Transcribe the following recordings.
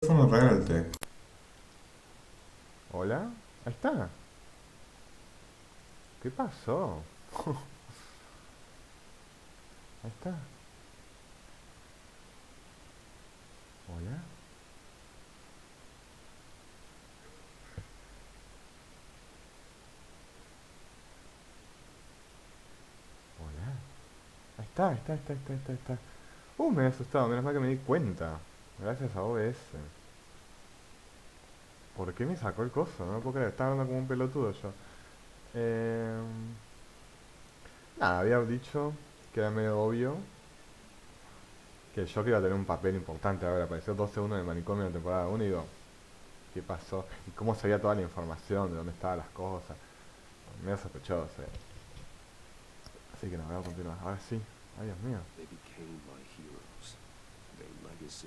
teléfono regalte. ¿Hola? Ahí está. ¿Qué pasó? Ahí está. ¿Hola? ¿Hola? Ahí está, está. Me había asustado, menos mal que me di cuenta. Gracias a OBS. ¿Por qué me sacó el coso? No lo puedo creer, estaba hablando como un pelotudo yo. Eh... Nada, había dicho que era medio obvio que yo que iba a tener un papel importante. Ahora apareció 2 segundos en el manicomio en la temporada 1 y digo, ¿qué pasó? ¿Y cómo sabía toda la información de dónde estaban las cosas? Medio sospechoso. Así que no, voy a continuar. Ahora sí. Ay, Dios mío. They became my heroes, their legacy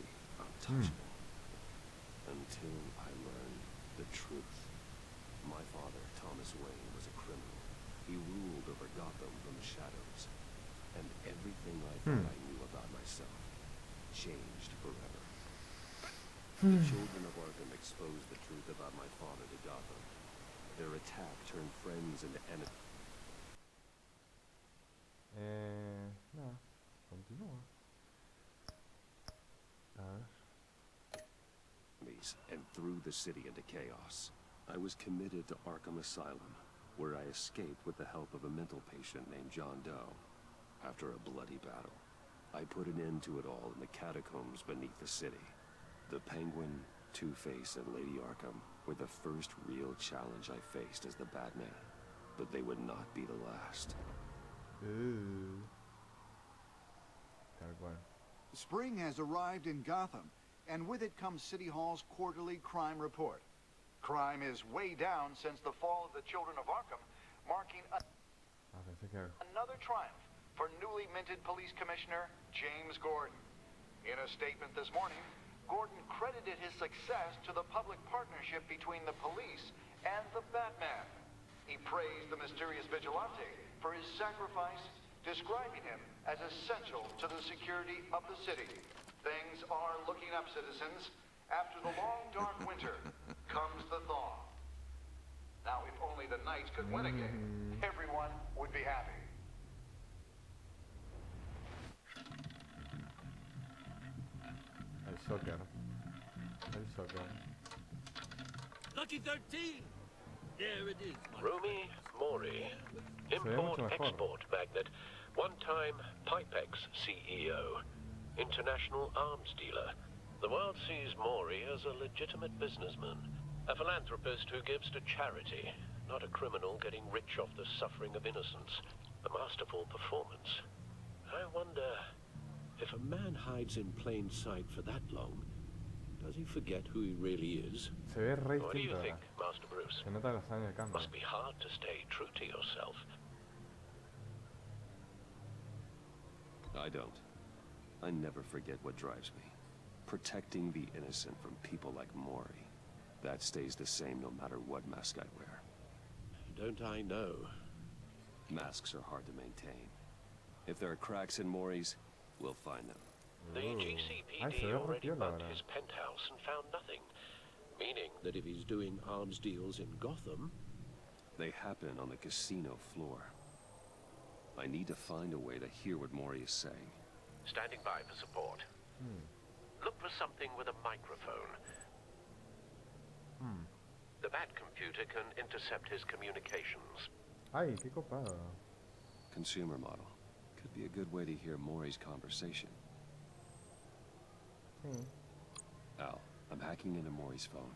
Mm. untouchable, until I learned the truth. My father, Thomas Wayne, was a criminal. He ruled over Gotham from the shadows, and everything I thought Mm. I knew about myself changed forever. The Mm. children of Arkham exposed the truth about my father to Gotham. Their attack turned friends into Nada. Continúa. A ver. enemies and threw the city into chaos. I was committed to Arkham Asylum, where I escaped with the help of a mental patient named John Doe. After a bloody battle, I put an end to it all in the catacombs beneath the city. The Penguin, Two-Face, and Lady Arkham were the first real challenge I faced as the Batman, but they would not be the last. Tal cual. Spring has arrived in Gotham, and with it comes City Hall's quarterly crime report. Crime is way down since the fall of the Children of Arkham, marking Pensé que... another triumph for newly minted Police Commissioner James Gordon. In a statement this morning, Gordon credited his success to the public partnership between the police and the Batman. He praised the mysterious vigilante for his sacrifice, describing him as essential to the security of the city. Things are looking up, citizens. After the long, dark winter comes the thaw. Now, if only the Knights could win again, everyone would be happy. El soccer. El soccer. Lucky 13! There it is, my Rumi Mori, Se ve mucho mejor. import-export magnate, one-time Pipex CEO, international arms dealer. The world sees Mori as a legitimate businessman, a philanthropist who gives to charity, not a criminal getting rich off the suffering of innocence. A masterful performance. I wonder, if a man hides in plain sight for that long, does he forget who he really is? Se ve re What do you distinto think, ahora. Master Bruce? Se nota los años de cambio. Must be hard to stay true to yourself. I don't. I never forget what drives me. Protecting the innocent from people like Mori. That stays the same no matter what mask I wear. Don't I know? Masks are hard to maintain. If there are cracks in Mori's, we'll find them. The Ay, se GCPD ve re already piola bugged ahora. his penthouse and found nothing, meaning That if he's doing arms deals in Gotham, They happen on the casino floor. I need to find a way to hear what Mori is saying. standing by for support. Look for something with a microphone. The Bat computer can intercept his communications. Ay, qué copado. Consumer model. Could be a good way to hear Mori's conversation. Sí. Al, I'm hacking into Mori's phone.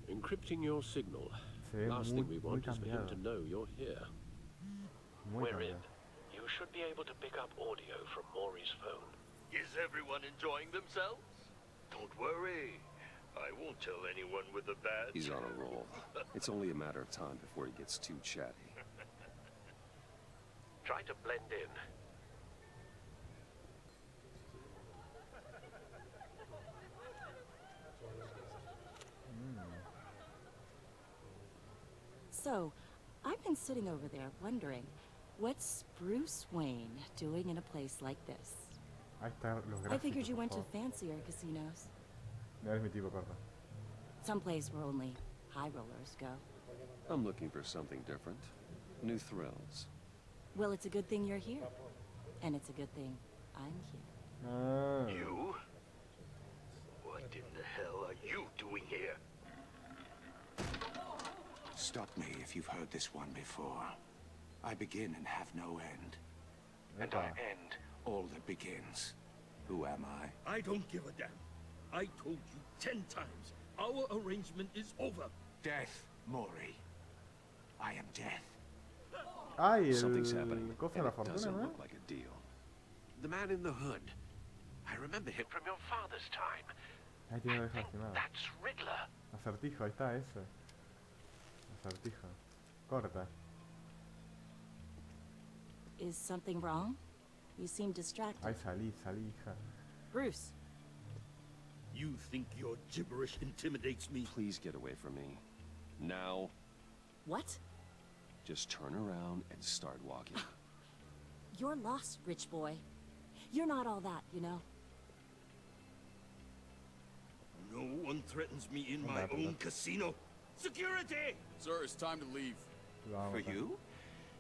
encrypting your signal. Se ve Last muy, thing we muy want is for him cambiado. to know you're here. Muy We're in. cambiado. You should be able to pick up audio from Maury's phone. Is everyone enjoying themselves? Don't worry. I won't tell anyone with a badge. He's on a roll. It's only a matter of time before he gets too chatty. Try to blend in. So, I've been sitting over there wondering, what's Bruce Wayne doing in a place like this? Ahí están los gráficos. I figured you por went to favor. fancier casinos. No eres mi tipo, corta. Someplace where only high rollers go. I'm looking for something different. New thrills. Well, it's a good thing you're here. And it's a good thing I'm here. Ah. You? What in the hell are you doing here? Stop me if you've heard this one before. I begin and have no end. And I end all that begins. Who am I? I don't give a damn. I told you 10 times. Our arrangement is over. Death, Mori. I am death. Ay, Something's el happening, coso de and la it fortuna, doesn't ¿no? look like a deal. The man in the hood. I remember him from your father's time. Ahí tiene I oreja think lastimada. that's Riddler. Acertijo, ahí está ese. Acertijo. Corta. Is something wrong? You seem distracted. Ay, salí, hija. Bruce, You think your gibberish intimidates me? Please get away from me. Now, what? just turn around and start walking. You're lost, rich boy. You're not all that, you know. No one threatens me in my own casino. Security! Sir, it's time to leave. Lo vamos a For matar. you?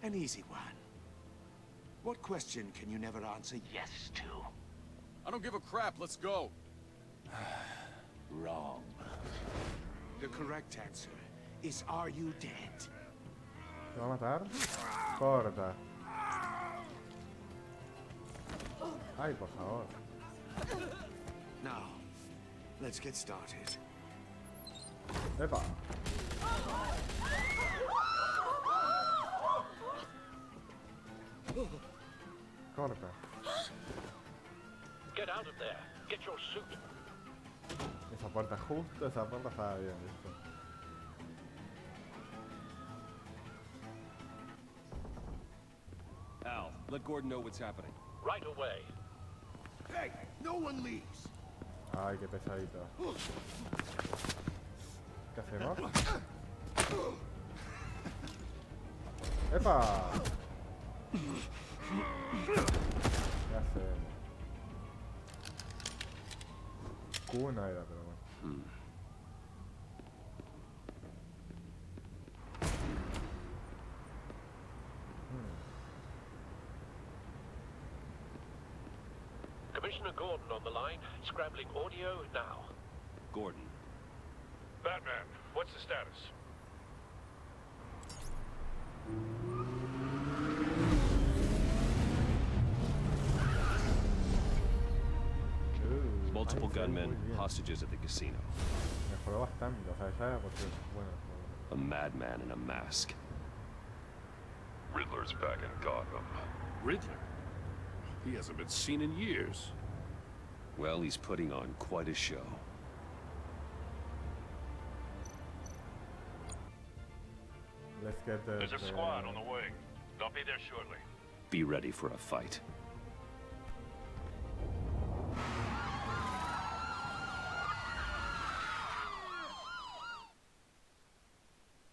An easy one. What question can you never answer yes to? I don't give a crap. Let's go. Wrong. The correct answer is, are you dead? ¿Te va a matar? Corta. Ay, por favor. Now, let's get started. ¡Epa! Corta. Get out of there. Get your suit. Esa puerta, justo esa puerta estaba bien, ¿viste? Al, let Gordon know what's happening. Right away. Hey, no one leaves. Ay, qué pesadito. ¿Qué hacemos? ¡Epa! ¿Qué hacemos? Cubo no era, pero bueno. Commissioner Gordon on the line. Scrambling audio now. Gordon, Batman, what's the status? multiple Ay, se ve gunmen, muy bien. hostages at the casino. Mejoró bastante, o sea, ya era porque, bueno, A madman in a mask. Riddler's back in Gotham. Riddler? He hasn't been seen in years. Well, he's putting on quite a show. let's get the... There's a squad on the way. They'll be there shortly. Be ready for a fight.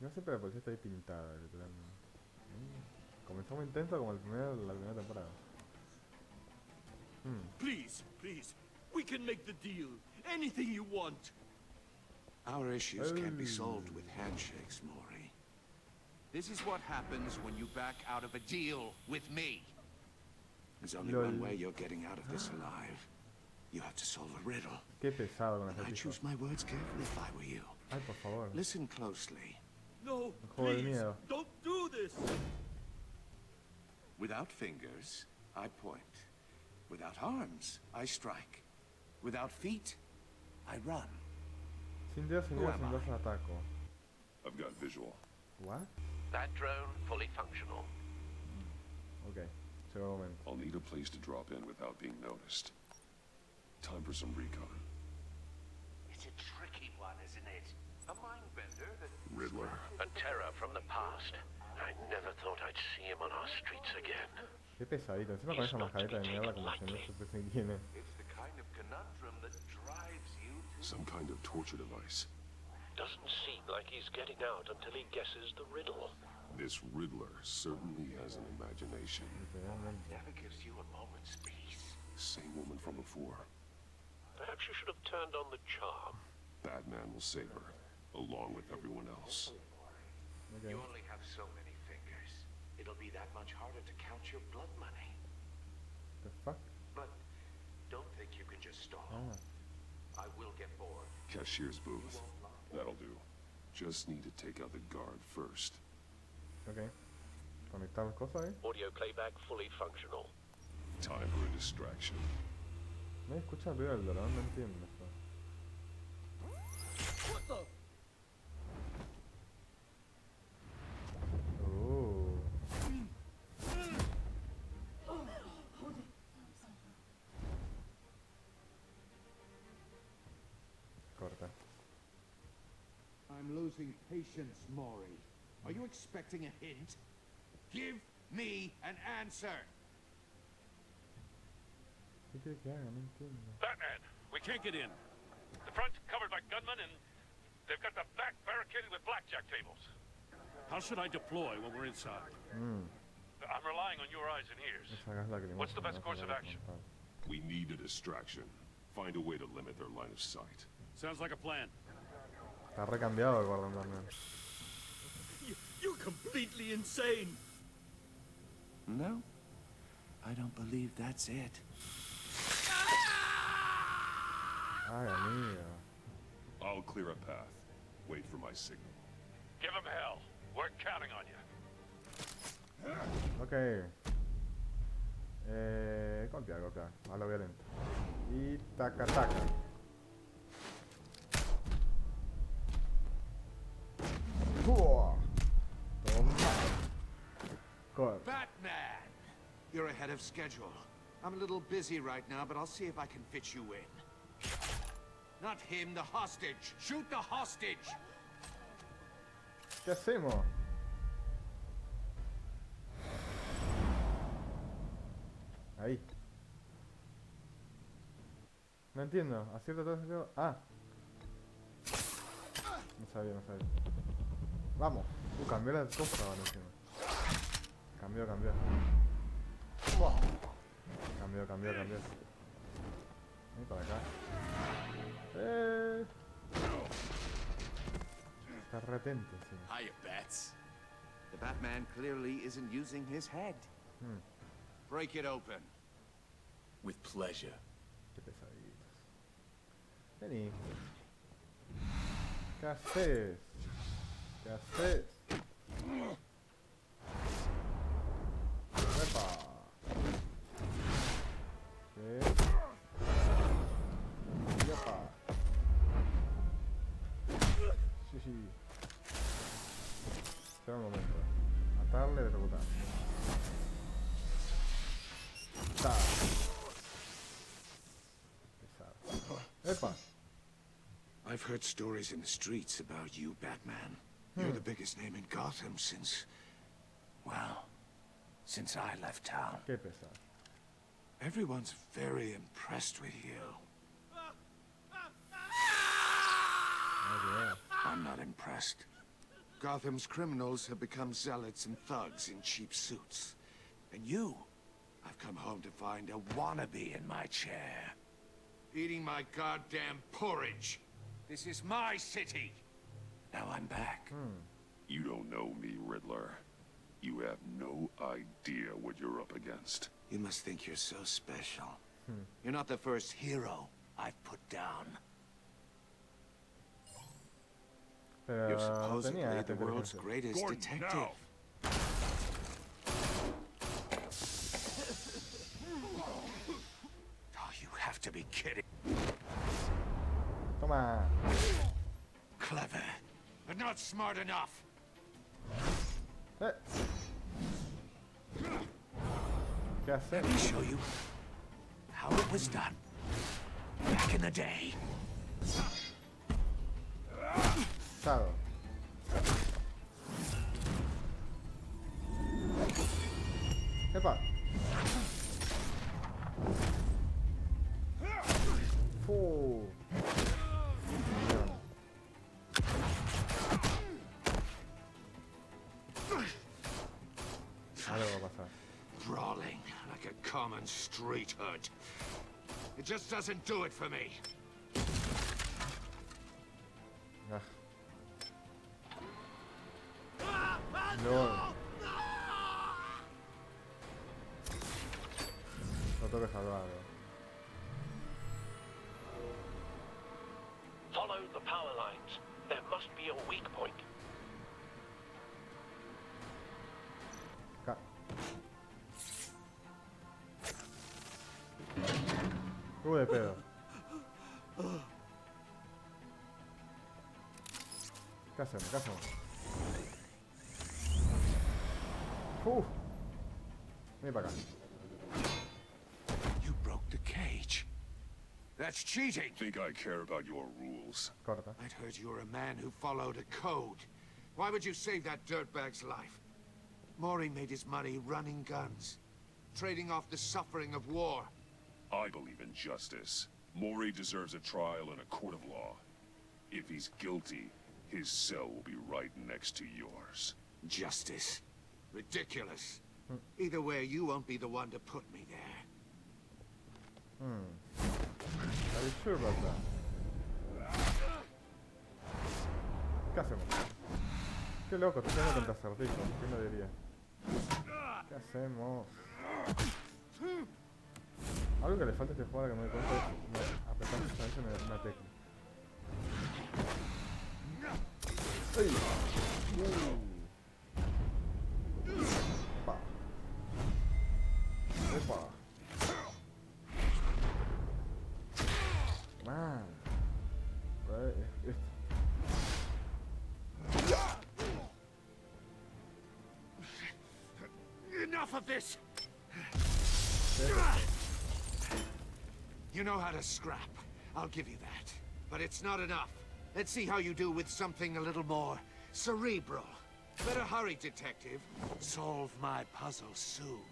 Yo siempre la policía está ahí pintada, literalmente. Comenzó muy intenso como la primera temporada. Please, please. We can make the deal. Anything you want. Our issues can't be solved with handshakes, Mori. This is what happens when you back out of a deal with me. There's only one way you're getting out of this alive. You have to solve a riddle. Qué pesado con And I ese choose my words carefully if I were you. Ay, por favor. Listen closely. No, juego de please. miedo. Don't do this. Without fingers, I point. Without arms, I strike. Without feet, I run. Sin dedos, sin Who dedos, am sin I? brazos ataco. I've got visual. What? That drone fully functional. Ok, llegó el momento. I'll need a place to drop in without being noticed. Time for some recon. It's a tricky one, isn't it? A mind bender that... Riddler. A terror from the past. I never thought I'd see him on our streets again. Qué pesadito. Encima con esa mascareta de mierda como si no supiese quién es. It's the kind of conundrum that drives you to... Some kind of torture device. Doesn't seem like he's getting out until he guesses the riddle. This Riddler certainly has an imagination. Literalmente. Never gives you a moment's peace. Same woman from before. Perhaps you should have turned on the charm. Batman will save her, along with everyone else. Okay. You only have so many fingers. It'll be that much harder to count your blood money. The fuck? But don't think you can just stall. I will get bored. Cashier's booth. That'll do. Just need to take out the guard first. Ok. Conectar las cosas ahí. Audio playback fully functional. Time for a distraction. No escucha el ruido del dragón, no entiendo eso. Oh. Corta. I'm losing patience, Maury. Are you expecting a hint? Give me an answer! ¿Qué quiere que haga? No entiendo. Batman, we can't get in. The front's covered by gunmen, and they've got the back barricaded with blackjack tables. How should I deploy when we're inside? I'm relying on your eyes and ears. What's the best course of action? We need a distraction. Find a way to limit their line of sight. Sounds like a plan. Está recambiado el guardón también. You're completely insane! No, I don't believe that's it. Ay, amigo. I'll clear a path. Wait for my signal. Give them hell. We're counting on you. Ok. Golpear. A lo violento. Y taca. Toma. Corre. Batman! You're ahead of schedule. I'm a little busy right now, but I'll see if I can fit you in. Not him, the hostage. Shoot the hostage! ¿Qué hacemos? Ahí. No entiendo. Acierta todo. Ah. No sabía. Vamos. Cambió la cosa ahora encima. Cambió. Cambió. Ven para acá. Está retento, sí. Hiya, Bats. The Batman clearly isn't using his head. Break it open. With pleasure. Qué pesaditos. Vení. ¿Qué haces? ¡Epa! ¿Qué? ¡Yepa! Sí. Espera un momento. Matarle, derrotar. Pesado. ¡Epa! I've heard stories in the streets about you, Batman. You're the biggest name in Gotham since I left town. Qué pesado. Everyone's very impressed with you. I'm not impressed. Gotham's criminals have become zealots and thugs in cheap suits. And you, I've come home to find a wannabe in my chair. Eating my goddamn porridge. This is my city. Now I'm back. You don't know me, Riddler. You have no idea what you're up against. You must think you're so special. You're not the first hero I've put down. You're supposedly the world's greatest Gordon, detective. now. Oh, you have to be kidding. Toma. Clever, but not smart enough. ¿Qué haces? Let me show you how it was done back in the day. Pesado. ¡Epa! Brawling like a common street hood. It just doesn't do it for me. No. Lo tengo que salvar. Follow the power lines. There must be a weak point. De pedo. ¿Qué hacemos? ¿Qué hacemos? Ven para acá. You broke the cage. That's cheating. Think I care about your rules? Corta. I'd heard you were a man who followed a code. Why would you save that dirtbag's life? Mori made his money running guns, trading off the suffering of war. I believe in justice. Mori deserves a trial in a court of law. If he's guilty, his cell will be right next to yours. Justice? Ridiculous. Either way, you won't be the one to put me there. Are you sure about that? ¿Qué hacemos? Qué loco, estoy jugando contra Acertijo. ¿Quién lo diría? ¿Qué hacemos? Algo que le falta a este juego que me doy cuenta es apretar justamente una tecla. ¡Ey! Pa. ¡Epa! Man. Enough of this! You know how to scrap. I'll give you that. But it's not enough. Let's see how you do with something a little more cerebral. Better hurry, detective. Solve my puzzle soon.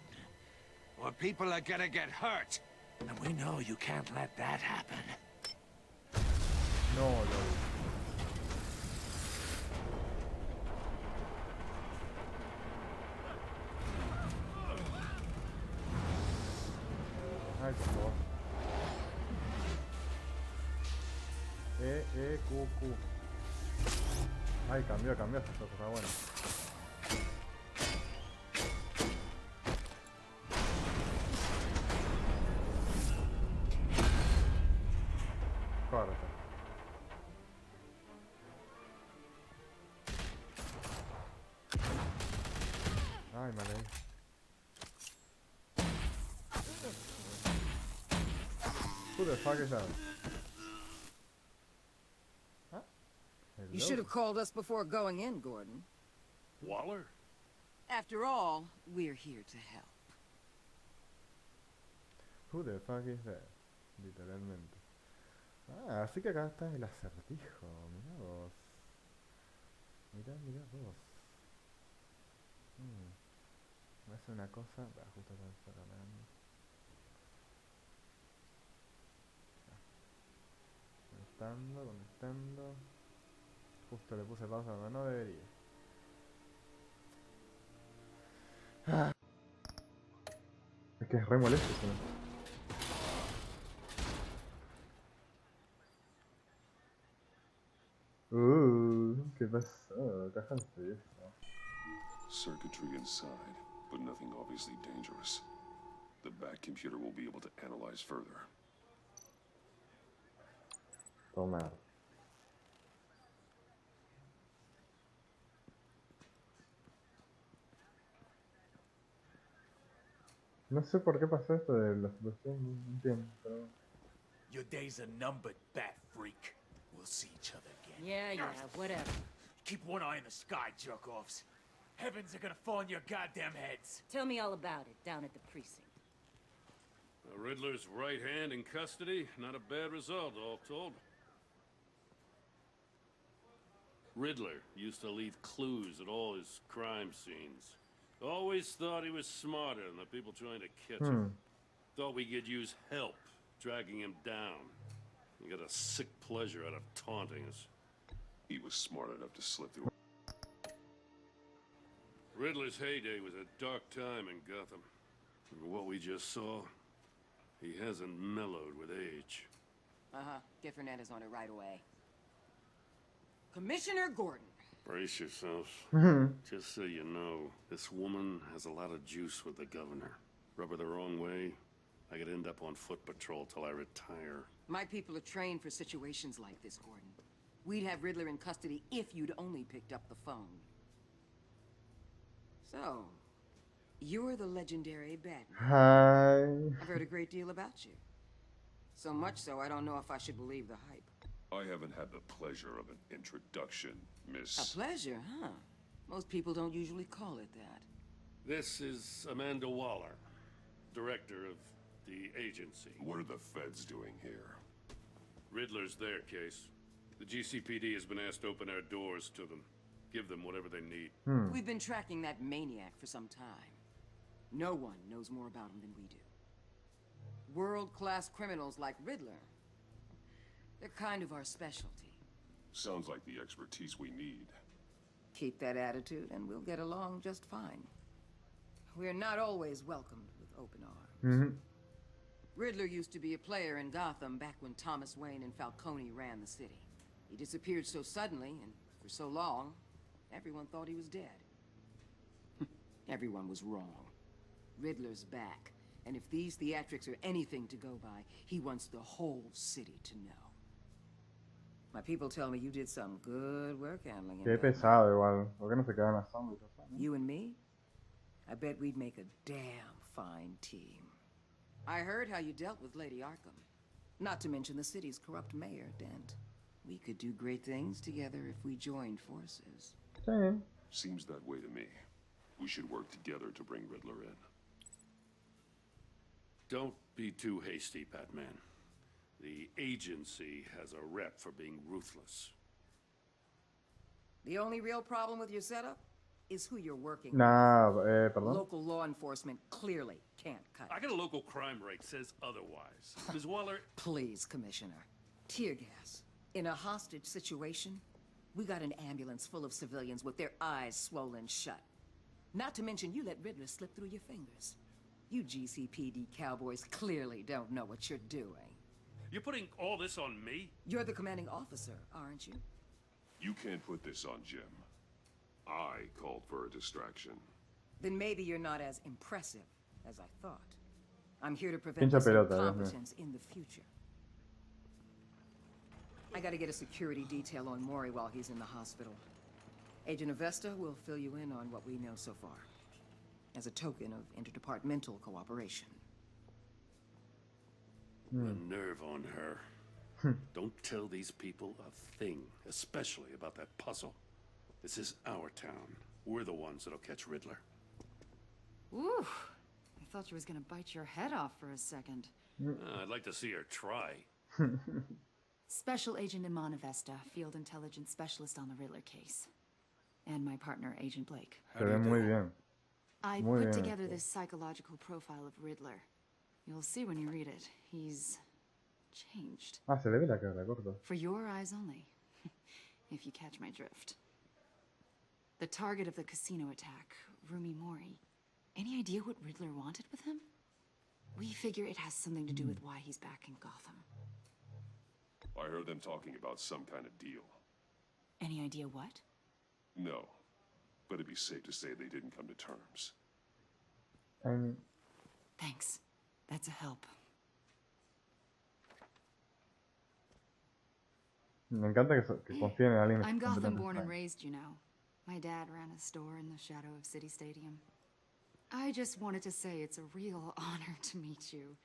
Or people are gonna get hurt. And we know you can't let that happen. No, no. Ay, por favor. Q, Q. Ay, cambió esta cosa, bueno. Corta. Ay, me leí. Who the fuck is that? Huh? You should have called us before going in, Gordon. Waller? After all, we're here to help. Who the fuck is that? Literalmente. Ah, así que acá está el acertijo. Mirá vos. Mirá vos. Voy a hacer una cosa. Justo acá está cargando. Conectando. Justo le puse pausa cuando no debería. Es que es re molesto eso, ¿no? ¿Qué pasó? Cájanse eso. Circuitry inside, but nothing obviously dangerous. The back computer will be able to analyze further. Tomar. No sé por qué pasó esto de la explosión, no entiendo, pero... Your days are numbered, bat freak. We'll see each other again. Yeah, whatever. Keep one eye in the sky, jerk-offs. Heavens are gonna fall on your goddamn heads. Tell me all about it down at the precinct. Riddler's right hand in custody. Not a bad result, all told. Riddler used to leave clues at all his crime scenes. Always thought he was smarter than the people trying to catch him. Thought we could use help, dragging him down. He got a sick pleasure out of taunting us. He was smart enough to slip through. Riddler's heyday was a dark time in Gotham. And what we just saw, He hasn't mellowed with age. Uh-huh. Get Fernandez on it right away. Commissioner Gordon. Brace yourself. Just so you know, this woman has a lot of juice with the governor. Rub her the wrong way, I could end up on foot patrol till I retire. My people are trained for situations like this, Gordon. We'd have Riddler in custody if you'd only picked up the phone. So, you're the legendary Batman. Hi. I've heard a great deal about you. So much so, I don't know if I should believe the hype. I haven't had the pleasure of an introduction, Miss... A pleasure, huh? Most people don't usually call it that. This is Amanda Waller, director of the agency. What are the feds doing here? Riddler's their case. The GCPD has been asked to open our doors to them. Give them whatever they need. We've been tracking that maniac for some time. No one knows more about him than we do. World-class criminals like Riddler. They're kind of our specialty. Sounds like the expertise we need. Keep that attitude and we'll get along just fine. We're not always welcomed with open arms. Riddler used to be a player in Gotham back when Thomas Wayne and Falcone ran the city. He disappeared so suddenly and for so long, everyone thought he was dead. Everyone was wrong. Riddler's back, and if these theatrics are anything to go by, he wants the whole city to know. My people tell me you did some good work handling him. Qué pesado igual. ¿Por qué no se queda en la sombra? You and me? I bet we'd make a damn fine team. I heard how you dealt with Lady Arkham. Not to mention the city's corrupt mayor, Dent. We could do great things together if we joined forces. Sí. Seems that way to me. We should work together to bring Riddler in. Don't be too hasty, Batman. The agency has a rep for being ruthless. The only real problem with your setup is who you're working Nah, with. perdón. Local law enforcement clearly can't cut I got a local crime rate says otherwise. Ms. Waller... Please, Commissioner. Tear gas. In a hostage situation, we got an ambulance full of civilians with their eyes swollen shut. Not to mention you let Riddler slip through your fingers. You GCPD cowboys clearly don't know what you're doing. You're putting all this on me? You're the commanding officer, aren't you? You can't put this on Jim. I called for a distraction. Then maybe you're not as impressive as I thought. I'm here to prevent Pincha this pelota, Dios mío. incompetence in the future. I gotta get a security detail on Mori while he's in the hospital. Agent Avesta will fill you in on what we know so far, as a token of interdepartmental cooperation. The nerve on her. Don't tell these people a thing, especially about that puzzle. This is our town. We're the ones that'll catch Riddler. Ooh, I thought you was gonna bite your head off for a second. I'd like to see her try. Special Agent Iman Avesta, Field Intelligence Specialist on the Riddler case. And my partner, Agent Blake. Se ve muy bien. I Muy put bien. together this psychological profile of Riddler. You'll see when you read it. He's changed. Ah, se le ve la cara, gordo. For your eyes only. If you catch my drift. The target of the casino attack, Rumi Mori. Any idea what Riddler wanted with him? We figure it has something to do with why he's back in Gotham. I heard them talking about some kind of deal. Any idea what? No, but it'd be safe to say they didn't come to terms. Thanks. That's a help. Me encanta que confíen en alguien. I'm Gotham completamente born and extraño. raised, you know. My dad ran a store in the shadow of City Stadium. I just wanted to say it's a real honor to meet you.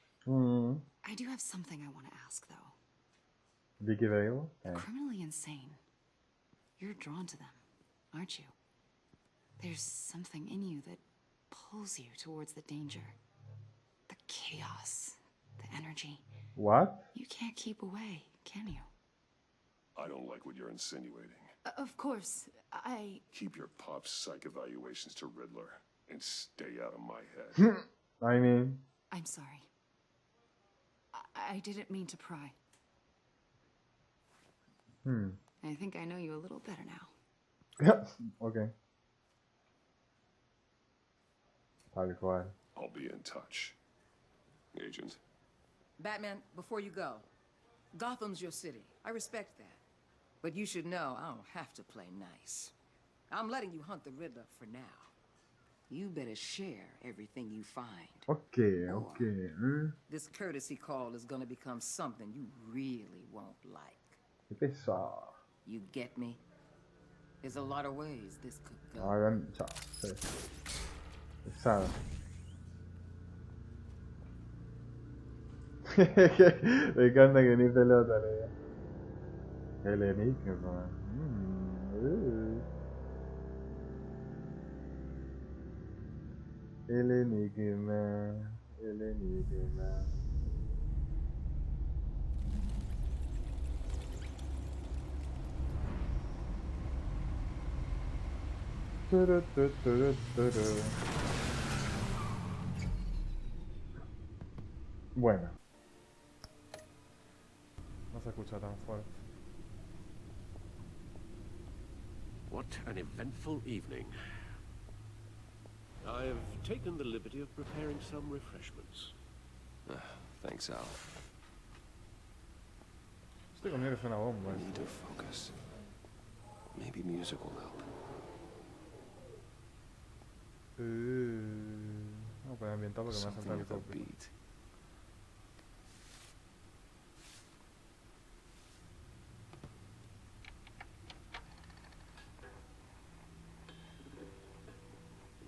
I do have something I want to ask, though. Vicky Vale. Criminally insane. You're drawn to them, aren't you? There's something in you that pulls you towards the danger. The chaos, the energy. What? You can't keep away, can you? I don't like what you're insinuating. Of course, Keep your pop psych evaluations to Riddler and stay out of my head. I mean... I'm sorry. I didn't mean to pry. I think I know you a little better now. Okay. Tal cual. I'll be in touch. Agent. Batman, before you go, Gotham's your city. I respect that. But you should know I don't have to play nice. I'm letting you hunt the Riddler for now. You better share everything you find. Ok. This courtesy call is gonna become something you really won't like. Qué pesado. You get me? There's a lot of ways this could go. Chao. Sí. Pesado. Me encanta que ni pelota le da. El enigma. El enigma. El enigma. Turu, turu, turu, turu. Bueno. No se escucha tan fuerte. What an eventful evening. I've taken the liberty of preparing some refreshments. Thanks, Al. Este conmigo es una bomba. I need to focus. Maybe music will help. No puedo ambientar porque me va a saltar el Something with a copy. beat.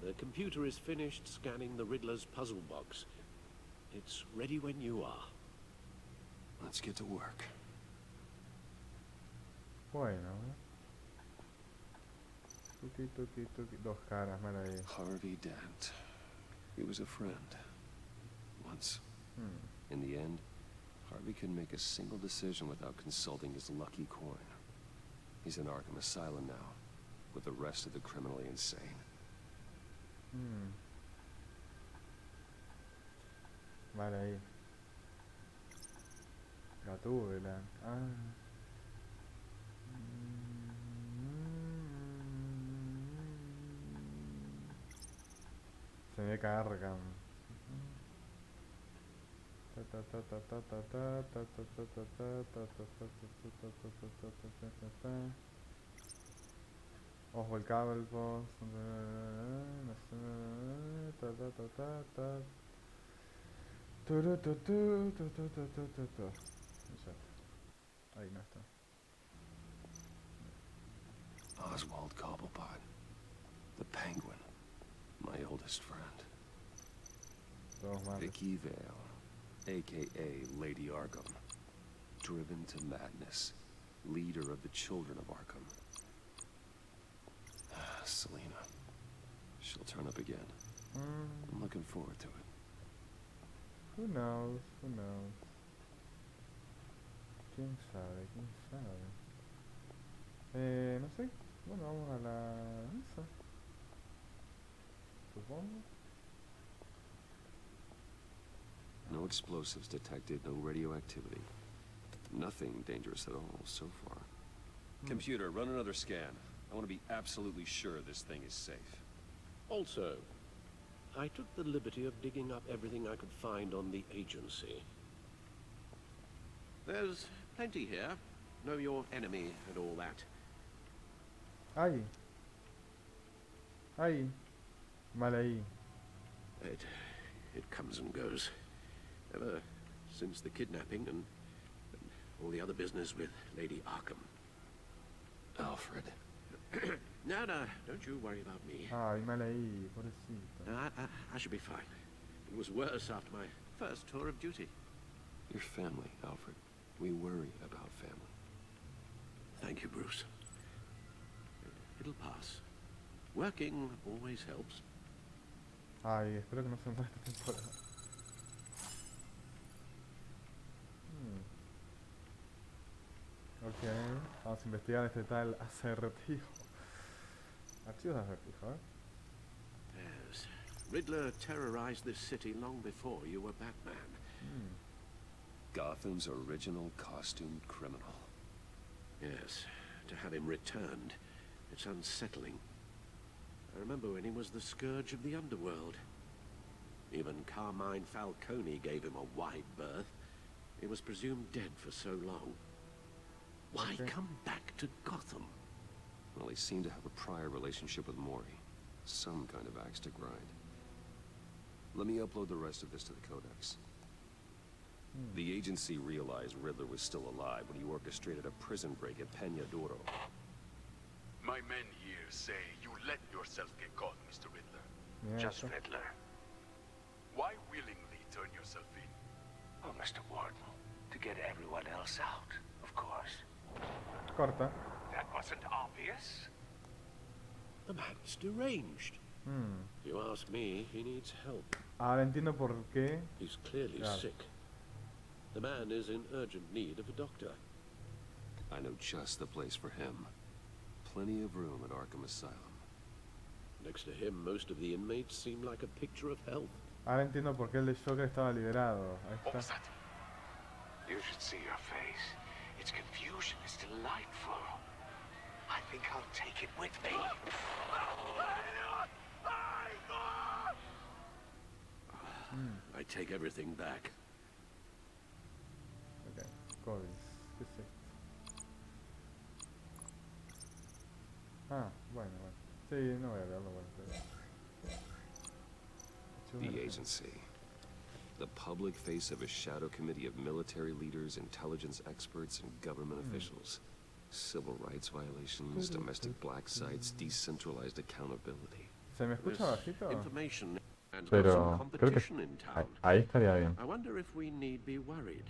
The computer is finished scanning the Riddler's puzzle box. It's ready when you are. Let's get to work. Bueno. Tuki, tuki, tuki. Dos caras, maravilla. Harvey Dent. He was a friend. Once. In the end, Harvey couldn't make a single decision without consulting his lucky coin. He's in Arkham Asylum now, with the rest of the criminally insane. Vale, ahí. Gatúbela. Se me cargan. Ojo el cable, boss. Ahí no está. Oswald Cobblepot. The Penguin. My oldest friend. Vicky Vale, a.k.a. Lady Arkham. Driven to madness. Leader of the Children of Arkham. Selina. She'll turn up again. I'm looking forward to it. Who knows? Who knows? ¿Quién sabe? ¿Quién sabe? No sé. Bueno, vamos a la mesa. Supongo. No explosives detected, no radioactivity. Nothing dangerous at all so far. Computer, run another scan. I want to be absolutely sure this thing is safe. Also, I took the liberty of digging up everything I could find on the agency. There's plenty here. Know your enemy and all that. Ahí. Ahí. Mal ahí. It comes and goes. Ever since the kidnapping and all the other business with Lady Arkham. Alfred. No, don't you worry about me. Ay, mal ahí, pobrecito. I should be fine. It was worse after my first tour of duty. Your family, Alfred. We worry about family. Thank you, Bruce. It'll pass. Working always helps. Ay, espero que no se muera esta temporada. Ok, vamos a investigar este tal Acertijo. Archivos de Acertijo, Yes. Riddler terrorized this city long before you were Batman. Gotham's original costumed criminal. Yes. To have him returned, it's unsettling. I remember when he was the scourge of the underworld. Even Carmine Falcone gave him a wide berth. It was presumed dead for so long. Why come back to Gotham? Well, he seemed to have a prior relationship with Mori. Some kind of axe to grind. Let me upload the rest of this to the Codex. The agency realized Riddler was still alive when he orchestrated a prison break at Peña Duro. My men here say you let yourself get caught, Mr. Riddler. Just Riddler. Why willingly turn yourself in? Oh, Mr. Warden, to get everyone else out, of course. Corta. That wasn't obvious. The man's deranged. If you ask me, he needs help. Ahora entiendo por qué. He's clearly sick. The man is in urgent need of a doctor. I know just the place for him. Plenty of room at Arkham Asylum. Next to him, most of the inmates seem like a picture of health. Ahora entiendo por qué el de Joker estaba liberado. Ahí está. You should see your face. Its confusion is delightful. I think I'll take it with me. I take everything back. Ok, Codes. ¿Qué es esto? Ah, bueno. Sí, no voy a verlo. The agency. The public face of a shadow committee of military leaders, intelligence experts, and government officials. Civil rights violations, domestic black sites, decentralized accountability. ¿Se me escucha bajito? Information and Pero some creo que competition in town. ahí estaría bien. I wonder if we need be worried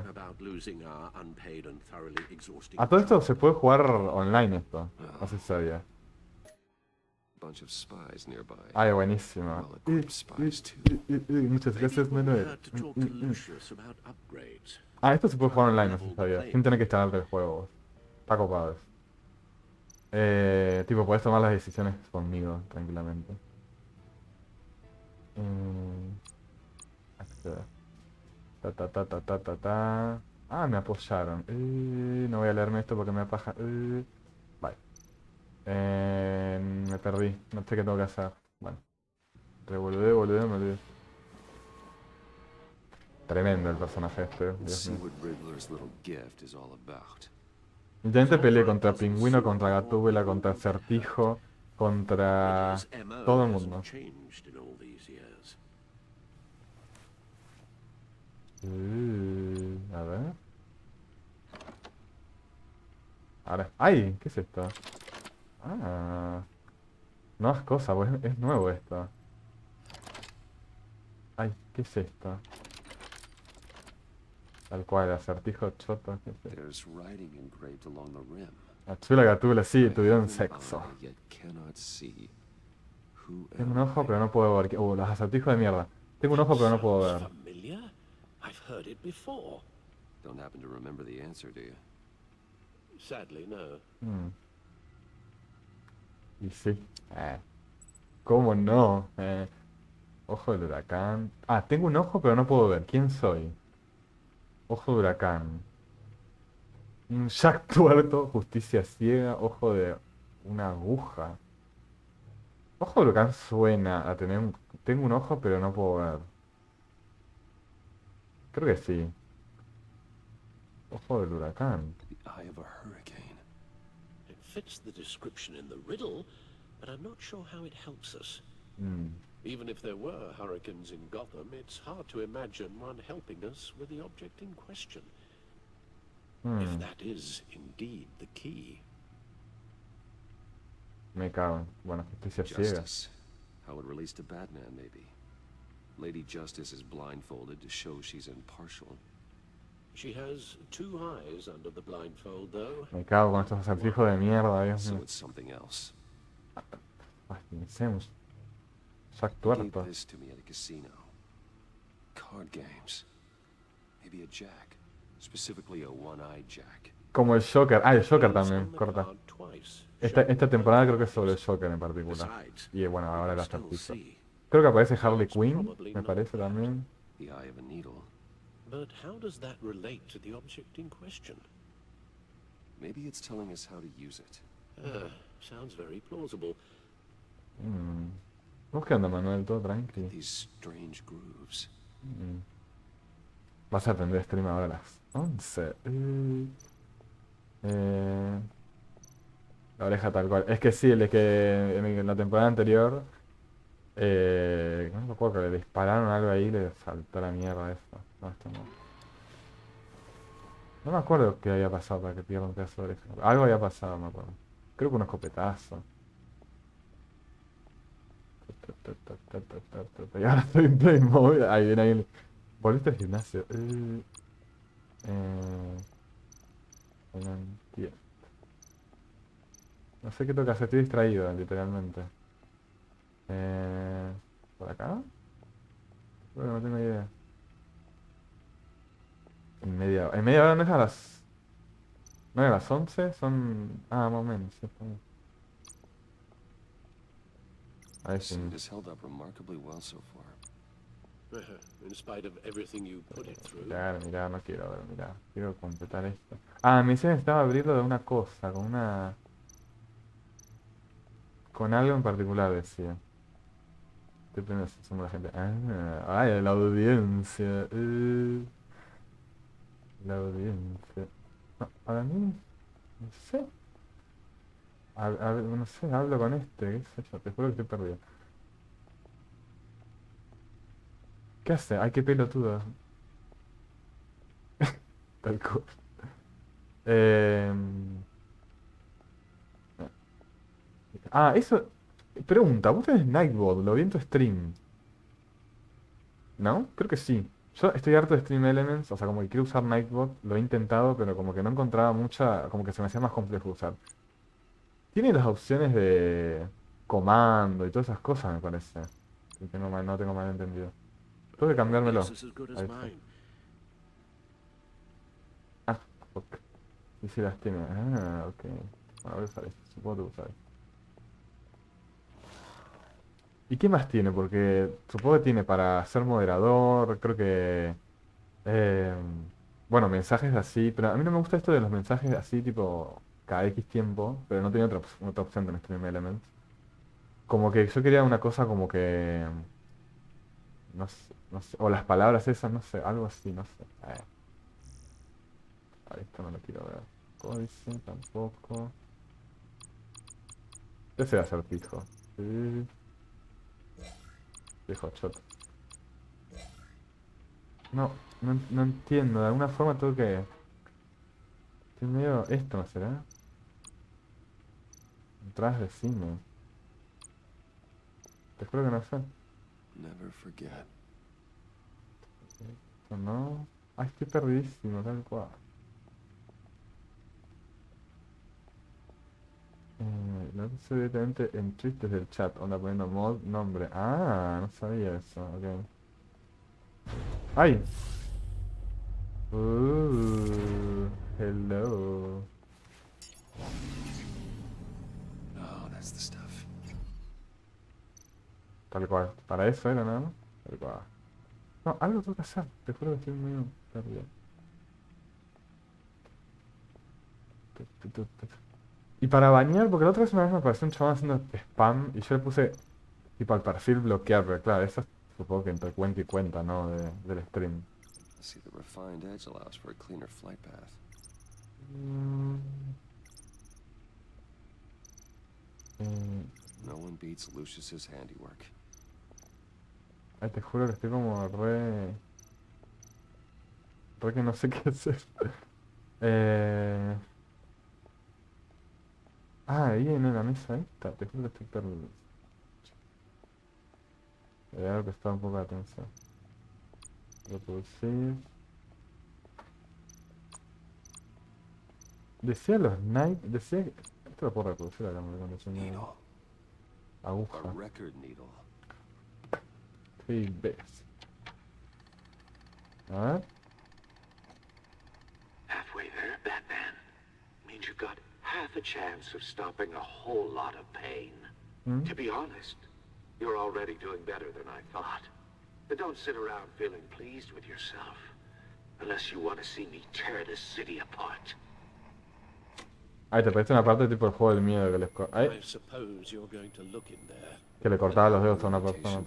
about losing our unpaid and thoroughly exhausting. A todo esto se puede jugar online esto. No sé si sabía. Bunch of spies nearby. Ay, buenísimo. Muchas gracias, Manuel. Ah, esto se puede jugar online, no sé si sabía. Sin tener que instalar el juego. Está copado eso. Tipo, podés tomar las decisiones conmigo, tranquilamente. Ah, me apoyaron. No voy a leerme esto porque me apaja. Vale. Me perdí. No sé qué tengo que hacer. Bueno. Revolvé, me olvidé. Tremendo el personaje este. Dios mío. Literalmente peleé contra Pingüino, contra Gatúbela, contra Acertijo, contra todo el mundo. A ver. Ahora. ¡Ay! ¿Qué es esto? Ah. Nuevas cosas, pues es nuevo esto. Ay, ¿qué es esto? Tal cual, Acertijo choto. Achula Gatúbela, sí, tuvieron sexo. Tengo un ojo pero no puedo ver. Los acertijos de mierda. Tengo un ojo pero no puedo ver. I've heard it before. Don't happen to remember the answer, do you? Sadly, no. Y sí. ¿Cómo no? Ojo del huracán. Ah, tengo un ojo pero no puedo ver. ¿Quién soy? Ojo de huracán. Jack tuerto, justicia ciega, ojo de una aguja. Ojo de huracán suena a tener un... Tengo un ojo pero no puedo ver. Creo que sí. Ojo del huracán. The eye of a hurricane. It fits the description in the riddle, but I'm not sure how it helps us. Even if there were hurricanes in Gotham, it's hard to imagine one helping us with the object in question. If that is indeed the key. Me cago. Bueno, justicia ciega. How it relates to Batman, maybe. Lady Justice is blindfolded to show she's impartial. She has two eyes under the blindfold, though. Me cago con estos acertijos de mierda, Dios mío. So it's something else. Pensemos. Jack He tuerto. gave this to me at a casino. Card games. Maybe a jack. Specifically a one-eyed jack. Como el Joker. Ah, el Joker también, corta. Esta temporada creo que es sobre el Joker en particular. Y bueno, ahora el acertijo. Creo que aparece Harley Quinn, me parece también. The eye of a needle. But how does that relate to the object in question? Maybe it's telling us how to use it. Sounds very plausible. ¿Cómo que anda, Manuel? Todo tranqui. These strange grooves. Vas a aprender stream ahora a las 11. La oreja tal cual. Es que sí, el que en la temporada anterior, no me acuerdo que le dispararon algo ahí y le saltó la mierda eso. No, esto no. No me acuerdo qué había pasado para que pierda un pedazo de oreja. Algo había pasado, me acuerdo. Creo que un escopetazo. Y ahora estoy en Playmobil. Ahí viene ahí. Volviste al gimnasio. No entiendo. No sé qué tengo que hacer, estoy distraído, literalmente. ¿Por acá? Bueno, no tengo idea. En media hora no es a las... ¿No es a las 11? Son... Ah, más o menos, sí, está bien. Ahí sí. It has held up remarkably well so far. In spite of everything you put it through. Mirá, no quiero ver, mirá. Quiero completar esto. Ah, me decía que necesitaba abrirlo de una cosa, con una... Con algo en particular, decía. Estoy poniendo somos la gente. Ay, la audiencia. La audiencia. No, para mí, no sé. No sé, hablo con este, qué sé yo, te juro que estoy perdido. ¿Qué hace? Ay, qué pelotudo. Tal cual. Eso. Pregunta, ¿vos tenés Nightbot? Lo vi en tu stream. ¿No? Creo que sí. Yo estoy harto de Stream Elements, o sea, como que quiero usar Nightbot, lo he intentado, pero como que no encontraba mucha, como que se me hacía más complejo usar. Tiene las opciones de comando y todas esas cosas, me parece. Si no tengo mal entendido. Tengo que cambiármelo. Ahí está. Ah, ok. Y si las tiene. Ah, ok. Bueno, voy a usar esto. Supongo que voy a usar esto. ¿Y qué más tiene? Porque supongo que tiene para ser moderador, creo que... eh, bueno, mensajes así, pero a mí no me gusta esto de los mensajes así, tipo, cada X tiempo, pero no tenía otra opción de Stream Elements. Como que yo quería una cosa como que... No sé, o las palabras esas, no sé, algo así, no sé. Esto no lo quiero ver. Códice, tampoco. Ese va a ser Acertijo. Sí. Viejo choto. No entiendo. De alguna forma tengo que... Estoy medio... ¿Esto no será? Atrás de cine. Te juro que no sé. Never forget. Esto no... Ay, estoy perdidísimo, tal cual. Lo hice directamente en tweet desde el chat. Onda poniendo mod, nombre. Ah, no sabía eso. Ok. ¡Ay! Hello. Oh, that's the stuff. Tal cual. Para eso era nada más. Tal cual. No, algo tengo que hacer. Te juro que estoy medio perdido. Y para bañar, porque la otra vez una vez me apareció un chabón haciendo spam y yo le puse tipo al perfil bloquear, pero claro, eso supongo que entre cuenta y cuenta, ¿no? Del stream. See, the refined edge allows for a cleaner flight path. No one beats Lucius's handiwork. Ay, te juro que estoy como re que no sé qué hacer. Ahí en la mesa esta, te juro que estoy perdido. Hay algo que está un poco de atención. Reproducir. Decía los night. Decía que. Esto lo puedo reproducir acá, me condición. Aguja. A record needle. 3 veces. A ver. Halfway there, Batman. Means you got half a chance of stopping a whole lot of pain. To be honest, you're already doing better than I thought. But don't sit around feeling pleased with yourself. Unless you want to see me tear this city apart. Ahí te parece una parte tipo el juego del miedo que les I suppose you're going to look in there. que le cortaba los dedos a una persona.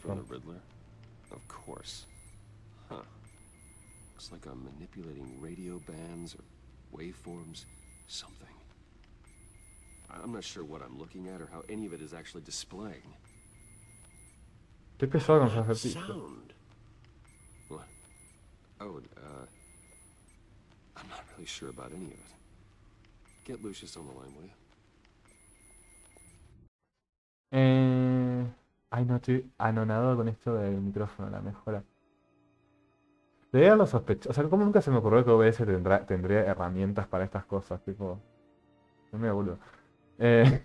Of course. Huh. Looks like I'm manipulating radio bands or waveforms, something. I'm not sure what I'm looking at or how any of it is actually displaying. Qué pesado con los acertijos. Sound. What? Oh, I'm not really sure about any of it. Get Lucius on the line, will you? Ay, no, estoy anonadado con esto del micrófono, la mejora. Debería lo sospechoso. O sea, como nunca se me ocurrió que OBS tendría herramientas para estas cosas, tipo. Es medio boludo. Depende,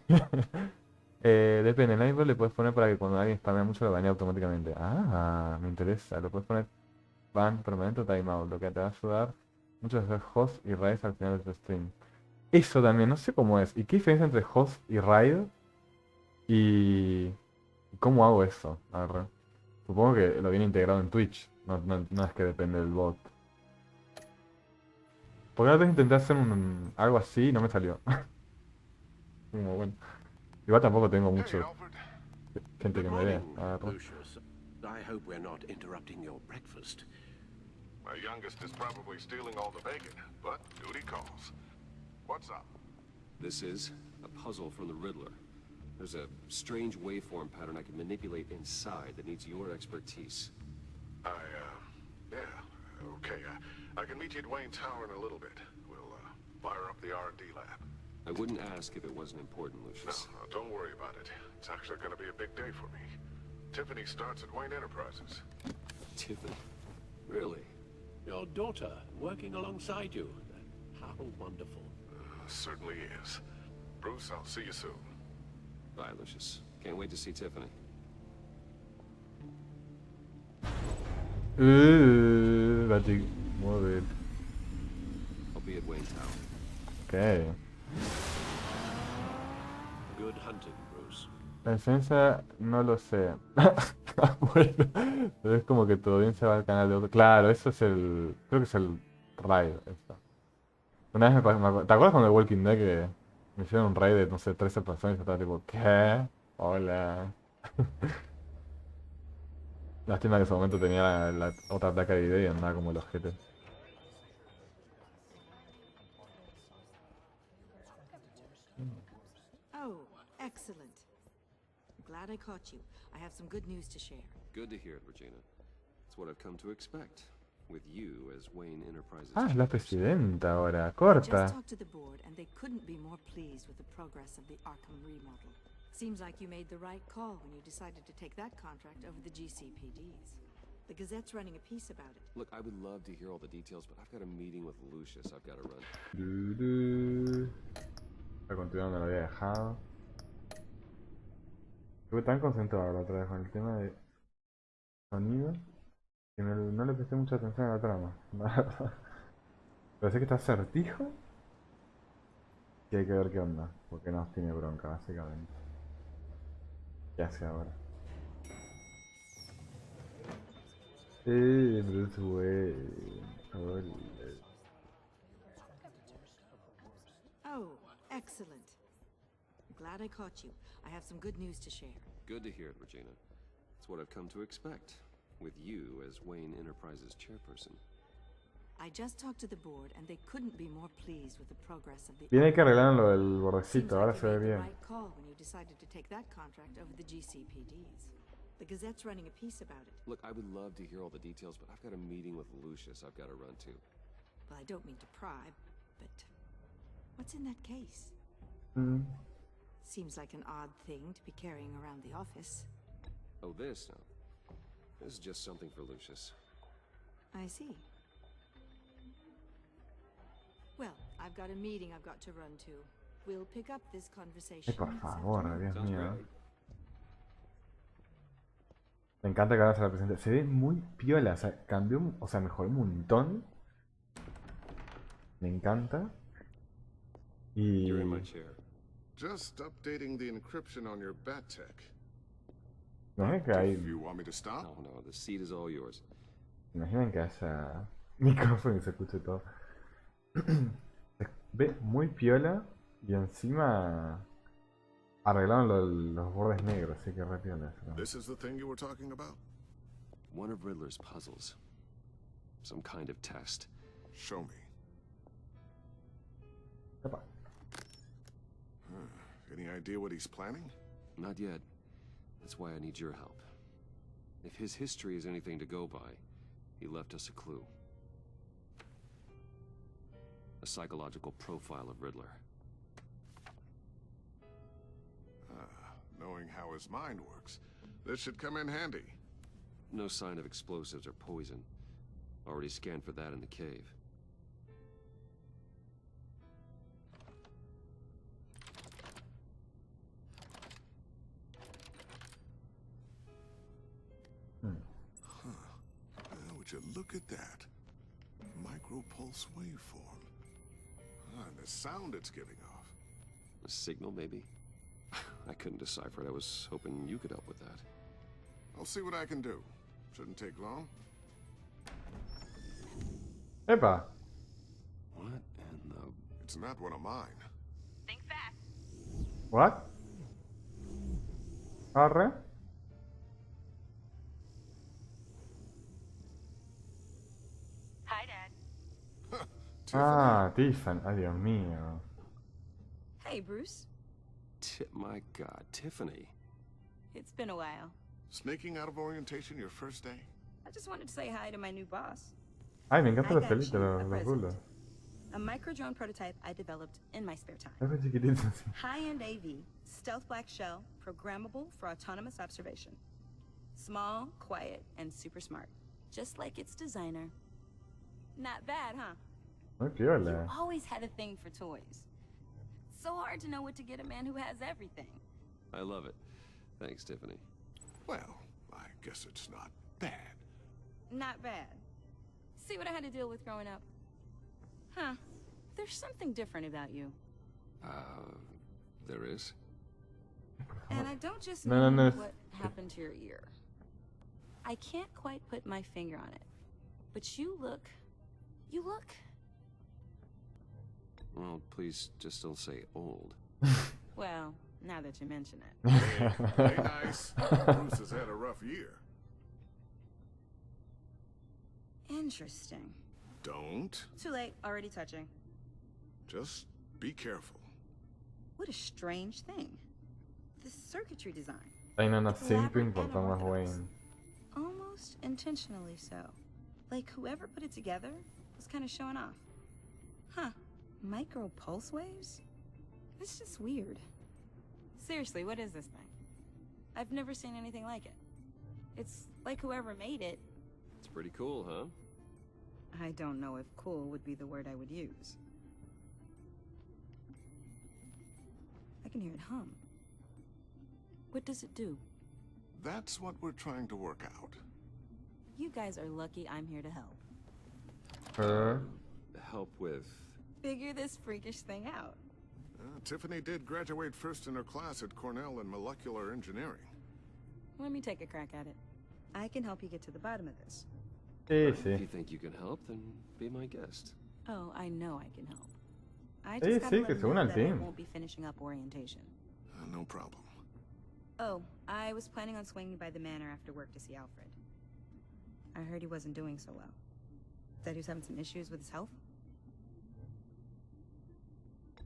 en Nightbot le puedes poner para que cuando alguien spamea mucho lo banee automáticamente. Ah, me interesa. Lo puedes poner ban permanente o timeout, lo que te va a ayudar mucho a hacer host y raid al final de tu stream. Eso también, no sé cómo es. ¿Y qué diferencia entre host y raid? Y ¿cómo hago eso? A ver, supongo que lo viene integrado en Twitch. No es que depende del bot. Porque una vez intenté hacer algo así y no me salió. Como bueno. Igual tampoco tengo mucho gente que me vea. Lucius, I hope we're not interrupting your breakfast. My youngest is probably stealing all the bacon, but duty calls. What's up? This is a puzzle from the Riddler. There's a strange waveform pattern I can manipulate inside that needs your expertise. Yeah, okay. I can meet you at Wayne Tower in a little bit. We'll, fire up the R&D lab. I wouldn't ask if it wasn't important, Lucius. No, don't worry about it. It's actually gonna be a big day for me. Tiffany starts at Wayne Enterprises. Tiffany? Really? Your daughter working alongside you. How wonderful. Certainly is. Bruce, I'll see you soon. Bye, Lucius. Can't wait to see Tiffany. Batik, mueve. I'll be at Wayne Tower. Ok. Good hunting, Bruce. La defensa no lo sé. Bueno, pero es como que tu audiencia va al canal de otro. Claro, eso es el. Creo que es el raid. Esto. Una vez me pasó. ¿Te acuerdas cuando de Walking Dead que me hicieron un raid de, no sé, 13 personas y yo estaba tipo, ¿qué? Hola. Lástima que en ese momento tenía la otra placa de video y andaba como los ojete. Oh, excellent. Glad I caught you. I have some good news to share. Good to hear it, Regina. It's what I've come to expect. With you as Wayne Enterprises. Ah, es la presidenta ahora. I Corta. just talked to the board, and they couldn't be more pleased with the progress of the Arkham remodel. Seems like you made the right call when you decided to take that contract over the GCPD's. The Gazette's running a piece about it. Look, I would love to hear all the details, but I've got a meeting with Lucius I've got to run. A continuar me lo había dejado. Estuve tan concentrado la otra vez con el tema de sonido que no le presté mucha atención a la trama. Pero sé que está Acertijo y hay que ver qué onda, porque nos tiene bronca básicamente. ¿Qué hace ahora? Bruce Wayne. Oh, excellent. Glad I caught you. I have some good news to share. Good to hear it, Regina. It's what I've come to expect. With you as Wayne Enterprises chairperson. I just talked to the board, and they couldn't be more pleased with the progress of the. Bien, hay que arreglar lo del bordecito, ahora se ve bien. Right call when you decided to take that contract over the GCPD's. The Gazette's running a piece about it. Look, I would love to hear all the details, but I've got a meeting with Lucius I've got to run to. Well, I don't mean to pry, but what's in that case? Seems like an odd thing to be carrying around the office. Oh, this? No. This is just something for Lucius. I see. Well, I've got a meeting I've got to run to. We'll pick up this conversation. Por favor, Dios Sounds mío. great. Me encanta que ahora se la presente. Se ve muy piola, o sea, cambió, o sea, mejoró un montón. Me encanta. Y... You're in my chair. Just updating the encryption on your Bat-Tech. No es que hay... You want me to stop? No, no, the seat is all yours. Imaginen que haya micrófono y se escuche todo. Se ve muy piola y encima arreglaron los bordes negros, así que re piola eso. This is the thing you were talking about? One of Riddler's puzzles. Some kind of test. Show me. Epa. Any idea what he's planning? Not yet. That's why I need your help. If his history is anything to go by, he left us a clue. A psychological profile of Riddler. Knowing how his mind works, this should come in handy. No sign of explosives or poison. Already scanned for that in the cave. Would you look at that? Micropulse waveform. And the sound it's giving off. A signal, maybe? I couldn't decipher it. I was hoping you could help with that. I'll see what I can do. Shouldn't take long. Epa. What in the... It's not one of mine. Think fast. What? Arre. Hi, Dad. Ah, Tiffany. Ay, Dios mío. Hey, Bruce. My God, Tiffany. It's been a while. Sneaking out of orientation your first day? I just wanted to say hi to my new boss. Ay, me encantan I los got pelitos, you a los present. rulos. A micro-drone prototype I developed in my spare time. Es chiquitito, así. High-end AV, stealth black shell, programmable for autonomous observation. Small, quiet, and super smart. Just like its designer. Not bad, huh? Muy piola. You always had a thing for toys. So hard to know what to get a man who has everything. I love it. Thanks, Tiffany. Well, I guess it's not bad. Not bad. See what I had to deal with growing up? Huh. There's something different about you. There is? And I don't just No, mean no, no. what happened to your ear. I can't quite put my finger on it. But you look... Well, please just don't say old. Well, now that you mention it. Hey, nice. Bruce has had a rough year. Interesting. Don't. Too late, already touching. Just be careful. What a strange thing. The circuitry design. Hay nada It's simple elaborate and importa más unorthodox. Wayne. Almost intentionally so. Like whoever put it together was kind of showing off. Huh. Micro pulse waves? It's just weird. Seriously, what is this thing? I've never seen anything like it. It's like whoever made it. It's pretty cool, huh? I don't know if cool would be the word I would use. I can hear it hum. What does it do? That's what we're trying to work out. You guys are lucky I'm here to help. Help with... Figure this freakish thing out. Tiffany did graduate first in her class at Cornell in molecular engineering. Let me take a crack at it. I can help you get to the bottom of this. Sí, If sí. you think you can help, then be my guest. Oh, I know I can help. I Sí, just gotta sí, let que him se una know al that I team. won't be finishing up orientation. No problem. Oh, I was planning on swinging by the manor after work to see Alfred. I heard he wasn't doing so well. That he was having some issues with his health?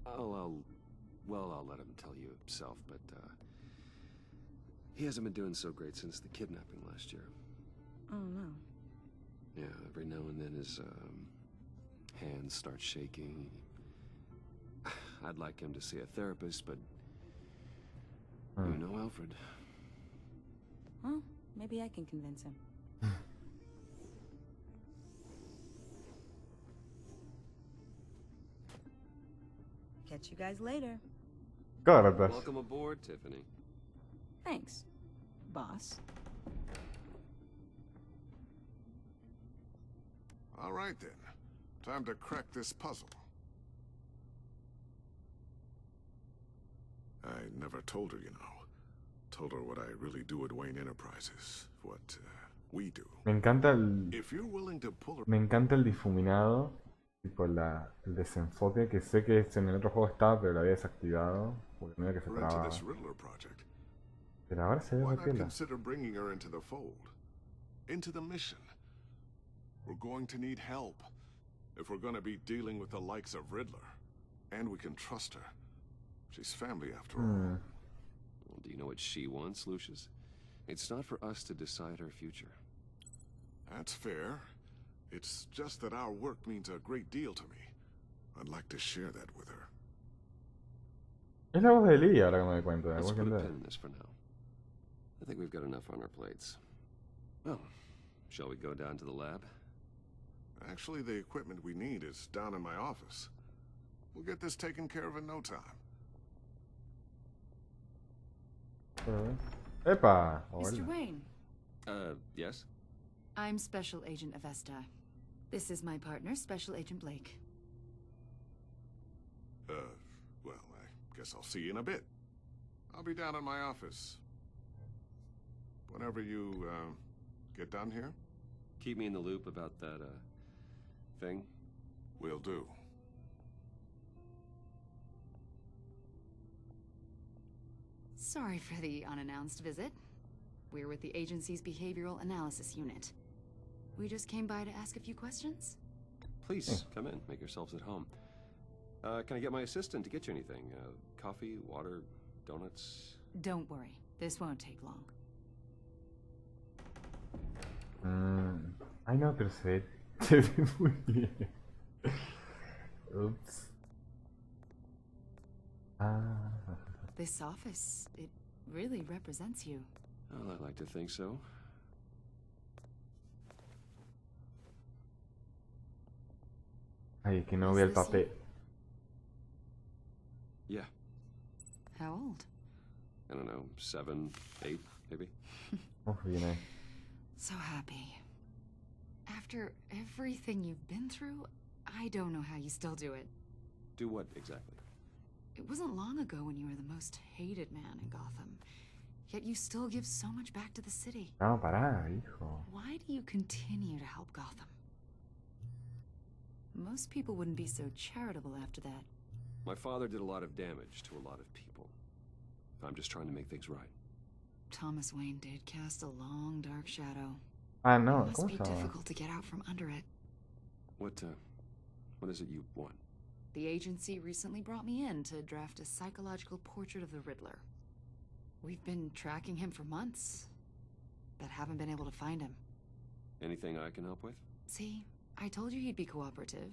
I'll let him tell you himself, but, he hasn't been doing so great since the kidnapping last year. Oh, no. Yeah, every now and then his, hands start shaking. I'd like him to see a therapist, but... You know Alfred. Well, maybe I can convince him. Catch you guys later. Cortas. Welcome aboard, Tiffany. Thanks, boss. All right, then. Time to crack this puzzle. I never told her, you know. Told her what I really do at Wayne Enterprises. What we do. Me encanta el... If you're willing to pull her... Me encanta el difuminado. Tipo el desenfoque que sé que en el otro juego estaba, pero lo había desactivado. Porque no era que se into trababa. this Riddler project, Pero ahora se ve why muy not piola. consider bringing her into the fold? Into the mission? We're going to need help. If we're gonna be dealing with the likes of Riddler. And we can trust her. She's family after all. Well, do you know what she wants, Lucius? It's not for us to decide her future. That's fair. It's just that our work means a great deal to me. I'd like to share that with her. Es la voz de Lee, ahora que me doy cuenta. Let's Walking put a Dead. pin in this for now. I think we've got enough on our plates. Well, shall we go down to the lab? Actually, the equipment we need is down in my office. We'll get this taken care of in no time. Epa. Mr. Wayne. Yes? I'm Special Agent Avesta. This is my partner, Special Agent Blake. Well, I guess I'll see you in a bit. I'll be down in my office. Whenever you, get done here? Keep me in the loop about that, thing? Will do. Sorry for the unannounced visit. We're with the agency's Behavioral Analysis Unit. We just came by to ask a few questions. Please, come in. Make yourselves at home. Can I get my assistant to get you anything? Coffee, water, donuts? Don't worry. This won't take long. Ay, no, pero se ve muy bien. Oops. This office, it really represents you. Well, I like to think so. Ay, es que no veo el papel. Yeah. How old? I don't know, 7, 8, maybe? Oh, viene. So happy. After everything you've been through, I don't know how you still do it. Do what, exactly? It wasn't long ago when you were the most hated man in Gotham. Yet you still give so much back to the city. No, pará, hijo. Why do you continue to help Gotham? Most people wouldn't be so charitable after that. My father did a lot of damage to a lot of people. I'm just trying to make things right. Thomas Wayne did cast a long, dark shadow. Ah, no, It must ¿cómo be se llama? difficult to get out from under it. What is it you want? The agency recently brought me in to draft a psychological portrait of the Riddler. We've been tracking him for months, but haven't been able to find him. Anything I can help with? See, I told you he'd be cooperative.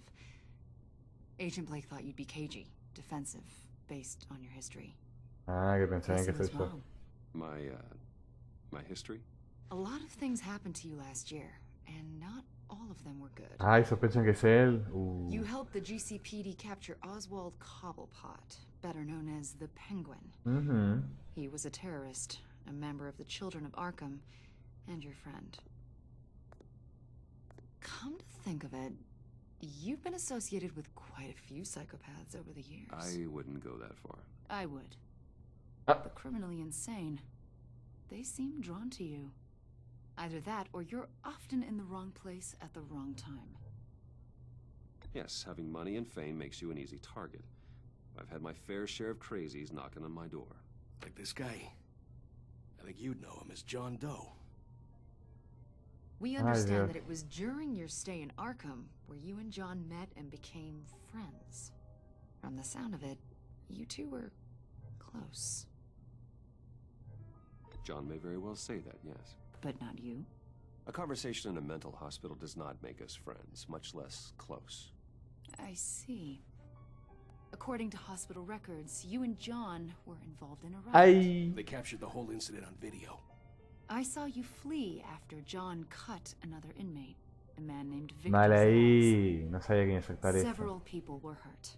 Agent Blake thought you'd be cagey, defensive, based on your history. Ah, que pensaba que Guess he was es eso. wrong. My history? A lot of things happened to you last year, and not all of them were good. Ay, sospechan que es él. You helped the GCPD capture Oswald Cobblepot, better known as the Penguin. He was a terrorist, a member of the Children of Arkham, and your friend. Come to think of it, you've been associated with quite a few psychopaths over the years. I wouldn't go that far. I would. The criminally insane. They seem drawn to you. Either that, or you're often in the wrong place at the wrong time. Yes, having money and fame makes you an easy target. I've had my fair share of crazies knocking on my door. Like this guy. I think you'd know him as John Doe. We understand that it was during your stay in Arkham where you and John met and became friends. From the sound of it, you two were close. John may very well say that, yes. But not you. A conversation in a mental hospital does not make us friends, much less close. I see. According to hospital records, you and John were involved in a riot. Ay. They captured the whole incident on video. I saw you flee after John cut another inmate, a man named Victor. Vale ahí. No sabía quién aceptar eso. Several people were hurt.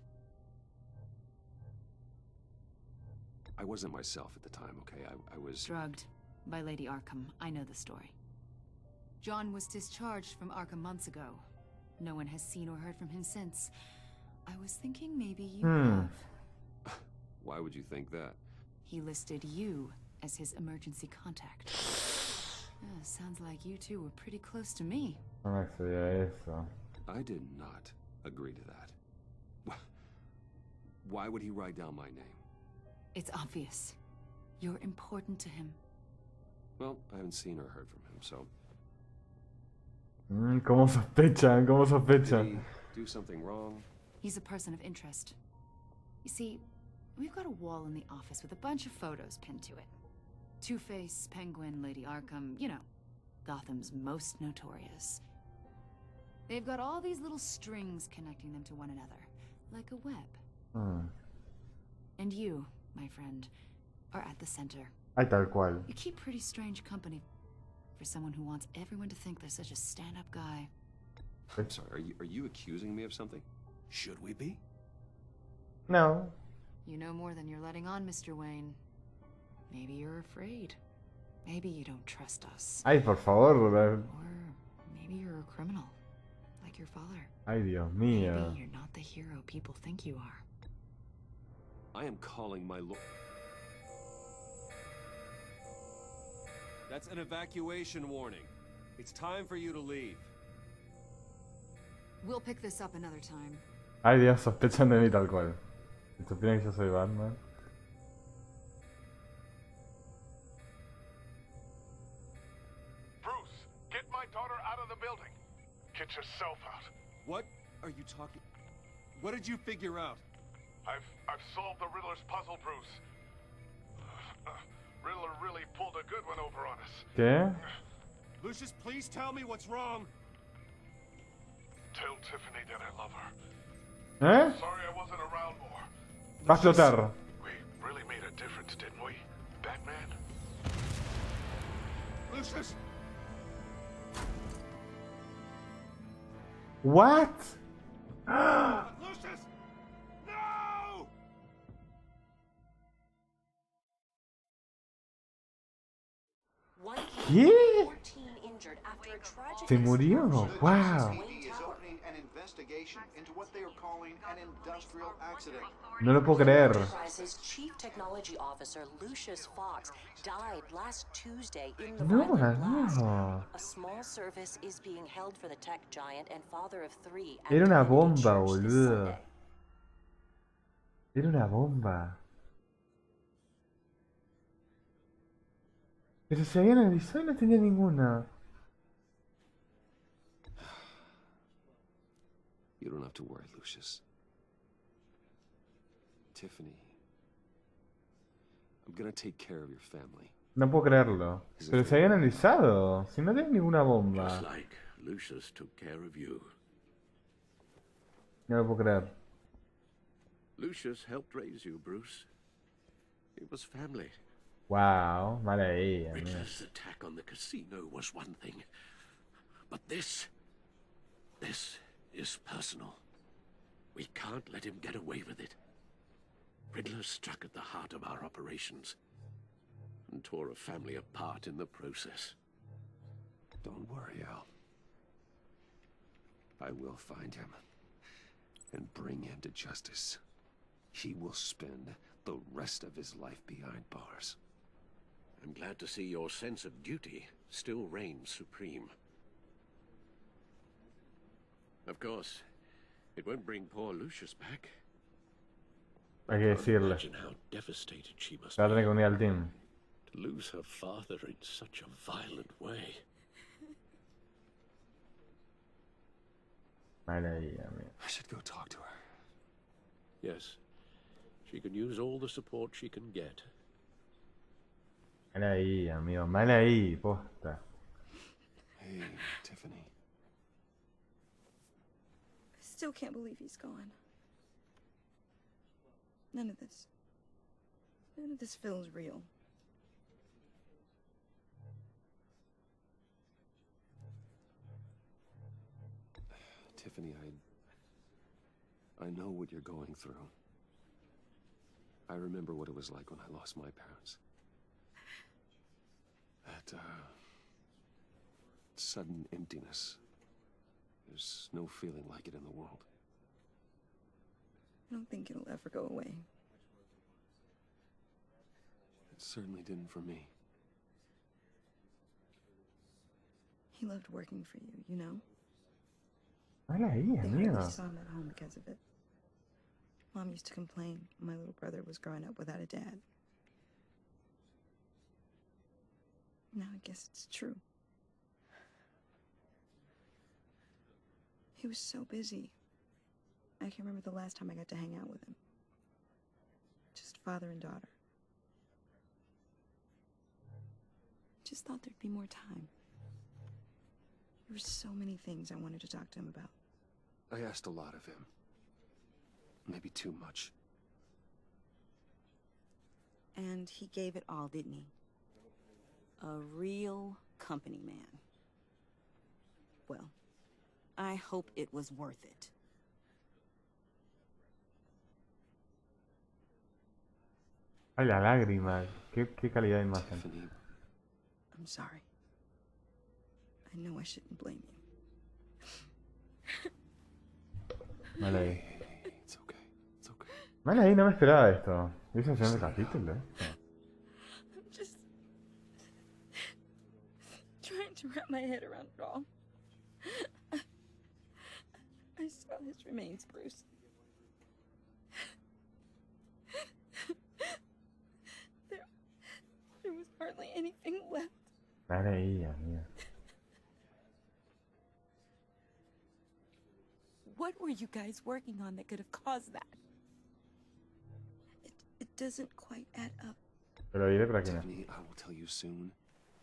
I wasn't myself at the time, okay? I was... Drugged by Lady Arkham. I know the story. John was discharged from Arkham months ago. No one has seen or heard from him since. I was thinking maybe you have. Why would you think that? He listed you as his emergency contact. Sounds like you two were pretty close to me. No me sabía eso. I did not agree to that. Why would he write down my name? It's obvious. You're important to him. Well, I haven't seen or heard from him, so... ¿Cómo sospechan? ¿Cómo Did sospechan? he do something wrong? He's a person of interest. You see, we've got a wall in the office with a bunch of photos pinned to it. Two-Face, Penguin, Lady Arkham, you know, Gotham's most notorious. They've got all these little strings connecting them to one another, like a web. And you, my friend, are at the center. Ay, tal cual. You keep pretty strange company for someone who wants everyone to think they're such a stand-up guy. I'm sorry, are you accusing me of something? Should we be? No. You know more than you're letting on, Mr. Wayne. Maybe you're afraid. Maybe you don't trust us. Ay, por favor. Or maybe you're a criminal, like your father. Ay, Dios mío. Maybe you're not the hero people think you are. I am calling my lord. That's an evacuation warning. It's time for you to leave. We'll pick this up another time. Ay, Dios, sospechan de mí tal cual. Si supieran que yo soy Batman. Bruce, get my daughter out of the building. Get yourself out. What are you talking? What did you figure out? I've solved the Riddler's puzzle, Bruce. Riddler really pulled a good one over on us. ¿Qué? Lucius, please tell me what's wrong. Tell Tiffany that I love her. ¿Eh? Sorry I wasn't around more. Va a explotar. We really made a difference, didn't we, Batman? Lucius! What? Lucius! No! ¿Qué? Se murió. Wow. No lo puedo creer. Chief Technology Officer Lucius Fox died last Tuesday in the No, violent blast. no. A small service is being held for the tech giant and father of three at Era una Trinity bomba, Church this boludo. Sunday. Era una bomba. Pero se habían avisado y no tenía ninguna. You don't have to worry, Lucius. Tiffany, I'm gonna take care of your family. No puedo creerlo. Pero se habían avisado. Si no tenés ninguna bomba. Just like Lucius took care of you. No lo puedo creer. Lucius helped raise you, Bruce. It was family. Wow, vale ahí, amigo. Riddler's attack on the casino was one thing. But this is personal. We can't let him get away with it. Riddler struck at the heart of our operations and tore a family apart in the process. Don't worry, Al. I will find him and bring him to justice. He will spend the rest of his life behind bars. I'm glad to see your sense of duty still reigns supreme. Of course, it won't bring poor Lucius back. Hay que decirle. Imagine how devastated she must Se va a be tener que unir al team. to lose her father in such a violent way. Vale ahí, amigo. I should go talk to her. Yes, she can use all the support she can get. Vale ahí, amigo. Vale ahí, posta. Hey, Tiffany. I still can't believe he's gone. None of this feels real. Tiffany, I know what you're going through. I remember what it was like when I lost my parents. That, sudden emptiness. There's no feeling like it in the world. I don't think it'll ever go away. It certainly didn't for me. He loved working for you, you know? Vale ahí, They hardly amigo. saw him at home because of it. Mom used to complain my little brother was growing up without a dad. Now I guess it's true. He was so busy. I can't remember the last time I got to hang out with him. Just father and daughter. Just thought there'd be more time. There were so many things I wanted to talk to him about. I asked a lot of him. Maybe too much. And he gave it all, didn't he? A real company man. Well, I hope it was worth it. Ay, la lágrima. Qué calidad de imagen. Tiffany, I'm sorry. I know I shouldn't blame you. Mal ahí. it's okay. It's okay. Mal ahí, no me esperaba esto. ¿Es el final del capítulo esto? I'm just trying to wrap my head around it all. I saw his remains, Bruce. There was hardly anything left. Mal ahí, amiga. What were you guys working on that could have caused that? It doesn't quite add up. Pero diré para que no. Tiffany, I will tell you soon.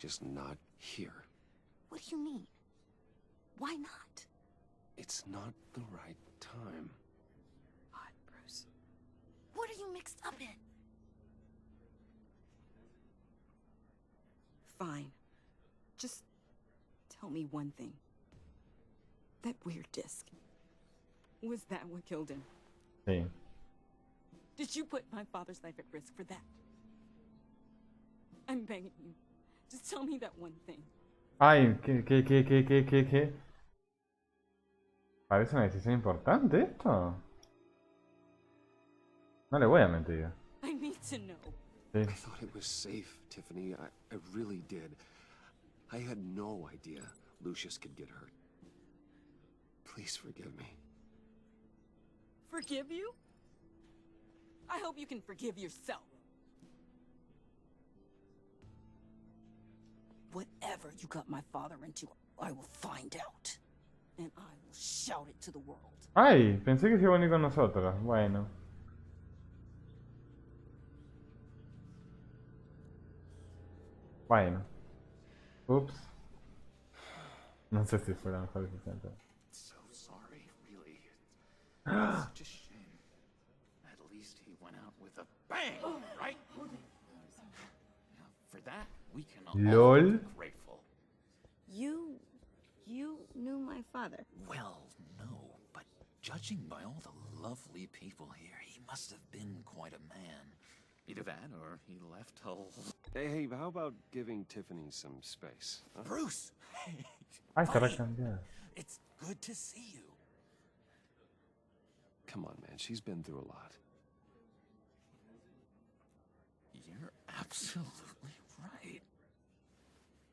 Just not here. What do you mean? Why not? It's not the right time. God, Bruce. What are you mixed up in? Fine. Just tell me one thing. That weird disc. Was that what killed him? Sí. Did you put my father's life at risk for that? I'm begging you. Just tell me that one thing. Ay, ¿qué? Parece una decisión importante esto. No le voy a mentir. I need to know. Sí. I thought it was safe, Tiffany. I really did. I had no idea Lucius could get hurt. Please forgive me. Forgive you? I hope you can forgive yourself. Whatever you got my father into, I will find out. And I will shout it to the world. Ay, pensé que se iba a venir con nosotros. Bueno. Bueno. Ups. No sé si fue la mejor decisión. So sorry, really. It's such a shame. At least he went out with a bang, right? For that, we can all LOL. be grateful. You knew my father. Well, no, but judging by all the lovely people here, he must have been quite a man. Either that or he left Hull. Hey, how about giving Tiffany some space? Huh? Bruce! Ay, estará cambiada. It's good to see you. Come on, man. She's been through a lot. You're absolutely right.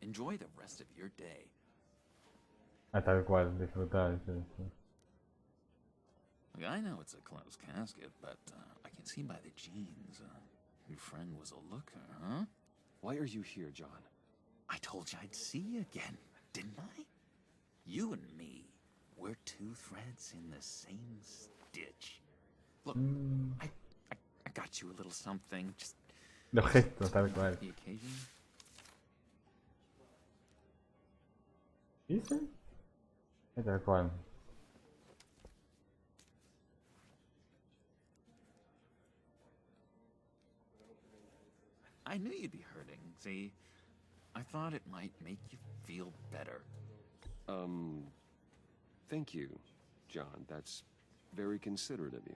Enjoy the rest of your day. Ah, tal cual, disfrutar. Sí, sí. Look, I know it's a closed casket, but I can see by the jeans. Your friend was a looker, huh? Why are you here, John? I told you I'd see you again, didn't I? You and me, we're two threads in the same stitch. Look, I got you a little something, just Los gestos, tal cual. the occasion. ¿Dice? Tal cual. I knew you'd be hurting, see? I thought it might make you feel better. Thank you, John. That's very considerate of you.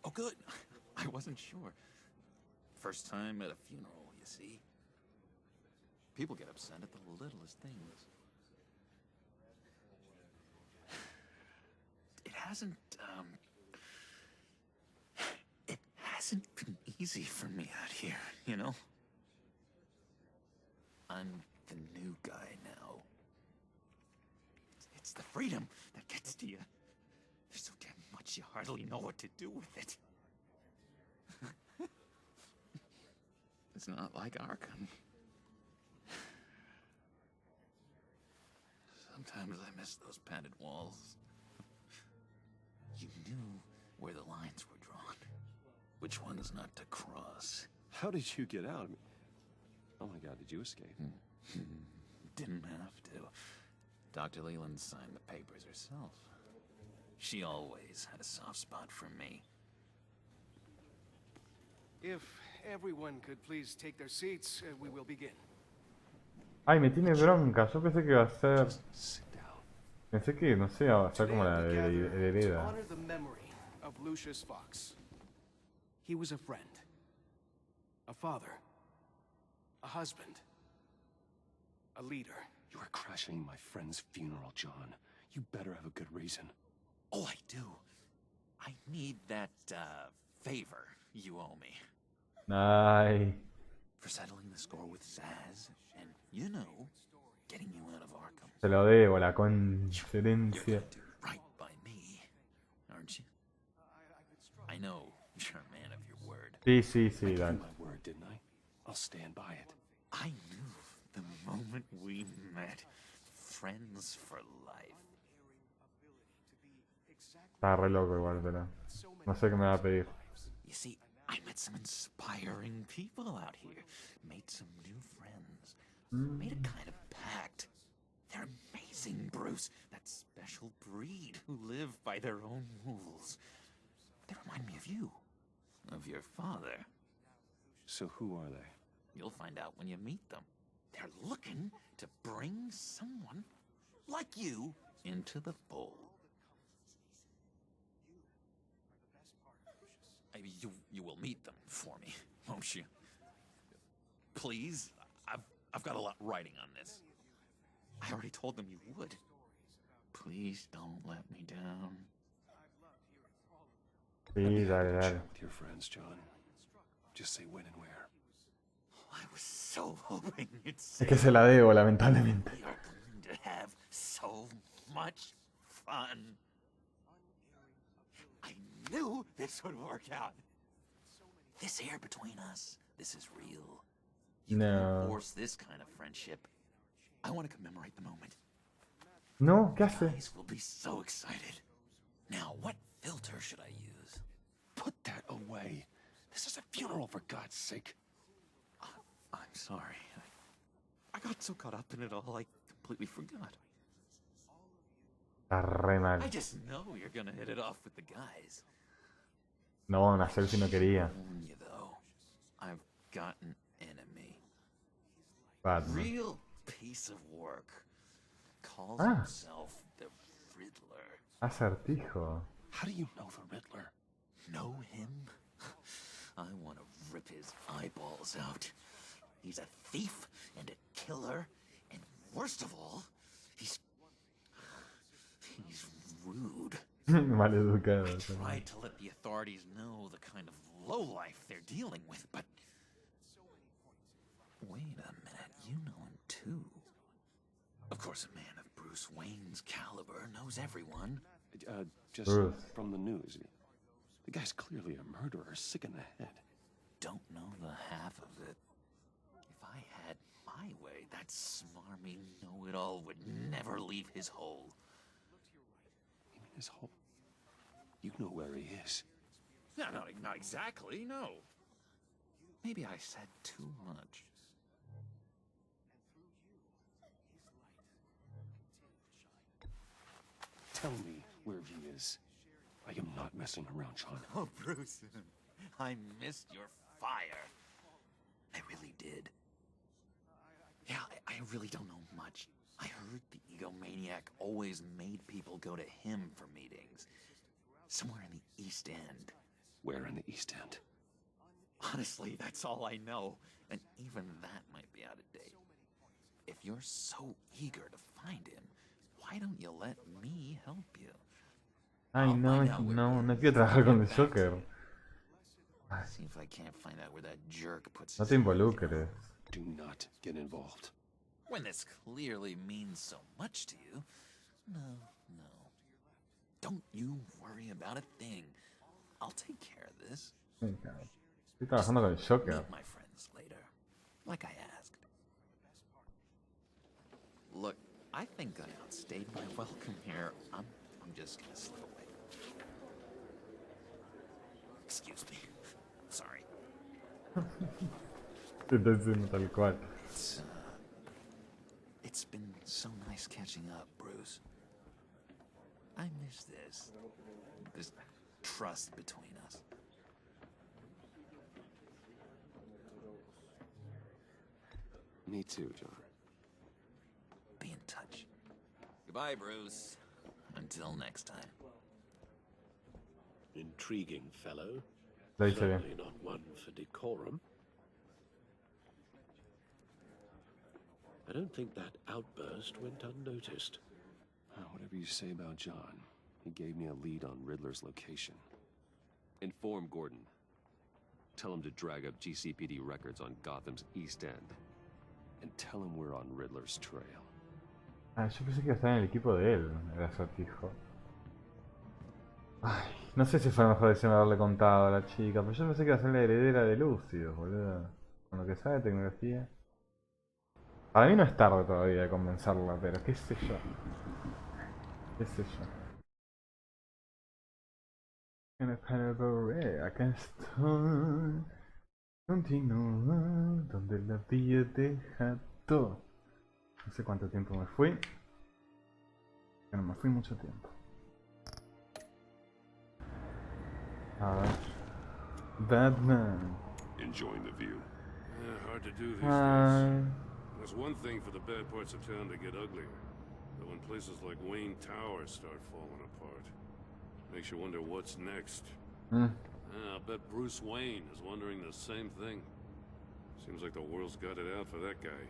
Oh, good. I wasn't sure. First time at a funeral, you see? People get upset at the littlest things. It hasn't been easy for me out here, you know? I'm the new guy now. It's the freedom that gets to you. There's so damn much you hardly know what to do with it. It's not like Arkham. Sometimes I miss those padded walls. where the lines were drawn. Which ones not to cross. How did you get out? Oh my god, did you escape? Didn't have to. Dr. Leland signed the papers herself. She always had a soft spot for me. If everyone could please take their seats, we will begin. Ay, me tiene bronca. Yo pensé que iba a ser... Pensé que, no sé, iba a ser como la hereda. Honor the memory of Lucius Fox. He was a friend, a father, a husband, a leader. You are crashing my friend's funeral, John. You better have a good reason. Oh, I do. I need that, favor you owe me. Ay. For settling the score with Zaz, and, you know, getting you out of Arkham. Se lo debo, la coincidencia. Right by me, aren't you? I know you're a man of your word. Sí, I dale. gave my word, didn't I? I'll stand by it. I knew the moment we met. Friends for life. Está re loco igual, pero... No sé qué me va a pedir. You see, I met some inspiring people out here. Made some new friends. Made a kind of pact. They're amazing, Bruce. That special breed who live by their own rules. They remind me of you. Of your father. So who are they? You'll find out when you meet them. They're looking to bring someone like you into the fold. You will meet them for me, won't you? Please? I've got a lot writing on this. I already told them you would. Please don't let me down. Sí, dale, dale. Share with your friends, John. Just say when and where. I was so hoping you'd Es say que se la debo, lamentablemente. we are going to have so much fun. I knew this would work out. This here between us, this is real. You can't force this kind of friendship. I want to commemorate the moment. No, ¿qué hace? Guys will be so excited. Now, what filter should I use? Put that away. This is a funeral, for God's sake. I'm sorry. I got so caught up in it all, I completely forgot. Está re mal. I just know you're gonna hit it off with the guys. No, una selfie no quería. You though, I've got an enemy. Batman. Real piece of work. Calls Ah. himself the Riddler. Acertijo. How do you know the Riddler? Know him? I want to rip his eyeballs out. He's a thief and a killer, and worst of all, he's rude. Maleducado. I tried to let the authorities know the kind of lowlife they're dealing with, but... Wait a minute, you know him too. Of course, a man of Bruce Wayne's caliber knows everyone. Just Bruce. from the news. The guy's clearly a murderer, sick in the head. Don't know the half of it. If I had my way, that smarmy know-it-all would never leave his hole. You mean his hole? You know where he is. No, not exactly, no. Maybe I said too much. Tell me where he is. I am not messing around, John. Oh, Bruce, I missed your fire. I really did. Yeah, I really don't know much. I heard the egomaniac always made people go to him for meetings. Somewhere in the East End. Where in the East End? Honestly, that's all I know. And even that might be out of date. If you're so eager to find him, why don't you let me help you? Ay, no quiero trabajar con el Joker. See if I can't find out where that jerk puts No his te involucres. Do not get involved. When this clearly means so much to you. No. Don't you worry about a thing. I'll take care of this. Estoy trabajando con el Joker. Meet my friends later, like I asked. Look, I think I outstayed my welcome here. I'm just gonna slip away. Excuse me. Sorry. Te estoy diciendo tal cual. It's been so nice catching up, Bruce. I miss this. This trust between us. Me too, John. Be in touch. Goodbye, Bruce. Until next time. Intriguing fellow. Lo hice bien. Certainly not one for decorum. I don't think that outburst went unnoticed. Whatever you say about John, he gave me a lead on Riddler's location. Inform Gordon. Tell him to drag up GCPD records on Gotham's East End. And tell him we're on Riddler's trail. Ah, yo pensé que iba a estar en el equipo de él, el Acertijo. Ay, no sé si fue la mejor decisión haberle contado a la chica, pero yo pensé que iba a ser la heredera de Lucius, boludo. Con lo que sabe de tecnología. Para mí no es tarde todavía de convencerla, pero qué sé yo. Qué sé yo. En el panorama, acá estoy. Continúa donde la vida deja todo. No sé cuánto tiempo me fui, pero me fui mucho tiempo. A ver. Batman. Enjoying the view. Hard to do these days. There's one thing for the bad parts of town to get uglier. But when places like Wayne Tower start falling apart, makes you wonder what's next. I'll bet Bruce Wayne is wondering the same thing. Seems like the world's got it out for that guy.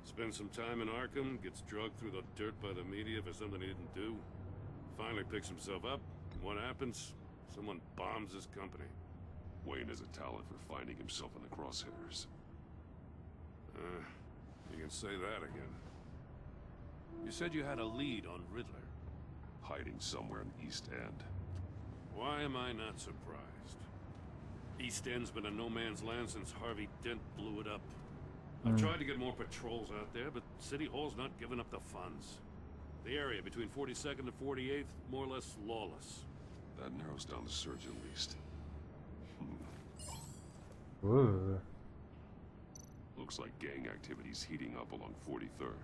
Spends some time in Arkham, gets drugged through the dirt by the media for something he didn't do. Finally picks himself up, and what happens? Someone bombs his company. Wayne has a talent for finding himself in the crosshairs. You can say that again. You said you had a lead on Riddler. Hiding somewhere in East End. Why am I not surprised? East End's been a no-man's land since Harvey Dent blew it up. I've tried to get more patrols out there, but City Hall's not giving up the funds. The area between 42nd and 48th, more or less lawless. That narrows down the search at least. Looks like gang activity's heating up along 43rd.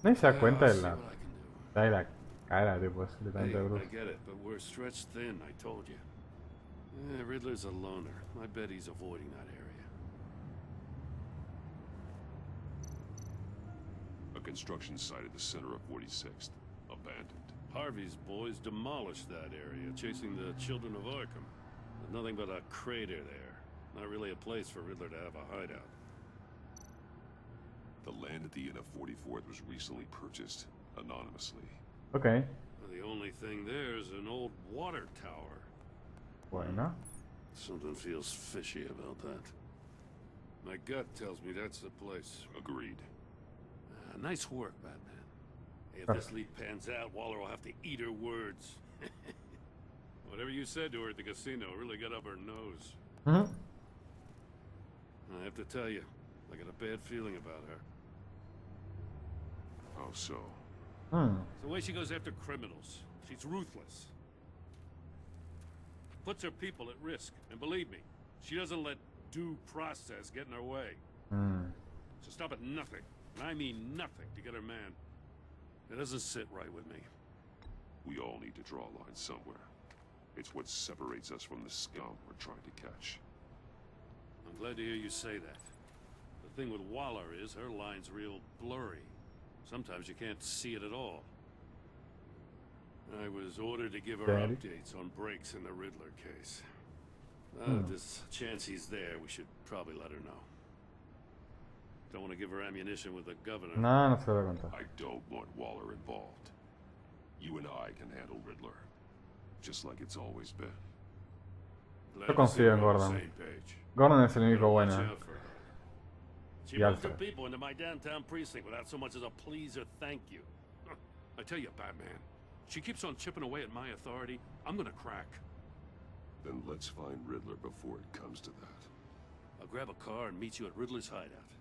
Nadie se da cuenta de la cara, tipo, de tanto de Bruce. I get it, but we're stretched thin, I told you. Riddler's a loner. I bet he's avoiding that area. A construction site at the center of 46th. Abandoned. Harvey's boys demolished that area, chasing the children of Arkham. There's nothing but a crater there. Not really a place for Riddler to have a hideout. The land at the end of 44th was recently purchased, anonymously. Okay. The only thing there is an old water tower. Bueno. Something feels fishy about that. My gut tells me that's the place. Agreed. Nice work, Batman. If this lead pans out, Waller will have to eat her words. Whatever you said to her at the casino really got up her nose. I have to tell you, I got a bad feeling about her. How so? It's the way she goes after criminals. She's ruthless. Puts her people at risk. And believe me, she doesn't let due process get in her way. So stop at nothing, and I mean nothing, to get her man. It doesn't sit right with me. We all need to draw a line somewhere. It's what separates us from the scum we're trying to catch. I'm glad to hear you say that. The thing with Waller is her line's real blurry. Sometimes you can't see it at all. I was ordered to give her updates on breaks in the Riddler case. If there's a chance he's there, we should probably let her know. Don't want to give her ammunition with the governor. No se lo voy a contar. I don't want Waller involved. You and I can handle Riddler. Just like it's always been. Yo confío en Gordon. Gordon es el único bueno. She moved the people into my downtown precinct without so much as a please or thank you. I tell you, Batman, she keeps on chipping away at my authority. I'm gonna crack. Then let's find Riddler before it comes to that. I'll grab a car and meet you at Riddler's hideout.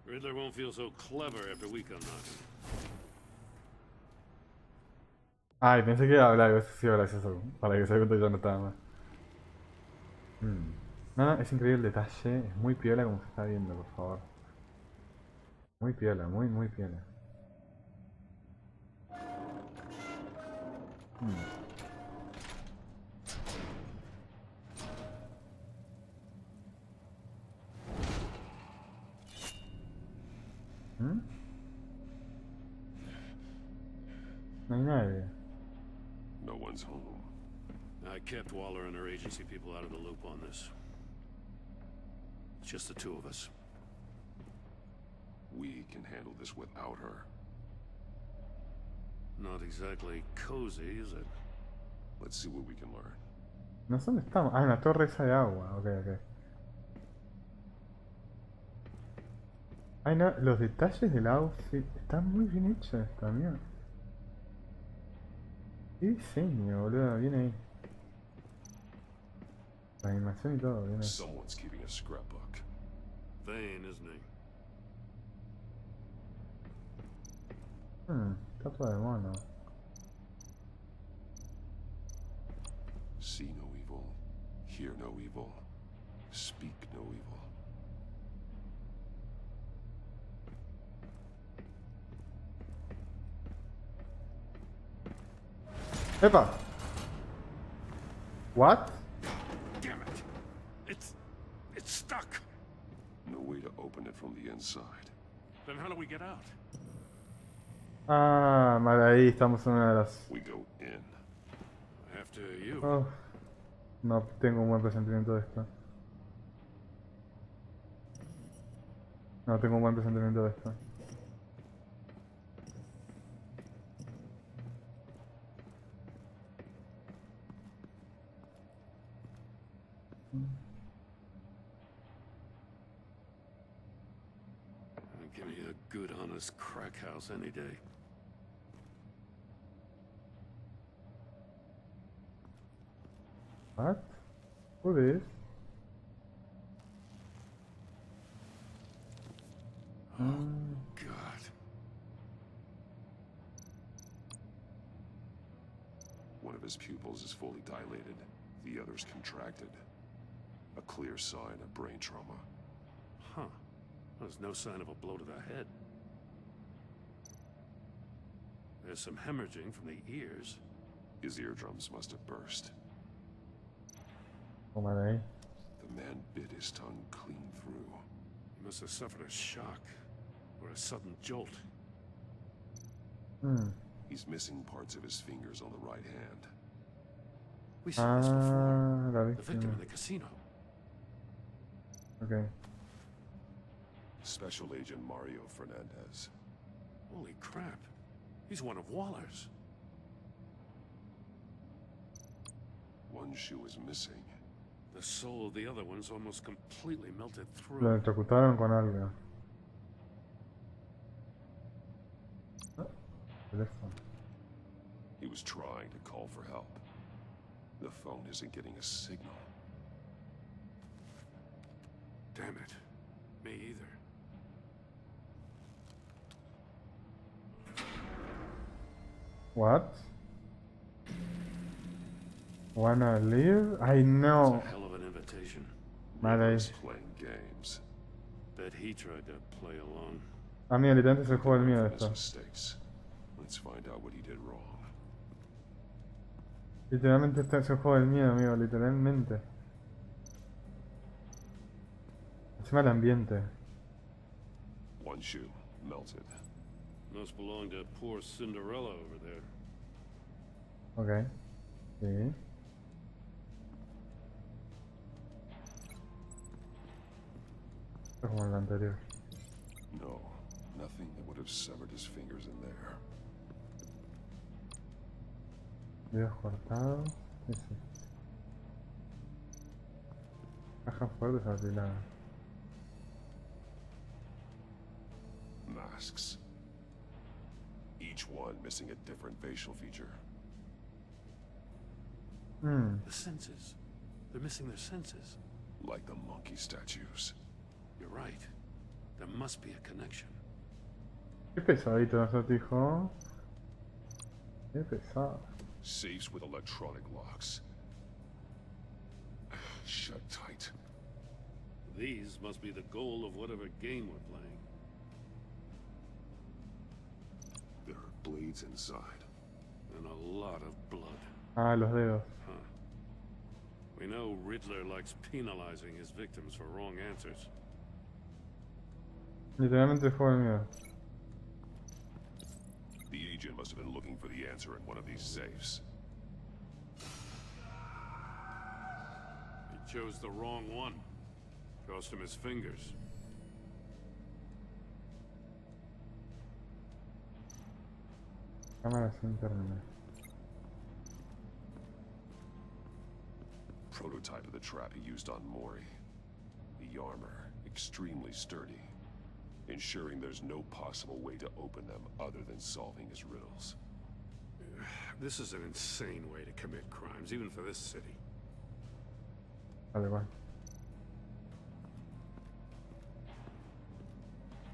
Riddler won't feel so clever after we come knocking. Ay, pensé que iba a hablar, eso sí, gracioso, para que se dé cuenta que ya no estaba más. No, no, es increíble el detalle. Es muy piola como se está viendo, por favor. Muy piola, muy piola. No hay nadie. No one's home. I kept Waller and her agency people out of the loop on this. It's just the two of us. We can handle this without her. Not exactly cozy, is it? Let's see what we can learn. No sé dónde estamos. Ah, en la torre esa de agua. Ok. Ay, no, los detalles del outfit están muy bien hechos también. Qué diseño, boludo, viene ahí. La animación y todo, viene ahí. Someone's keeping a scrapbook. Vane, isn't he? Estatua de mono. See no evil, hear no evil, speak no evil. ¡Epa! What? Damn it! It's stuck. No way to open it from the inside. Then how do we get out? Ah, mal ahí, estamos en una de las... We go in. After you. Oh, no tengo un buen presentimiento de esto. No tengo un buen presentimiento de esto. Give me a good, honest crack house any day. What? Who is? God. One of his pupils is fully dilated. The other's contracted. A clear sign of brain trauma. Huh. There's no sign of a blow to the head. There's some hemorrhaging from the ears. His eardrums must have burst. Oh, mal ahí. The man bit his tongue clean through. He must have suffered a shock or a sudden jolt. He's missing parts of his fingers on the right hand. We saw this before. La The victim víctima. in the casino. Ok. Special Agent Mario Fernandez. Holy crap. He's one of Waller's. One shoe is missing. The soul of the other one's almost completely melted Lo through. electrocutaron con algo. Teléfono. He was trying to call for help. The phone isn't getting a signal. Damn it. Me either. What? Wanna leave? I know. It's a hell of an invitation. Mal ahí. He's playing games. Bet he tried to play along. Ah, mira, literalmente es el juego del miedo His esto. mistakes. Let's find out what he did wrong. Literalmente este es el juego del miedo, amigo, literalmente. Encima el ambiente. One shoe melted. Must belong to poor Cinderella over there. Ok. Sí. Es como el anterior. No, nothing that would have severed his fingers in there. Dedos cortados. ¿Qué es esto? Cajas fuertes apiladas. Masks. Each one missing a different facial feature. The senses. They're missing their senses. Like the monkey statues. You're right. There must be a connection. Qué pesadito Acertijo. Qué pesado. Safes with electronic locks. Shut tight. These must be the goal of whatever game we're playing. There are blades inside. And a lot of blood. Ah, los dedos. Huh. We know Riddler likes penalizing his victims for wrong answers. Literalmente el juego de miedo. The agent must have been looking for the answer in one of these safes. He chose the wrong one. Cost him his fingers. Cámara sin terminar. Prototype of the trap he used on Mori. The armor, extremely sturdy, ensuring there's no possible way to open them other than solving his riddles. This is an insane way to commit crimes, even for this city. Vale, va.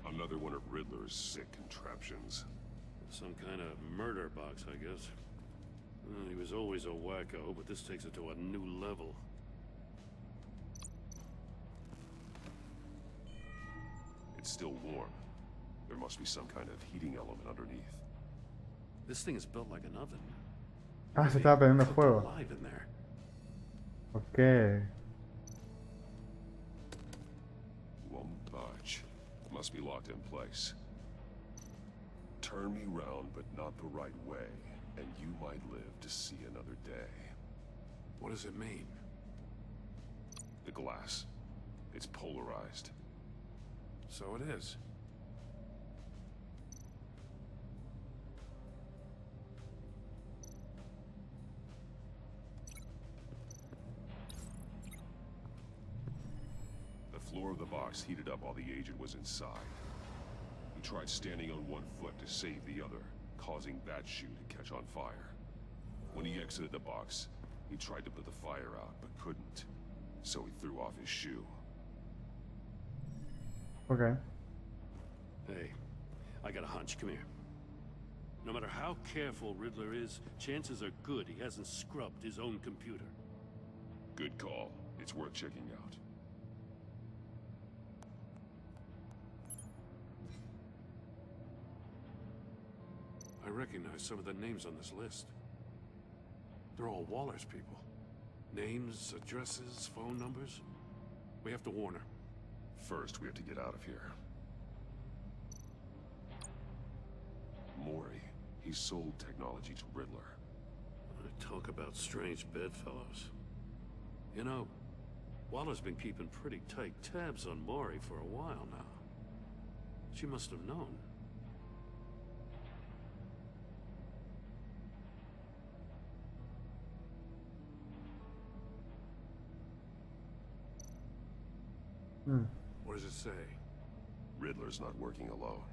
Another one of Riddler's sick contraptions. Some kind of murder box, I guess. Well, he was always a wacko, but this takes it to a new level. It's still warm. There must be some kind of heating element underneath. This thing is built like an oven. Ah, se estaba prendiendo fuego. Alive in there. Ok. Won't budge. Must be locked in place. Turn me round, but not the right way, and you might live to see another day. What does it mean? The glass. It's polarized. So it is. The floor of the box heated up while the agent was inside. He tried standing on one foot to save the other, causing that shoe to catch on fire. When he exited the box, he tried to put the fire out, but couldn't. So he threw off his shoe. Okay. Hey, I got a hunch. Come here. No matter how careful Riddler is, chances are good he hasn't scrubbed his own computer. Good call. It's worth checking out. I recognize some of the names on this list. They're all Waller's people. Names, addresses, phone numbers. We have to warn her. First, we have to get out of here. Mori. He sold technology to Riddler. Talk about strange bedfellows. You know, Waller's been keeping pretty tight tabs on Mori for a while now. She must have known. What does it say? Riddler's not working alone.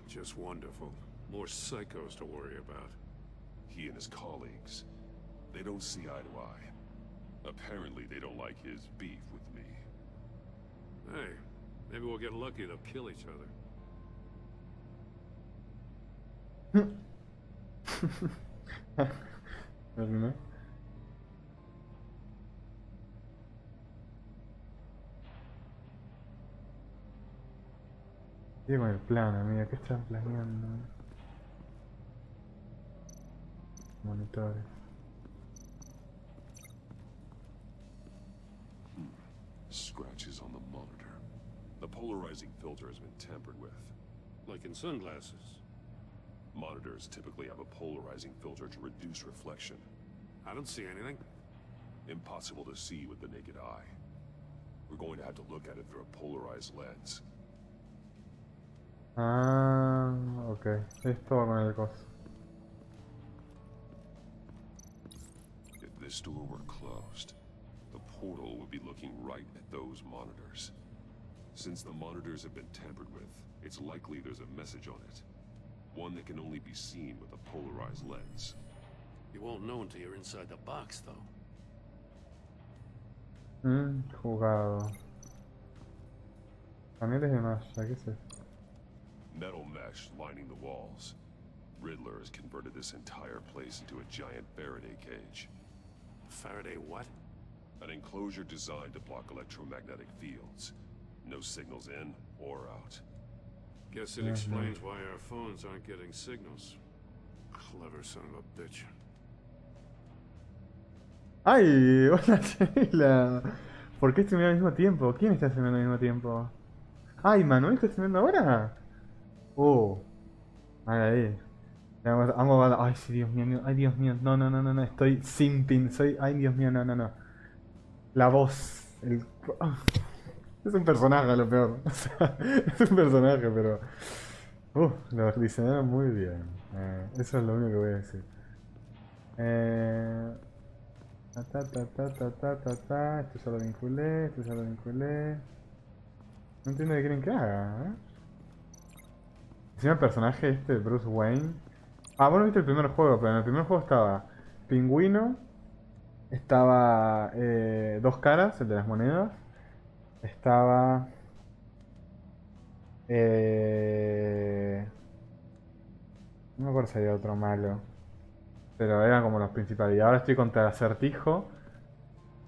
Just wonderful. More psychos to worry about. He and his colleagues, they don't see eye to eye. Apparently they don't like his beef with me. Hey, maybe we'll get lucky. They'll kill each other. ¿Terminó? Sigue con el plan, amiga. ¿Qué están planeando? Monitores. Scratches on the monitor. The polarizing filter has been tampered with. Like in sunglasses. Monitors typically have a polarizing filter to reduce reflection. I don't see anything. Impossible to see with the naked eye. We're going to have to look at it through a polarized lens. Ah, ok. Esto va con el coso. If this door were closed, the portal would be looking right at those monitors. Since the monitors have been tampered with, it's likely there's a message on it. One that can only be seen with a polarized lens. You won't know until you're inside the box, though. Jugado. Paneles de malla, ¿qué es esto? Metal mesh lining the walls. Riddler has converted this entire place into a giant Faraday cage. Faraday what? An enclosure designed to block electromagnetic fields. No signals in or out. Guess it explains why our phones aren't getting signals. Clever son of a bitch. ¡Ay! ¡Hola, Sheila! ¿Por qué streamean al mismo tiempo? ¿Quién está streameando al mismo tiempo? ¡Ay, Manuel está streameando ahora! Ahí. Ay, sí, Dios mío, ay, Dios mío, no, estoy simping, ay, Dios mío, no. La voz, es un personaje lo peor, o sea, es un personaje, pero... lo diseñaron muy bien, eso es lo único que voy a decir. Esto ya lo vinculé, No entiendo qué quieren que haga, Encima el personaje este, Bruce Wayne. Vos no viste el primer juego, pero en el primer juego estaba Pingüino, estaba Dos Caras, el de las monedas, estaba... no me acuerdo si había otro malo, pero eran como los principales. Y ahora estoy contra Acertijo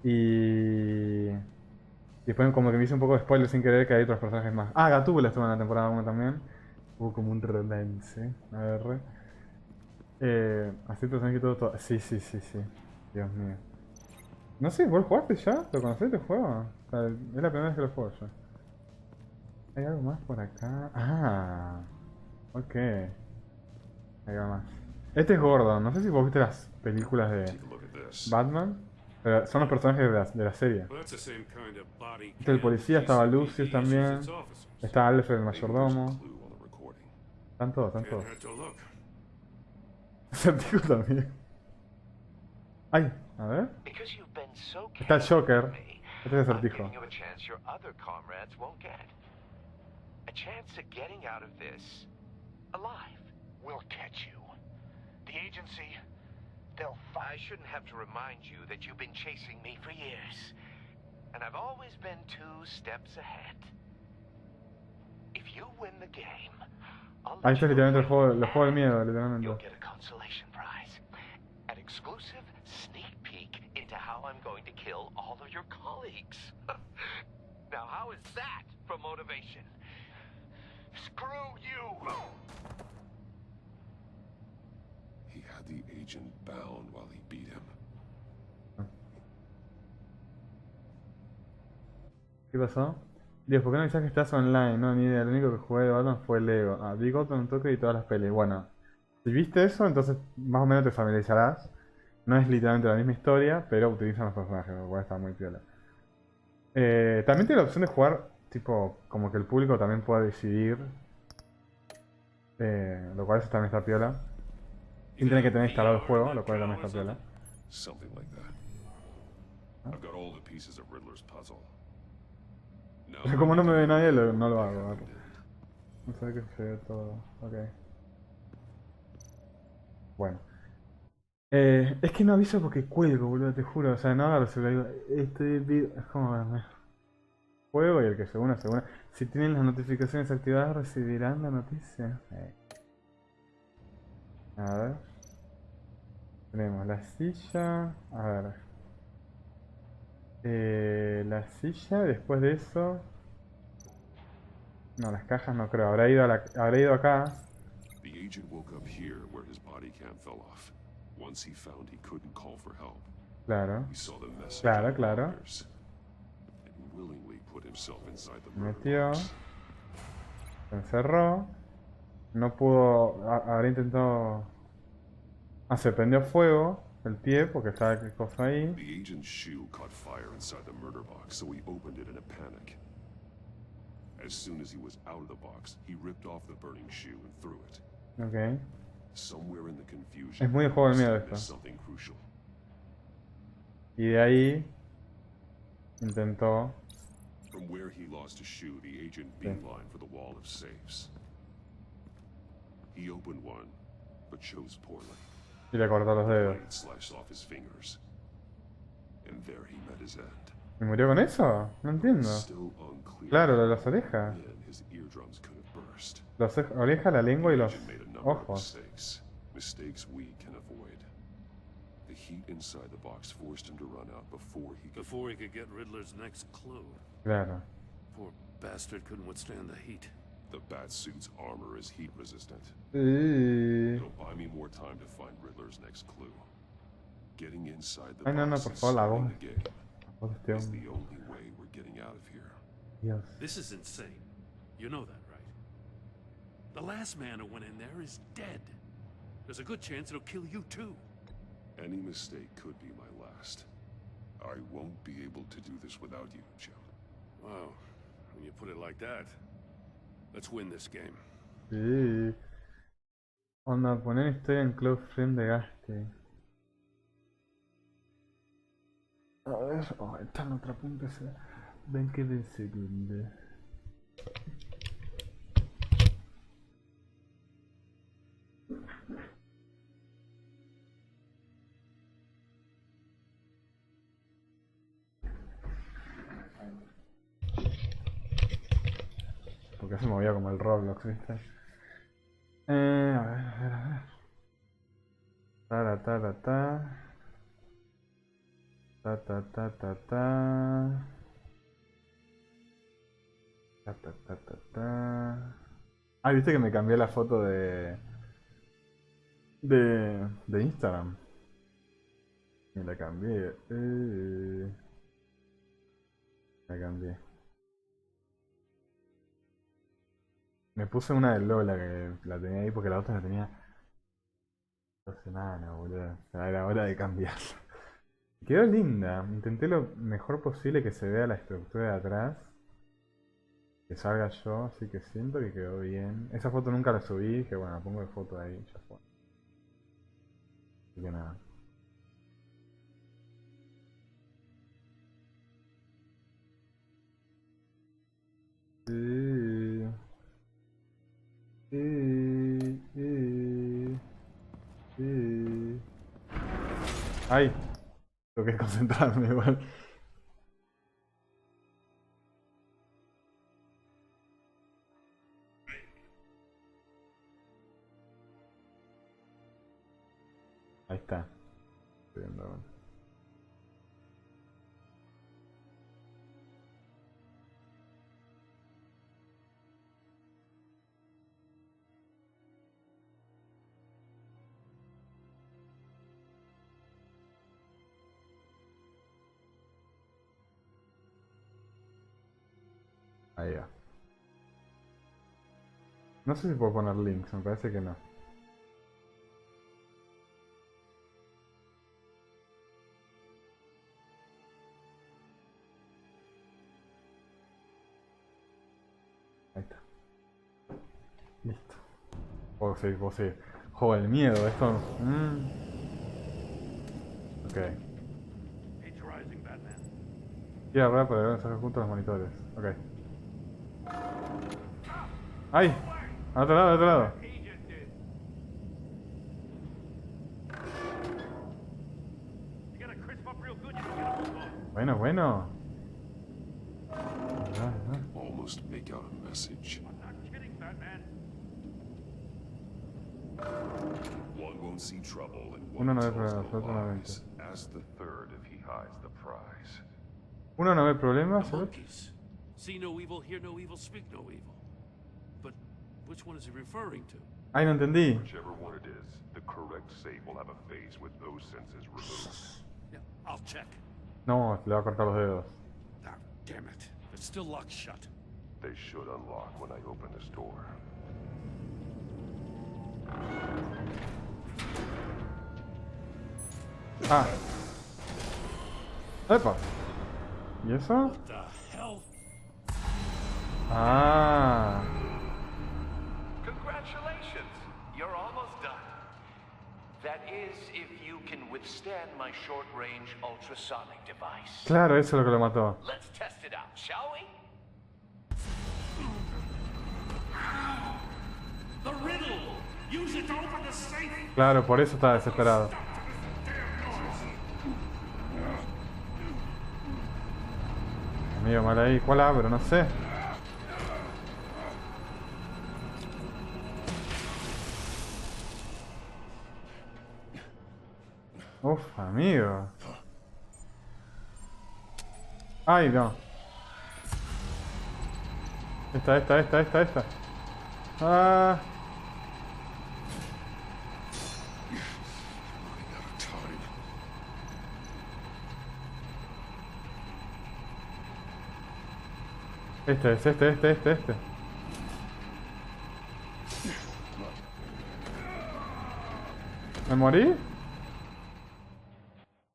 y después como que me hice un poco de spoiler sin querer que hay otros personajes más. Gatúbela estuvo en la temporada 1 también. Hubo como un romance, a ver. Así personaje y todo. Sí. Dios mío. No sé, ¿vos jugaste ya? ¿Lo conocés este juego? O sea, es la primera vez que lo juego yo. ¿Hay algo más por acá? Ok. Hay algo más. Este es Gordon. No sé si vos viste las películas de Batman. Pero son los personajes de la serie. Este el policía, estaba Lucius también. Está Alfred el mayordomo. Están todos. Acertijo también. Ay, a ver. Está el Joker. Este es Acertijo. A chance at getting out of this alive. We'll catch you. The agency, I shouldn't have to remind you that you've been chasing me for years. And I've always been 2 steps ahead. If you win the game, Ahí está literalmente el juego del miedo, literalmente. you'll get a consolation prize. An exclusive sneak peek into how I'm going to kill all of your colleagues. Now, how is that for motivation? Screw you! He had the agent bound while he beat him. ¿Qué pasó? Dios, ¿por qué no dices que estás online? No, ni idea. Lo único que jugué de Batman fue Lego. Vi Gotham un toque y todas las pelis. Bueno, si viste eso, entonces más o menos te familiarizarás. No es literalmente la misma historia, pero utilizan los personajes, lo cual está muy piola. También tiene la opción de jugar, tipo, como que el público también pueda decidir. Lo cual eso también está piola. Sin tener que tener instalado el juego, lo cual también está piola. Something like that. I've got all the pieces of Riddler's puzzle. Pero como no me ve nadie, no lo hago. No sé qué sucede todo. Ok. Bueno. Es que no aviso porque cuelgo, boludo, te juro. O sea, no agarro el celular. Es como verme. Juego y el que se una. Si tienen las notificaciones activadas, recibirán la noticia. A ver. Tenemos la silla. A ver. La silla, después de eso... No, las cajas no creo. Habrá ido acá. The agent woke up here where his body cam fell off. Once he found he couldn't call for help. Claro. He saw the message Claro. and he willingly put himself inside the Metió. Se encerró. No pudo... Habrá intentado... se prendió fuego el pie porque estaba qué cosa ahí. The agent's shoe caught fire inside the murder box, so he opened it in a panic. As soon as he was out of the box, he ripped off the burning shoe and threw it. Ok. Somewhere in the confusion, Es muy de juego del miedo esto. something crucial. Y de ahí intentó... From where he lost a shoe, the agent beelined for the wall of safes. He opened one, but chose poorly. Y le cortó los dedos. Blade slashed off his fingers. And there he met his end. ¿Y murió con eso? No entiendo. Still unclear. Claro, lo de las orejas. Then his eardrums could have burst. Las orejas, la lengua y los The agent made a number of ojos. mistakes we can avoid. The heat inside the box forced him to run out before he could get Riddler's next clue. Claro. Poor bastard couldn't withstand the heat. The Batsuit's armor is heat resistant. Sí. It'll buy me more time to find Riddler's next clue. Getting inside the Ay, no, box por and favor, la starting voz. the game La voz de este is hombre. the only way we're getting out of here. Dios. This is insane. You know that, right? The last man who went in there is dead. There's a good chance it'll kill you too. Any mistake could be my last. I won't be able to do this without you, Joe. Wow. When you put it like that, let's win this game. Sí. Onda, poner historia en Close Friend de gaste. A ver, oh, está en otra punta esa. 20 de segundo. Porque se movía como el Roblox, ¿viste? A ver. Ta. Ah, viste que me cambié la foto de Instagram. Me la cambié. La cambié. Me puse una de Lola que la tenía ahí porque la otra la tenía 2 semanas, boludo. O sea, era hora de cambiarla. Quedó linda. Intenté lo mejor posible que se vea la estructura de atrás. Que salga yo, así que siento que quedó bien. Esa foto nunca la subí, que bueno, la pongo de foto ahí, ya fue. Así que nada. Ay, tengo que concentrarme igual. Ahí está. Estoy viendo ahora. Ahí va. No sé si puedo poner links, me parece que no. Ahí está. Listo. Puedo seguir. Joder, el miedo, esto... Ok. Quiero hablar para ver mensajes juntos a los monitores. Ok. ¡Ay! Al otro lado, Bueno. Almost make out a message. One won't see trouble and Uno one no ve tells problemas, no otro no ve. lies. Ask the third if he hides the prize. Uno no ve problemas, The monkeys. See no evil, hear no evil, speak no evil. But which one is he referring to? Ay, no entendí. Whichever one it is, the correct save will have a face with those senses removed. Yeah, I'll check. No, le va a cortar los dedos. Ah, damn it. It's still locked shut. They should unlock when I open this door. Ah. ¡Epa! ¿Y eso? What the hell? Ah. Congratulations! You're almost done. That is, if you can withstand my short-range ultrasonic device. Claro, eso es lo que lo mató. Let's test it out, shall we? The riddle! Use it to open the safe! Claro, por eso estaba desesperado. Medio mal ahí. ¿Cuál abro? No sé. Uf, amigo. Ay, no. Esta. Ah. Este. ¿Me morí?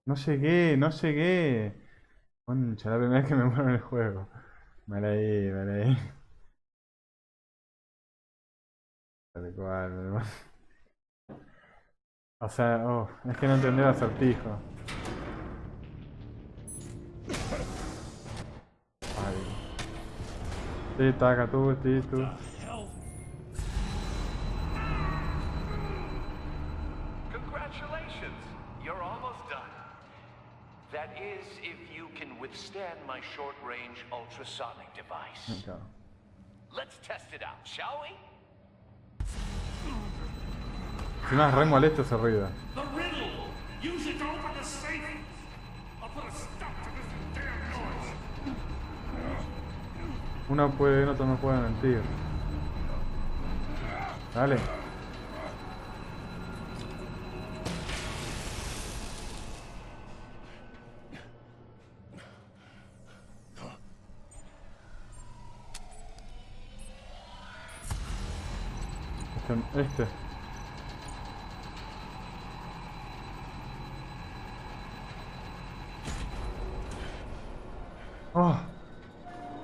No llegué. Concha, la primera vez que me muero en el juego. Me leí. Tal cual. O sea, es que no entendí el acertijo. Ay. Sí, taca tú. Congratulations! You're almost done. That is, if you can withstand my short-range ultrasonic device. Claro. Let's test it out, shall we? Encima es re molesto ese ruido. The riddle! Use it to open the safe! I'll put a stop to this damn noise! Uno puede ver, otro no puede mentir. Dale. Este. Oh,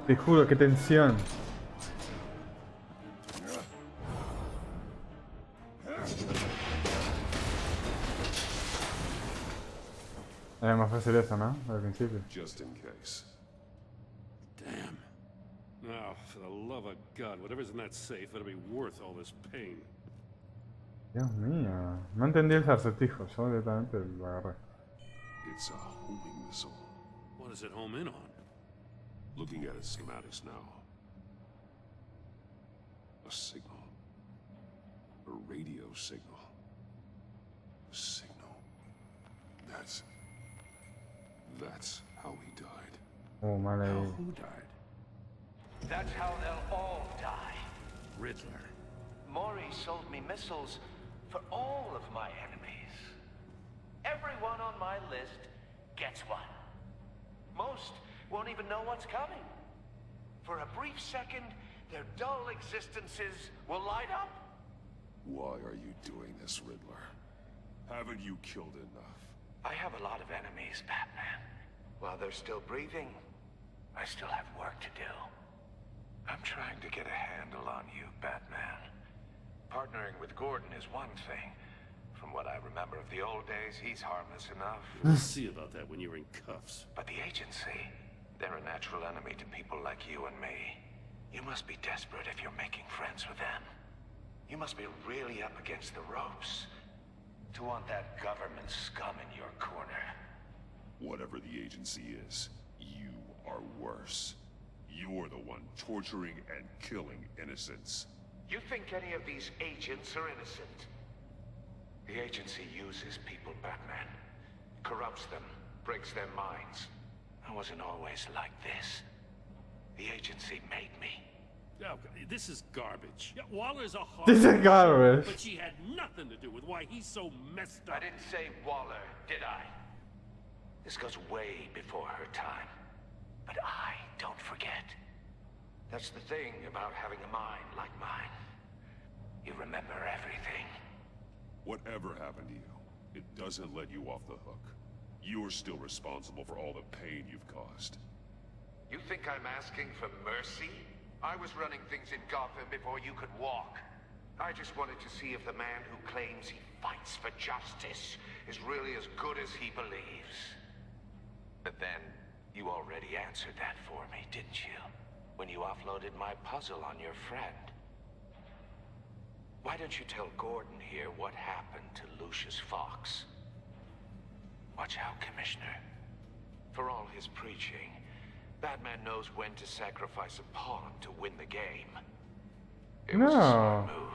te juro, qué tensión. Era más fácil eso, ¿no? Al principio. Just in case. Damn. Now, for the love of God, whatever's in that safe better be worth all this pain. Dios mío. No entendí el acertijo, yo directamente lo agarré. It's a homing missile. What does it home in on? Looking at its schematics now. A signal. A radio signal. A signal. That's how he died. Oh, mal ahí. Who died? That's how they'll all die. Riddler. Maury sold me missiles for all of my enemies. Everyone on my list gets one. Most won't even know what's coming. For a brief second, their dull existences will light up. Why are you doing this, Riddler? Haven't you killed enough? I have a lot of enemies, Batman. While they're still breathing, I still have work to do. I'm trying to get a handle on you, Batman. Partnering with Gordon is one thing. From what I remember of the old days, he's harmless enough. We'll see about that when you're in cuffs. But the agency, they're a natural enemy to people like you and me. You must be desperate if you're making friends with them. You must be really up against the ropes to want that government scum in your corner. Whatever the agency is, you are worse. You're the one torturing and killing innocents. You think any of these agents are innocent? The agency uses people, Batman. Corrupts them, breaks their minds. I wasn't always like this. The agency made me. Oh, this is garbage. Yeah, Waller's a hard This is garbage. But she had nothing to do with why he's so messed up. I didn't say Waller, did I? This goes way before her time. But I don't forget. That's the thing about having a mind like mine. You remember everything. Whatever happened to you, it doesn't let you off the hook. You're still responsible for all the pain you've caused. You think I'm asking for mercy? I was running things in Gotham before you could walk. I just wanted to see if the man who claims he fights for justice is really as good as he believes. But then, you already answered that for me, didn't you? When you offloaded my puzzle on your friend. Why don't you tell Gordon here what happened to Lucius Fox? Watch out, Commissioner. For all his preaching, Batman knows when to sacrifice a pawn to win the game. It was a smart move.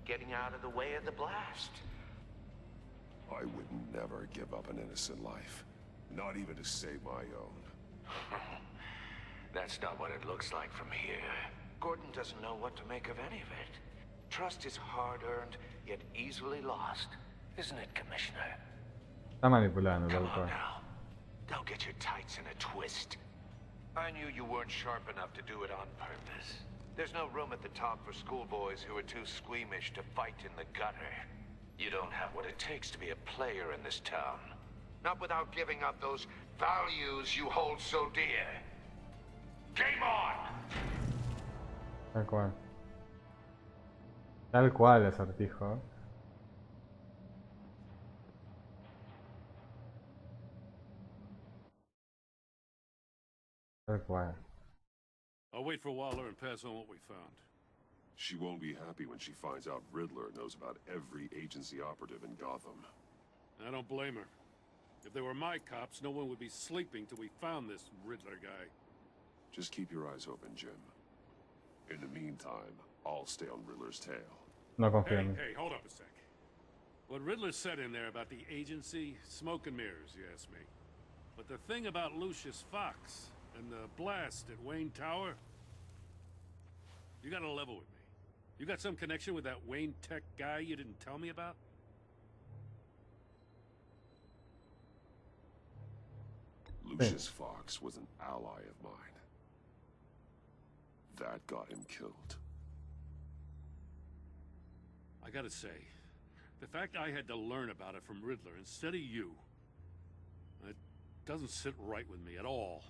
Getting out of the way of the blast. I would never give up an innocent life. Not even to save my own. That's not what it looks like from here. Gordon doesn't know what to make of any of it. Trust is hard-earned, yet easily lost. Isn't it, Commissioner? Está manipulando, Come tal on cual. now. Don't get your tights in a twist. I knew you weren't sharp enough to do it on purpose. There's no room at the top for schoolboys who are too squeamish to fight in the gutter. You don't have what it takes to be a player in this town. Not without giving up those values you hold so dear. Game on! Tal cual. Tal cual, Acertijo. Tal cual. I'll wait for Waller and pass on what we found. She won't be happy when she finds out Riddler knows about every agency operative in Gotham. I don't blame her. If they were my cops, no one would be sleeping till we found this Riddler guy. Just keep your eyes open, Jim. In the meantime, I'll stay on Riddler's tail. No confío en mí. Hey, hold up a sec. What Riddler said in there about the agency, smoke and mirrors, you ask me. But the thing about Lucius Fox and the blast at Wayne Tower, you gotta level with me. You got some connection with that Wayne Tech guy you didn't tell me about? Lucius Fox was an ally of mine. That got him killed. I gotta say, the fact I had to learn about it from Riddler instead of you, it doesn't sit right with me at all.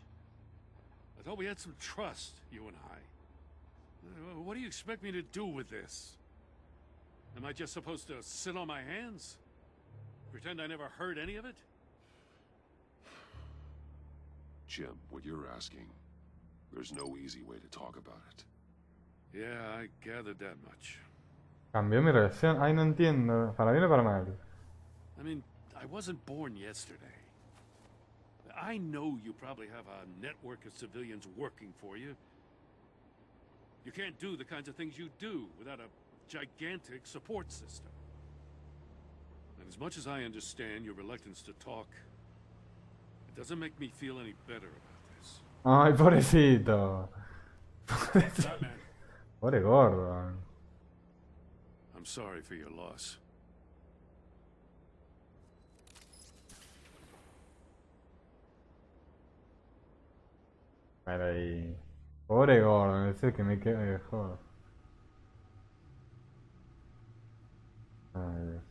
I thought we had some trust, you and I. What do you expect me to do with this? Am I just supposed to sit on my hands? Pretend I never heard any of it? Jim, what you're asking, there's no easy way to talk about it. Yeah, I gathered that much. Cambió mi reacción. Ay, no entiendo. ¿Para bien o para mal? I mean, I wasn't born yesterday. I know you probably have a network of civilians working for you. You can't do the kinds of things you do without a gigantic support system. And as much as I understand your reluctance to talk, it doesn't make me feel any better about this. Ay, pobrecito. Batman, Pobre gordo. I'm sorry for your loss. Para ahí. Pobre gordo, es el que me dejó. Ay, Dios.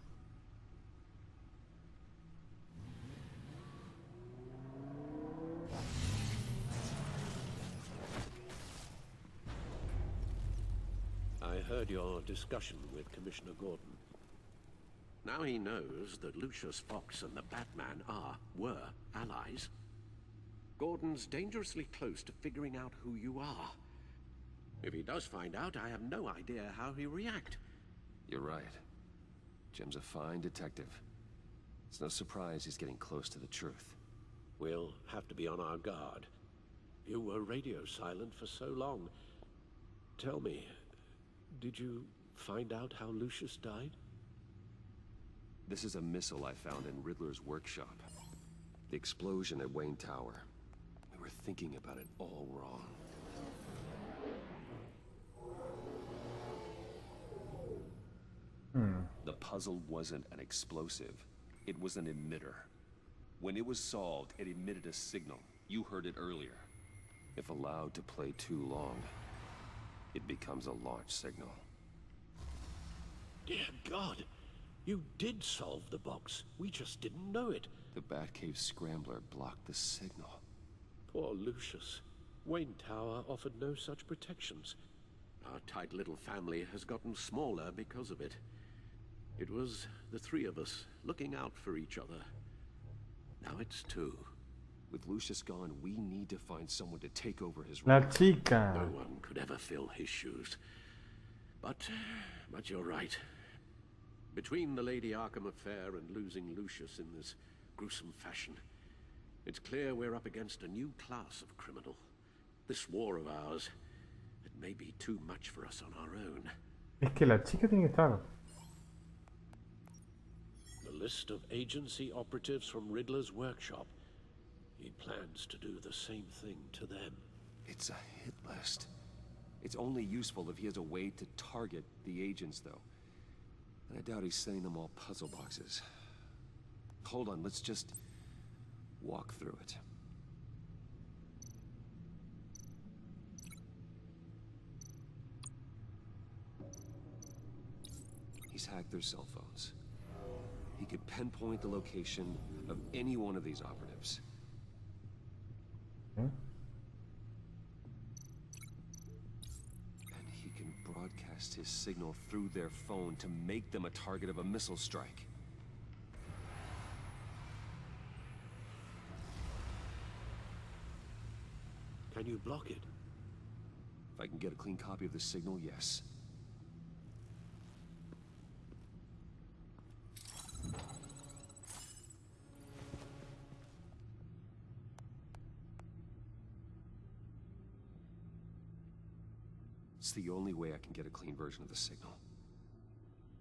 I heard your discussion with Commissioner Gordon. Now he knows that Lucius Fox and the Batman were allies. Gordon's dangerously close to figuring out who you are. If he does find out, I have no idea how he'll react. You're right. Jim's a fine detective. It's no surprise he's getting close to the truth. We'll have to be on our guard. You were radio silent for so long. Tell me, did you find out how Lucius died? This is a missile I found in Riddler's workshop. The explosion at Wayne Tower. We were thinking about it all wrong. The puzzle wasn't an explosive. It was an emitter. When it was solved, it emitted a signal. You heard it earlier. If allowed to play too long, it becomes a launch signal. Dear God, you did solve the box. We just didn't know it. The Batcave scrambler blocked the signal. Poor Lucius. Wayne Tower offered no such protections. Our tight little family has gotten smaller because of it. It was the three of us looking out for each other. Now it's two. With Lucius gone, we need to find someone to take over his La role. chica. No one could ever fill his shoes. But you're right. Between the Lady Arkham affair and losing Lucius in this gruesome fashion, it's clear we're up against a new class of criminal. This war of ours, it may be too much for us on our own. Es que la chica tiene que estar. The list of agency operatives from Riddler's workshop. He plans to do the same thing to them. It's a hit list. It's only useful if he has a way to target the agents, though. And I doubt he's sending them all puzzle boxes. Hold on, let's just walk through it. He's hacked their cell phones. He could pinpoint the location of any one of these operatives. And he can broadcast his signal through their phone to make them a target of a missile strike. Can you block it? If I can get a clean copy of the signal, yes. It's the only way I can get a clean version of the signal.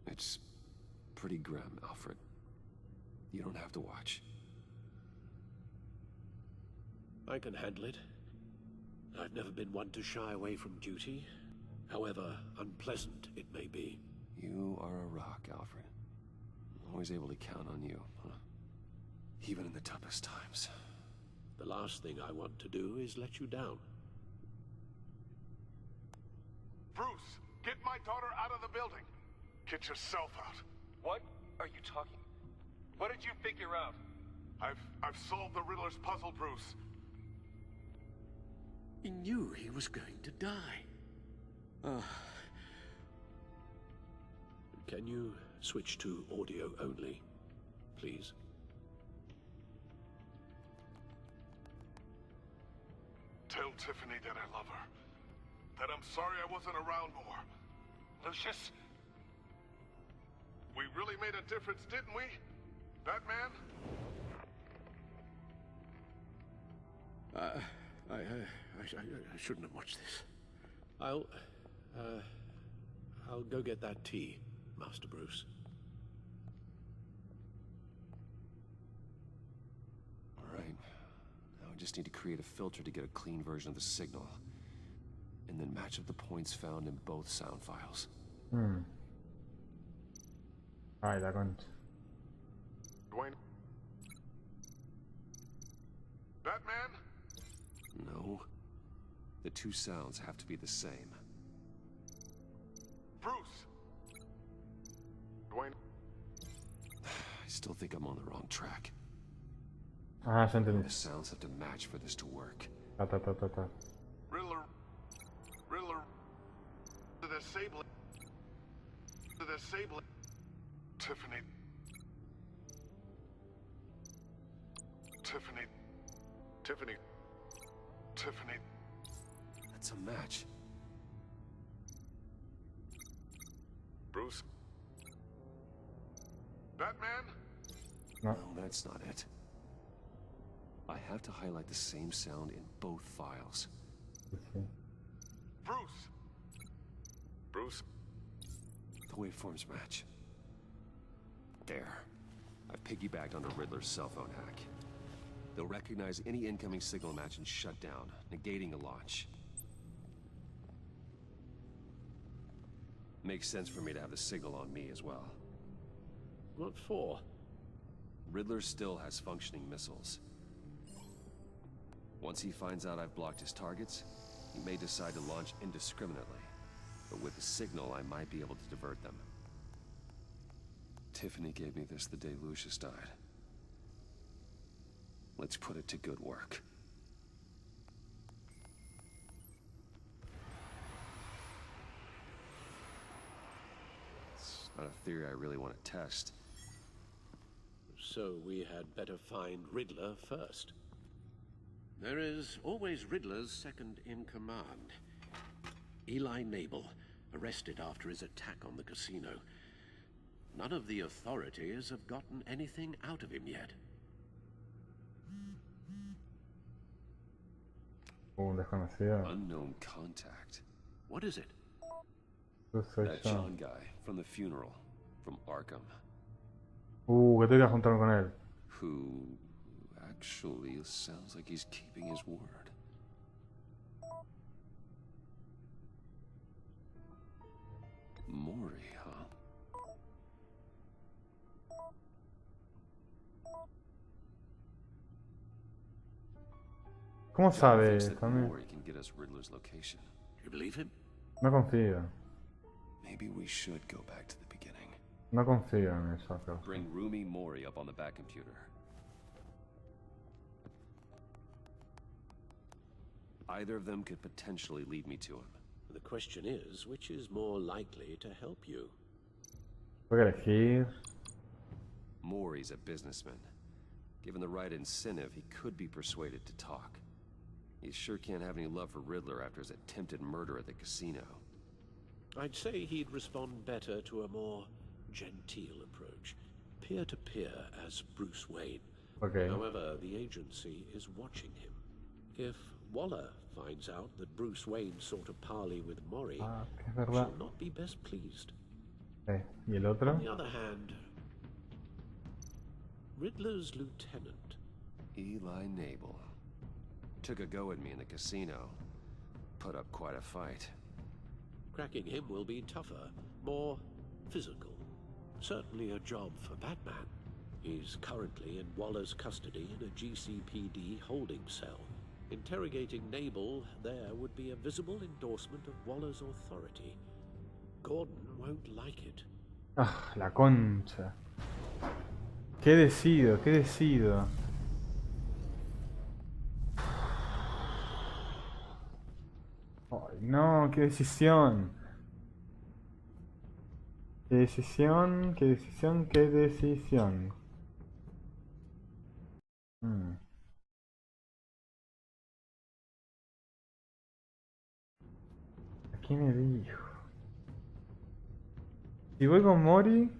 It's pretty grim, Alfred. You don't have to watch. I can handle it. I've never been one to shy away from duty, however unpleasant it may be. You are a rock, Alfred. Always able to count on you, huh? Even in the toughest times. The last thing I want to do is let you down. Bruce, get my daughter out of the building. Get yourself out. What are you talking? What did you figure out? I've solved the Riddler's puzzle, Bruce. He knew he was going to die. Can you switch to audio only, please? Tell Tiffany that I love her. That I'm sorry I wasn't around more. Lucius? We really made a difference, didn't we? Batman? I shouldn't have watched this. I'll go get that tea, Master Bruce. All right. Now I just need to create a filter to get a clean version of the signal. And then match up the points found in both sound files. Ay, la concha. Dwayne? Batman? No. The two sounds have to be the same. Bruce! Dwayne? I still think I'm on the wrong track. Ah, ya entendí. The sounds have to match for this to work. Ta. Riddler. The disabling. Tiffany. That's a match. Bruce? Batman? No, that's not it. I have to highlight the same sound in both files. Bruce? The waveforms match. There. I've piggybacked onto Riddler's cell phone hack. They'll recognize any incoming signal match and shut down, negating a launch. Makes sense for me to have the signal on me as well. What for? Riddler still has functioning missiles. Once he finds out I've blocked his targets, he may decide to launch indiscriminately. But with the signal, I might be able to divert them. Tiffany gave me this the day Lucius died. Let's put it to good work. It's not a theory I really want to test. So we had better find Riddler first. There is always Riddler's second in command. Eli Nabel, arrested after his attack on the casino. None of the authorities have gotten anything out of him yet. Desconocido. Unknown contact. What is it? That John guy from the funeral, from Arkham. Que tengo que juntarme con él. Who actually sounds like he's keeping his word. Mori, huh? ¿Cómo John sabe thinks that también? Mori can get us Riddler's location. You believe him? No confío. Maybe we should go back to the beginning. No confío en eso. Pero... Bring Rumi Mori up on the back computer. Either of them could potentially lead me to him. The question is, which is more likely to help you? Voy a elegir. Mori's a businessman. Given the right incentive, he could be persuaded to talk. He sure can't have any love for Riddler after his attempted murder at the casino. I'd say he'd respond better to a more genteel approach. Peer-to-peer as Bruce Wayne. Okay. However, the agency is watching him. If Waller finds out that Bruce Wayne sought a parley with Mori, she'll not be best pleased. ¿Y el otro? On the other hand, Riddler's lieutenant, Eli Nabel, took a go at me in the casino. Put up quite a fight. cracking him will be tougher, more physical. Certainly a job for Batman. He's currently in Waller's custody in a GCPD holding cell. Interrogating Nabel there would be a visible endorsement of Waller's authority. Gordon won't like it. Ah, la concha. ¿Qué decido? ¿Qué decido? Ay, no, qué decisión. Qué decisión, qué decisión, qué decisión. ¿A quién me dijo? Si voy con Mori,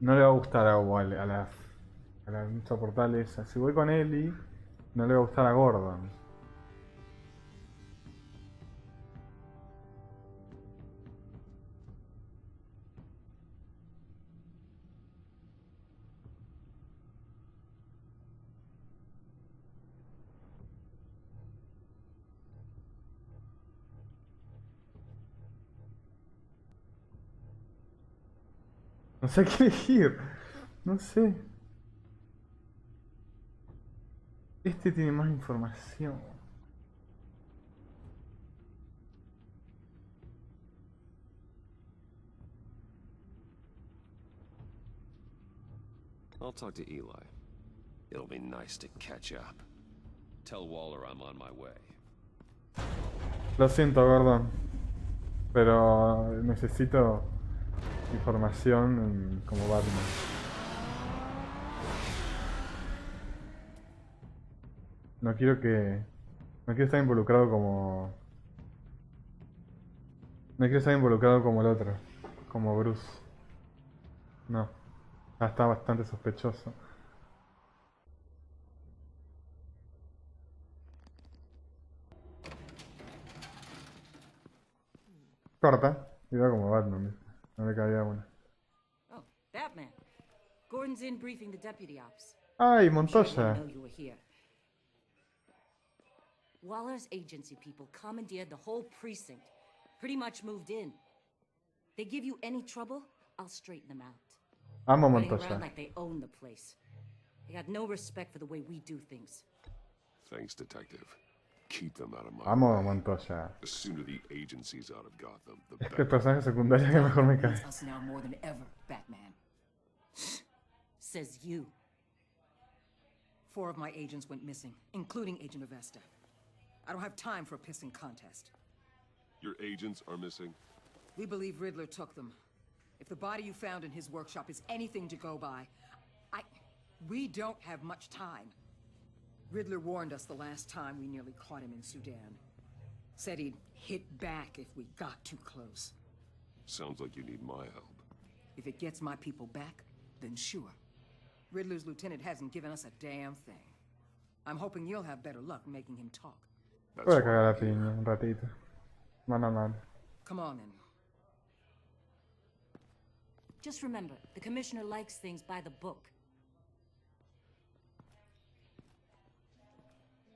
no le va a gustar a Wall, a la insoportable esa. Si voy con Ellie, no le va a gustar a Gordon. No sé qué elegir. No sé. Este tiene más información. I'll talk to Eli. It'll be nice to catch up. Tell Waller I'm on my way. Lo siento, Gordon. Pero necesito información como Batman. No quiero estar involucrado como... No quiero estar involucrado como el otro. Como Bruce. No. Ya está bastante sospechoso. Corta. Iba como Batman. No le cabía una. Oh, Batman. Gordon's in briefing the deputy ops. Ay, I'm sure Montoya. they know you were here. Waller's agency people commandeered the whole precinct. Pretty much moved in. They give you any trouble, I'll straighten them out. Amo Running Montoya. around like they own the place. They got no respect for the way we do things. Thanks, Detective. Keep them out of my Amo a way. Montoya. The sooner the agency's out of Gotham, the Es que el better. personaje secundario que mejor me cae. Needs us now more than ever, Batman. Says you. 4 of my agents went missing, including Agent Avesta. I don't have time for a pissing contest. Your agents are missing? We believe Riddler took them. If the body you found in his workshop is anything to go by, we don't have much time. Riddler warned us the last time we nearly caught him in Sudan. Said he'd hit back if we got too close. Sounds like you need my help. If it gets my people back, then sure. Riddler's lieutenant hasn't given us a damn thing. I'm hoping you'll have better luck making him talk. That's Voy a why cagar a I'm here. piña un ratito. Mano a mano. Come on, then. Just remember, the Commissioner likes things by the book.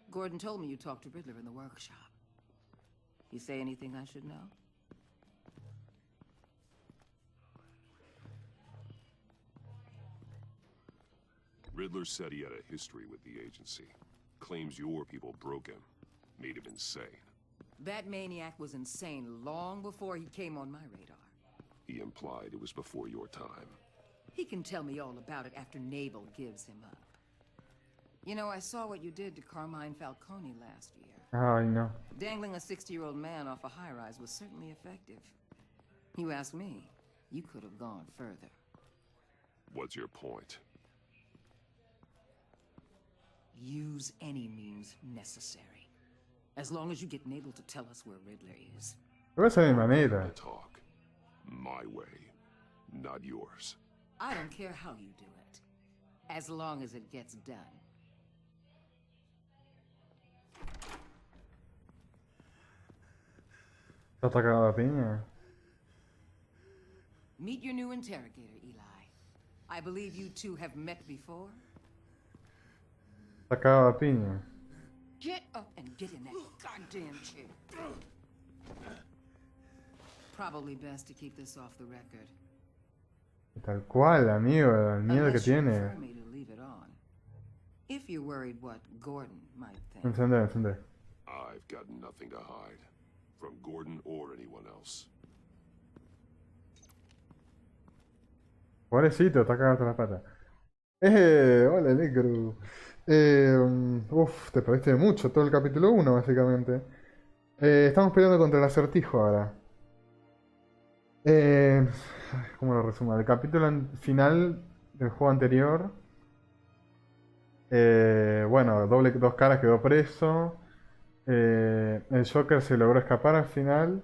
Gordon told me you talked to Riddler in the workshop. You say anything I should know? Riddler said he had a history with the agency. Claims your people broke him. Made him insane. That maniac was insane long before he came on my radar. He implied it was before your time. He can tell me all about it after Naval gives him up. You know, I saw what you did to Carmine Falcone last year. Ay, no. Dangling a 60-year-old man off a high-rise was certainly effective. You ask me, you could have gone further. What's your point? Use any means necessary. As long as you get Naval to tell us where Riddler is. Pero esa es mi manera. Talk. My way, not yours. I don't care how you do it. As long as it gets done. Está cagado a piña. Meet your new interrogator, Eli. I believe you two have met before. Está cagado a piña. Get up and get in that goddamn chair. Probably best to keep this off the record. Tal cual, amigo, el miedo que Unless you tiene. prefer me to leave it on. If you're worried what Gordon might think. Encender, encender. I've got nothing to hide. From Gordon or anyone else. Pobrecito, está cagado hasta la pata. Hola, Necro. Te perdiste mucho, todo el capítulo 1, básicamente. Estamos peleando contra el Acertijo ahora. ¿Cómo lo resumo? El capítulo final del juego anterior. Bueno, dos caras quedó preso. El Joker se logró escapar al final.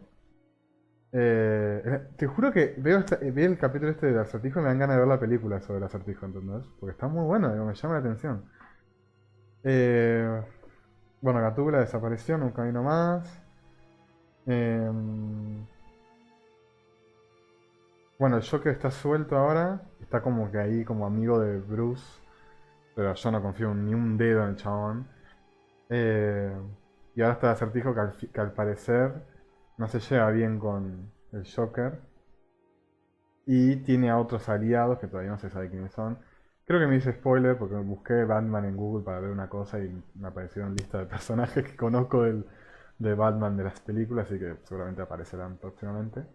Te juro que veo el capítulo este del Acertijo y me dan ganas de ver la película sobre el Acertijo, ¿entendés? Porque está muy bueno, digo, me llama la atención. Bueno, Gatúbela desapareció, nunca vino más. Bueno, el Joker está suelto ahora. Está como que ahí como amigo de Bruce. Pero yo no confío ni un dedo en el chabón. Y ahora está el Acertijo que al parecer no se lleva bien con el Joker. Y tiene a otros aliados que todavía no se sabe quiénes son. Creo que me hice spoiler porque busqué Batman en Google para ver una cosa y me aparecieron listas de personajes que conozco de Batman de las películas, así que seguramente aparecerán próximamente.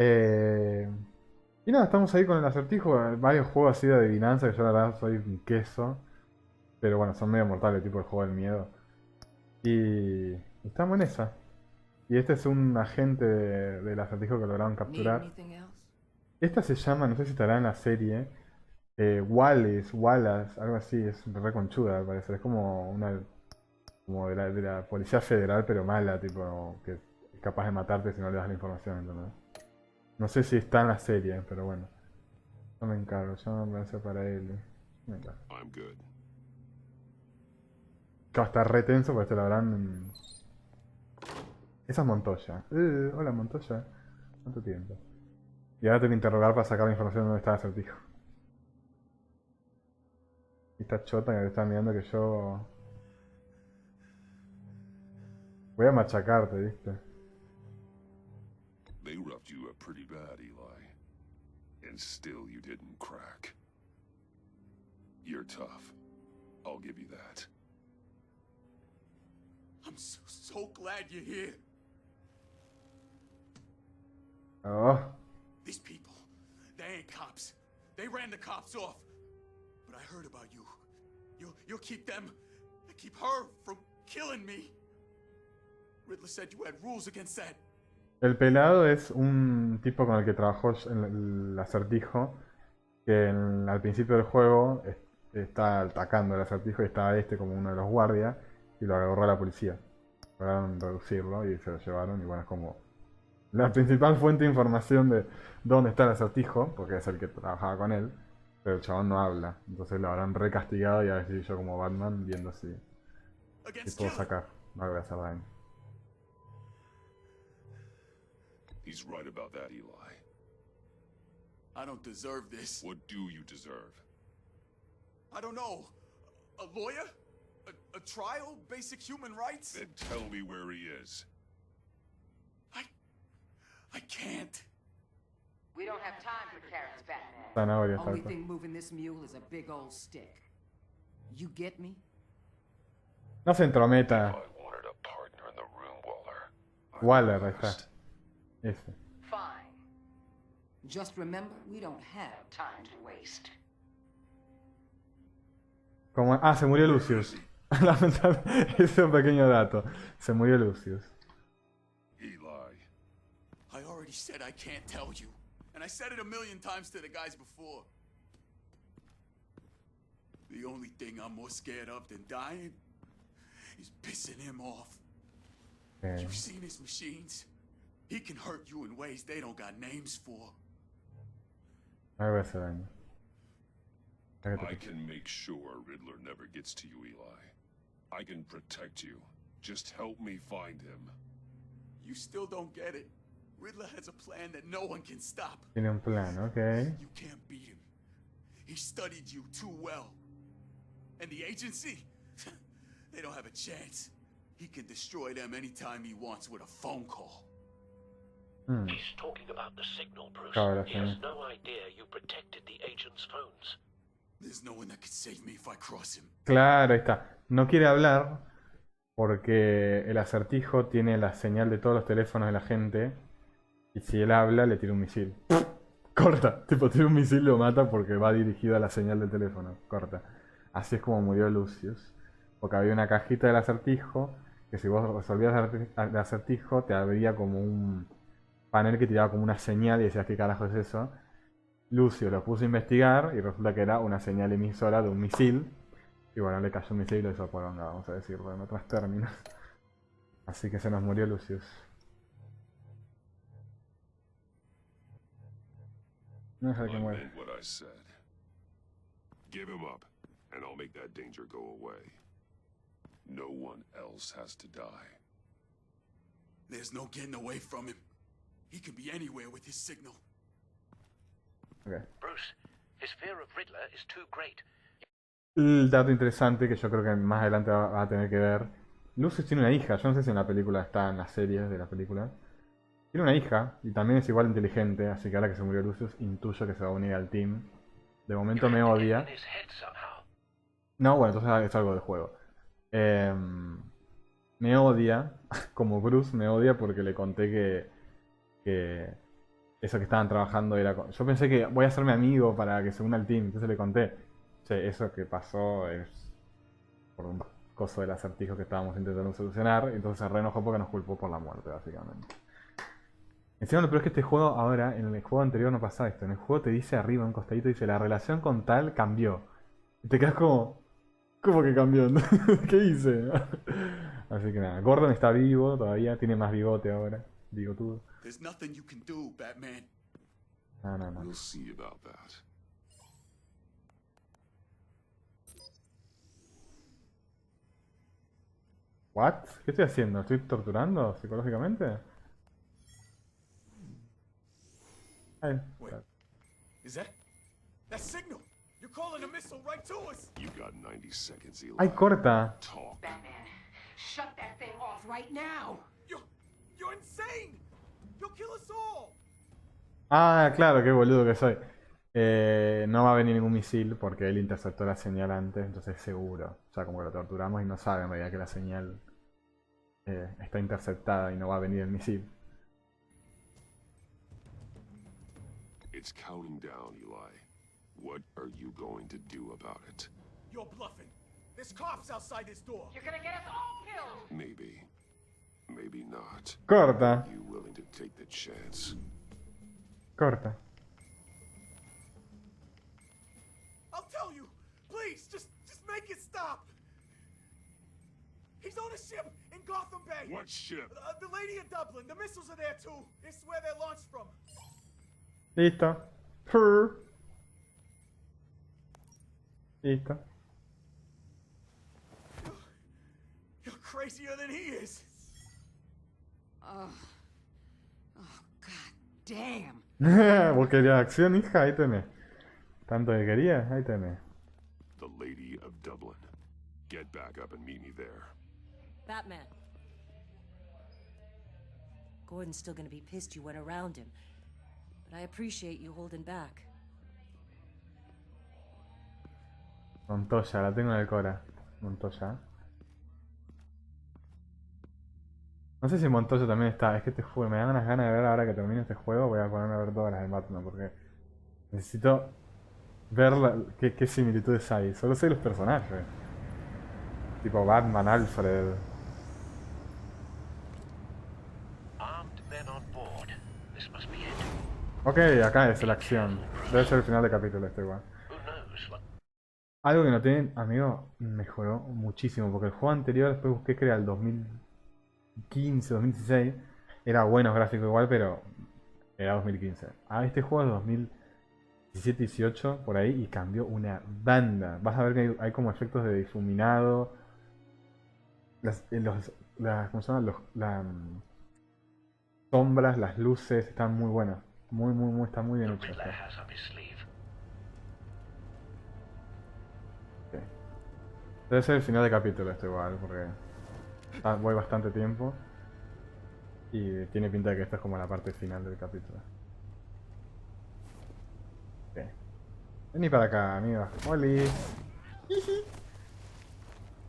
Y nada, estamos ahí con el Acertijo, varios juegos así de adivinanza que yo la verdad soy un queso. Pero bueno, son medio mortales, tipo el juego del miedo. Y estamos en esa. Y este es un agente del Acertijo que lograron capturar. Esta se llama, no sé si estará en la serie, Wallace, algo así, es re conchuda al parecer. Es como una como de la Policía Federal, pero mala, tipo, que es capaz de matarte si no le das la información, ¿entendés? No sé si está en la serie, pero bueno. Yo me encargo, yo me voy a para él. Me encargo. Claro, está re tenso porque te lo habrán... Esa es Montoya. Hola Montoya. ¿Cuánto tiempo? Y ahora tengo que interrogar para sacar la información de dónde está el Acertijo. Y esta chota que te está mirando que yo... Voy a machacarte, ¿viste? They roughed you up pretty bad, Eli. And still you didn't crack. You're tough. I'll give you that. I'm so glad you're here. Oh. These people, they ain't cops. They ran the cops off. But I heard about you. You'll keep them, keep her from killing me. Riddler said you had rules against that. El pelado es un tipo con el que trabajó en el Acertijo, que al principio del juego está atacando al Acertijo y estaba como uno de los guardias y lo agarró la policía. Lograron reducirlo y se lo llevaron y bueno, es como la principal fuente de información de dónde está el Acertijo, porque es el que trabajaba con él, pero el chabón no habla, entonces lo habrán recastigado y a ver si yo como Batman viendo si puedo sacar, no le voy a hacer daño. He's right about that, Eli. I don't deserve this. What do you deserve? I don't know. A lawyer? A trial? Basic human rights? Then tell me where he is. I can't. We don't have time for carrots, Batman. Zanahoria, Only exacto. thing moving this mule is a big old stick. You get me? No se entrometa. Waller, ahí está. Ese. Fine. Just remember, we don't have time to waste. Como... Ah, se murió Lucius. Lamentablemente, ese es un pequeño dato. Se murió Lucius. I already said I can't tell you. And I said it a million times to the guys before. The only thing I'm more scared of than dying is pissing him off. Okay. You've seen his machines. He can hurt you in ways they don't got names for. No voy a hacer daño. I can make sure Riddler never gets to you, Eli. I can protect you. Just help me find him. You still don't get it. Riddler has a plan that no one can stop. Tiene un plan, ok. You can't beat him. He studied you too well. And the agency? They don't have a chance. He can destroy them anytime he wants with a phone call. He's talking about the signal, Bruce. Claro, He has no idea you protected the agent's phones. There's no one that can save me if I cross him. Claro, ahí está. No quiere hablar porque el acertijo tiene la señal de todos los teléfonos de la gente. Y si él habla, le tira un misil. Corta. Tipo, tira un misil y lo mata porque va dirigido a la señal del teléfono. Corta. Así es como murió Lucius. Porque había una cajita del acertijo que si vos resolvías el acertijo te abría como un panel que tiraba como una señal y decías ¿qué carajo es eso? Lucio lo puso a investigar y resulta que era una señal emisora de un misil. Y bueno, le cayó un misil y lo hizo poronga, vamos a decirlo en otros términos. Así que se nos murió Lucius. No sé qué muere. I meant what I said. Give him up, and I'll make that danger go away. No one else has to die. There's no getting away from him. He can be anywhere with his signal. Okay. Bruce, his fear of Riddler is too great. El dato interesante que yo creo que más adelante va a tener que ver. Lucius tiene una hija, yo no sé si en la película está en las series de la película. Tiene una hija y también es igual inteligente, así que ahora que se murió Lucius intuyo que se va a unir al team. De momento me odia. No, bueno, entonces es algo del juego. Me odia, como Bruce me odia porque le conté que eso que estaban trabajando era... Yo pensé que voy a hacerme amigo para que se una al team, entonces le conté. Che, eso que pasó es por un coso del acertijo que estábamos intentando solucionar, entonces se reenojó porque nos culpó por la muerte, básicamente. Encima lo peor es que este juego ahora, en el juego anterior no pasa esto. En el juego te dice arriba, un costadito, dice la relación con tal cambió. Y te quedas como... ¿Cómo que cambió? ¿Qué hice? Así que nada, Gordon está vivo todavía, tiene más bigote ahora. Bigotudo. There's nothing you can do, Batman. No. We'll see about that. ¿What? ¿Qué estoy haciendo? ¿Estoy torturando psicológicamente? Ay, Wait. Is that signal? You're calling a missile right to us. You got 90 seconds, Eli. ay, corta. Talk. Batman, shut that thing off right now. You're insane. You'll kill us all. Ah, claro, qué boludo que soy. No va a venir ningún misil porque él interceptó la señal antes, entonces es seguro. O sea, como que lo torturamos y no sabe en realidad que la señal está interceptada y no va a venir el misil. It's counting down, Eli. What are you going to do about it? You're bluffing. There's cops outside this door. You're gonna get us all killed. Maybe. Maybe not. Corta. You willing to take the chance? Corta. I'll tell you. Please, just make it stop. He's on a ship in Gotham Bay. What ship? The Lady of Dublin. The missiles are there too. It's where they're launched from. Listo. Purr. Listo. You're crazier than he is. Oh, God damn. Vos querías acción, hija, ahí tenés. Tanto que querías, ahí tenés. The Lady of Dublin. Get back up and meet me there. Batman. Gordon's still gonna be pissed you went around him. But I appreciate you holding back. Montoya, la tengo en el Cora. Montoya. No sé si Montoya también está. Es que este juego me da unas ganas de ver ahora que termine este juego. Voy a ponerme a ver todas las de Batman porque necesito ver qué similitudes hay. Solo sé los personajes. Tipo Batman, Alfred. Ok, acá es la acción. Debe ser el final de capítulo este igual. Algo que no tienen, amigo, mejoró muchísimo. Porque el juego anterior, después busqué que era el 2015, 2016. Era buenos gráficos igual, pero era 2015. Ah, este juego es 2017, 18, por ahí, y cambió una banda. Vas a ver que hay como efectos de difuminado. ¿Cómo se llama? Las sombras, las luces, están muy buenas. Está muy bien hecho. Okay. Debe ser el final de capítulo esto igual, porque voy bastante tiempo. Y tiene pinta de que esto es como la parte final del capítulo. Ok. Vení para acá, amigo. Oli.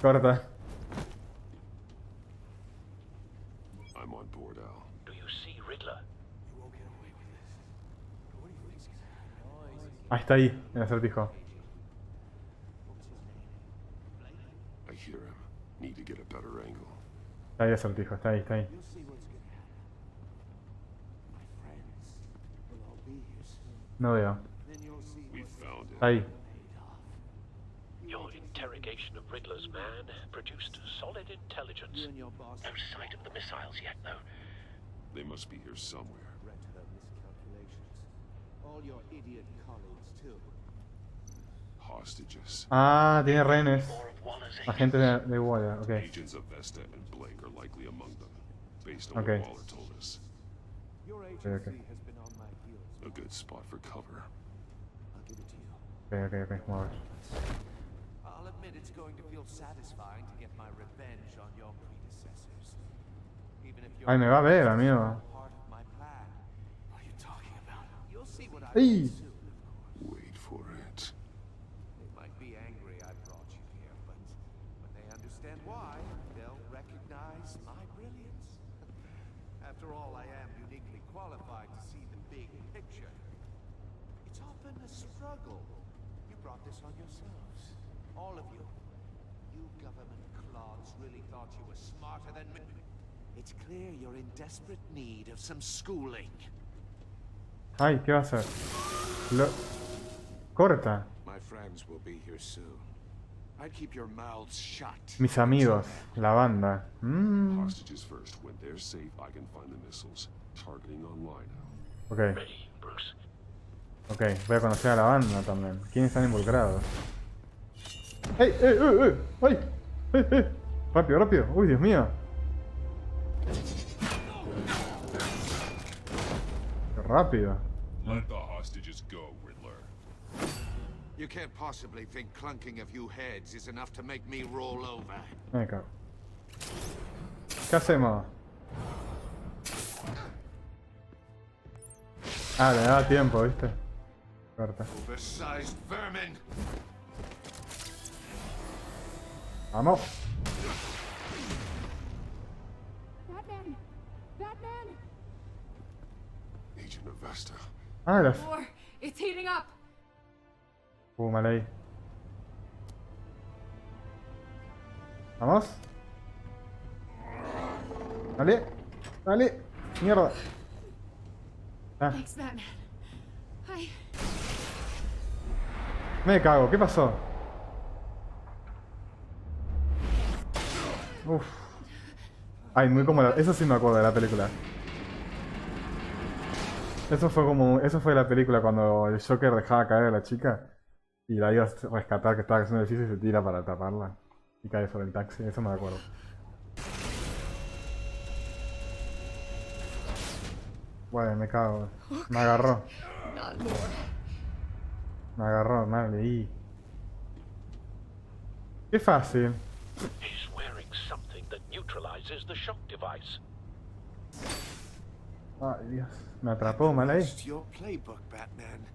Corta. I'm on board, Al. Do you see Riddler? Ah, está ahí, el acertijo. I hear him. Need to get a better angle. Está ahí, acertijo, está ahí, está ahí. No veo. Está ahí. Your interrogation of Riddler's man produced solid intelligence. No sight of the missiles yet, though. They must be here somewhere. All your idiot colleagues, too. Hostages. Ah, tiene rehenes. Agentes de Waller, ok. Agents of Vesta and Blake are likely among them, based on Okay. what Waller told us. Your Okay, agency okay. has been on my heels. A good spot for cover. I'll give it to you. Ok, vamos a ver. I'll admit it's going to feel satisfying to get my revenge on your predecessors. Even if you're Ay, me va a ver, amigo. part of my plan. What are you talking about? You'll see what I Ay. do soon, of course. Wait for it. They might be angry I brought you here, but when they understand why, they'll recognize my brilliance. After all, I am uniquely qualified to see the big picture. It's often a struggle. You brought this on yourselves. All of you. You government clods really thought you were smarter than me. It's clear you're in desperate need of some schooling. Ay, ¿qué va a hacer? Corta. My friends will be here soon. I'd keep your mouths shut. Mis amigos, la banda. Hostages first. When they're safe, I can find the missiles. Targeting online now. Ok. Ok, voy a conocer a la banda también. ¿Quiénes están involucrados? ¡Ey! ¡Ay! Rápido, rápido. Uy, Dios mío. Qué rápido. Let the hostages go, Riddler. You can't possibly think clunking a few heads is enough to make me roll over. Me cago. ¿Qué hacemos? Ah, le da tiempo, ¿viste? Corta. Oversized vermin! Vamos. Batman! Batman! Agent of Vesta. Ah, las... War! It's heating up! Mal ahí. Vamos. Dale. Dale. Mierda. Ah, Thanks, Batman. Hi. me cago. ¿Qué pasó? Uf. Ay, muy cómoda. Eso sí me acuerdo de la película. Eso fue la película cuando el Joker dejaba caer a la chica y la iba a rescatar que estaba en el edificio y se tira para taparla y cae sobre el taxi. Eso me acuerdo. Bueno, me cago. Me agarró. Not more. Me agarró, mal leí. Qué fácil. He's wearing something that neutralizes the shock device. Ay, Dios. Me atrapó, mal ahí. It's your playbook, Batman.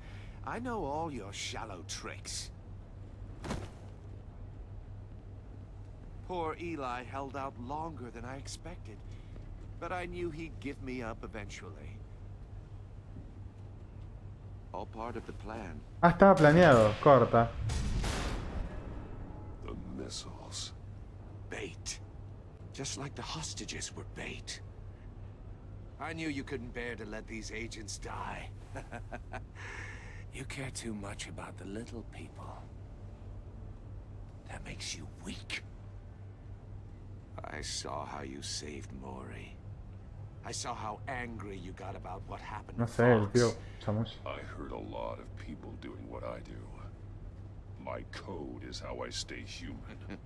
I know all your shallow tricks. Poor Eli held out longer than I expected, but I knew he'd give me up eventually. All part of the plan. Ah, estaba planeado. Corta. The missiles. Bait. Just like the hostages were bait. I knew you couldn't bear to let these agents die. You care too much about the little people. That makes you weak. I saw how you saved Maury. I saw how angry you got about what happened No to sé, el Fox. tío Chamush. I heard a lot of people doing what I do. My code is how I stay human.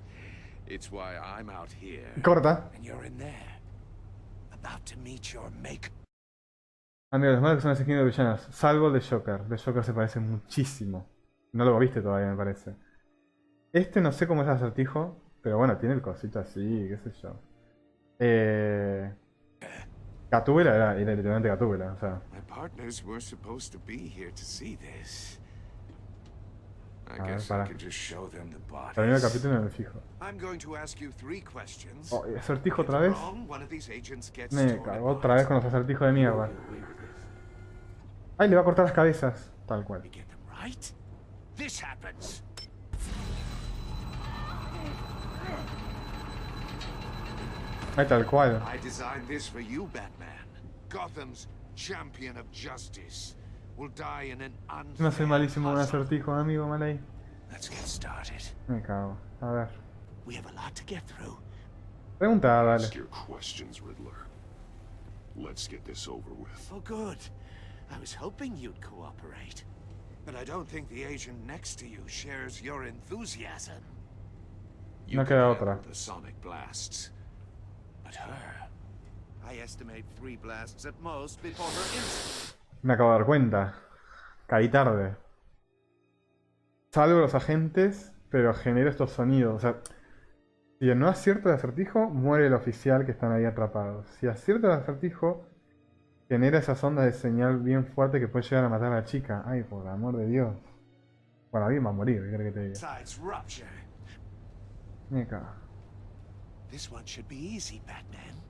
It's why I'm out here. Corta. And you're in there. About to meet your make. Amigos, los malos que son asesinos de villanos. Salvo el de Joker. De Joker se parece muchísimo. No lo viste todavía, me parece. Este no sé cómo es Acertijo. Pero bueno, tiene el cosito así, qué sé yo. Gatúbela era literalmente Gatúbela, o sea. My partners were supposed to be here to see this. I A ver, guess I para. could just show them the Termino el bodies. capítulo y me fijo. I'm going to ask you 3 questions. Oh, Acertijo otra vez. Wrong, one of these agents gets Me torn cagó apart. otra vez con los acertijos de mierda. Ay, le va a cortar las cabezas. Tal cual. Right? This happens. Ay, tal cual. I designed this for you, Batman. Gotham's champion of justice will die in an No soy unfair malísimo con puzzle. acertijo, amigo, mal ahí. Let's get started. Me cago. A ver. We have a lot to get through. Pregunta, dale. Ask your questions, Riddler. Let's get this over with. Oh, good. I was hoping you'd cooperate. But I don't think the agent next to you shares your enthusiasm. No queda otra. The sonic blasts. But her, I estimate 3 blasts at most before her instant. Me acabo de dar cuenta. Caí tarde. Salvo los agentes, pero genero estos sonidos. O sea, si no acierto el acertijo, muere el oficial que están ahí atrapados. Si acierto el acertijo, genera esas ondas de señal bien fuerte que puede llegar a matar a la chica. Ay, por el amor de Dios. Bueno, bien va a morir, ¿qué crees que te diga? Besides rupture. Me cago. This one should be easy, Batman.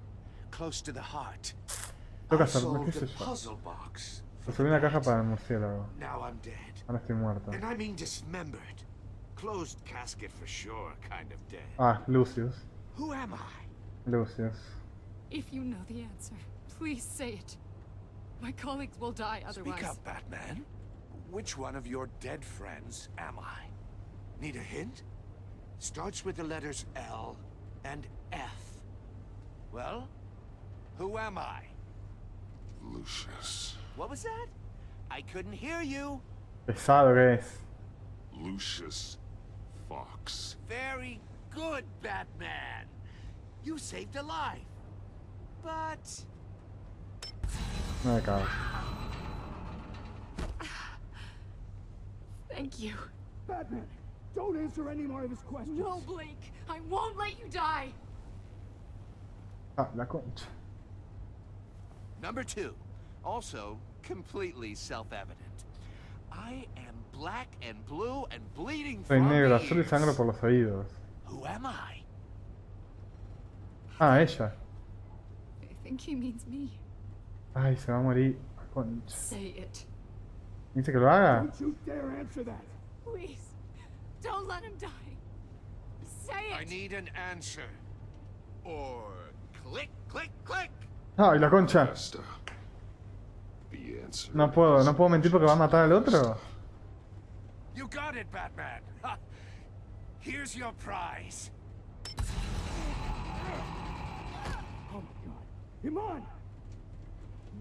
Close to the heart. Toca I hacer, solved qué sé the yo. puzzle box. Resolví una caja para el murciélago. Now I'm dead. Ahora estoy muerto. And I mean dismembered. Closed casket for sure, kind of dead. Ah, Lucius. Who am I? Lucius. If you know the answer, please say it. My colleagues will die otherwise. Speak up, Batman. Which one of your dead friends am I? Need a hint? Starts with the letters L and F. Well, who am I? Lucius. What was that? I couldn't hear you. Pesado que es. Lucius Fox. Very good, Batman. You saved a life. But Me cago. Thank you. Batman, don't answer any more of his questions. No, Blake. I won't let you die. Ah, la concha. number 2, also completely self-evident. I am black and blue and bleeding Soy from negro, the azul y ears. sangre por los oídos. Who am I? Ah, ella. I think he means me. Ay, se va a morir. La concha. Say it. ¿Dice que lo haga? Don't you dare answer that. Please. Don't let him die. Say I it. need an answer. Or click, click, click. Ay, la concha. Basta. The answer. No puedo mentir porque va a matar al otro. You got it, Batman. Ha. Here's your prize. Oh my God. Iman!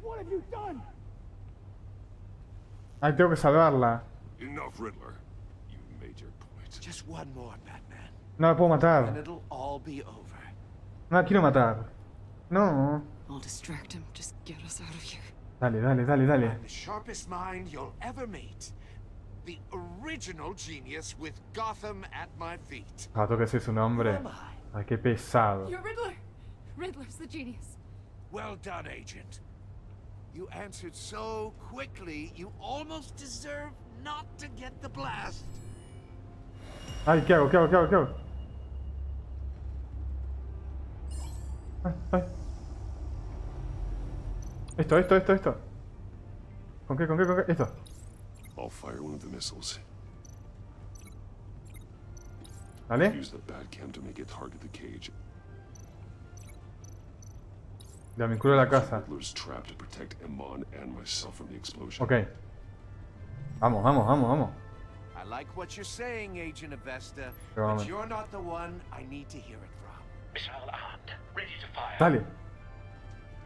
What have you done? Ay, tengo que salvarla. Enough, Riddler. You made your point. Just one more, Batman. No la puedo And matar. it'll all be over. No la quiero matar. No. I'll distract him. Just get us out of here. Dale, dale, dale, dale. I'm the sharpest mind you'll ever meet. The original genius with Gotham at my feet. Rato que soy su nombre. Ay, qué pesado. You're Riddler. Riddler's the genius. Well done, Agent. You answered so quickly, you almost deserve not to get the blast. Ay, ¿qué hago? ¿Qué hago? ¿Qué hago? ¿Qué hago? Ay, ay. Esto. ¿Con qué? ¿Con qué? Esto. I'll fire one of the missiles. ¿Vale? Use the Batcam to make it target the cage. Ya me incluyo la casa. Riddler's trap to protect Iman and myself from the explosion. Ok. Vamos, vamos, vamos, vamos. I like what you're saying, Agent Avesta, Vamos. but you're not the one I need to hear it from. Missile armed, ready to fire. Dale.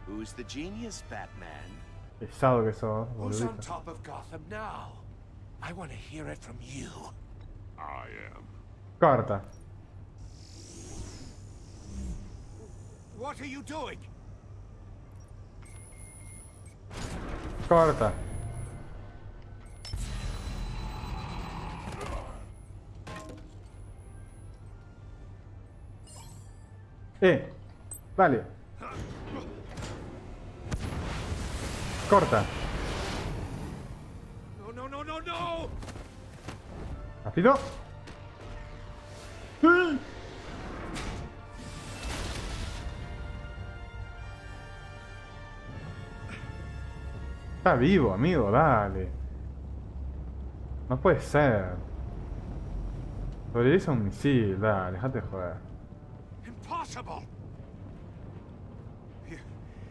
Who's the genius, Batman? Pesado que sos, Who's on boludito. top of Gotham now? I want to hear it from you. I am. Corta. What are you doing? Corta. Dale. Corta. No! Rápido. Está vivo, amigo, dale. No puede ser. Sobrevive a un misil, dale, déjate joder. Impossible!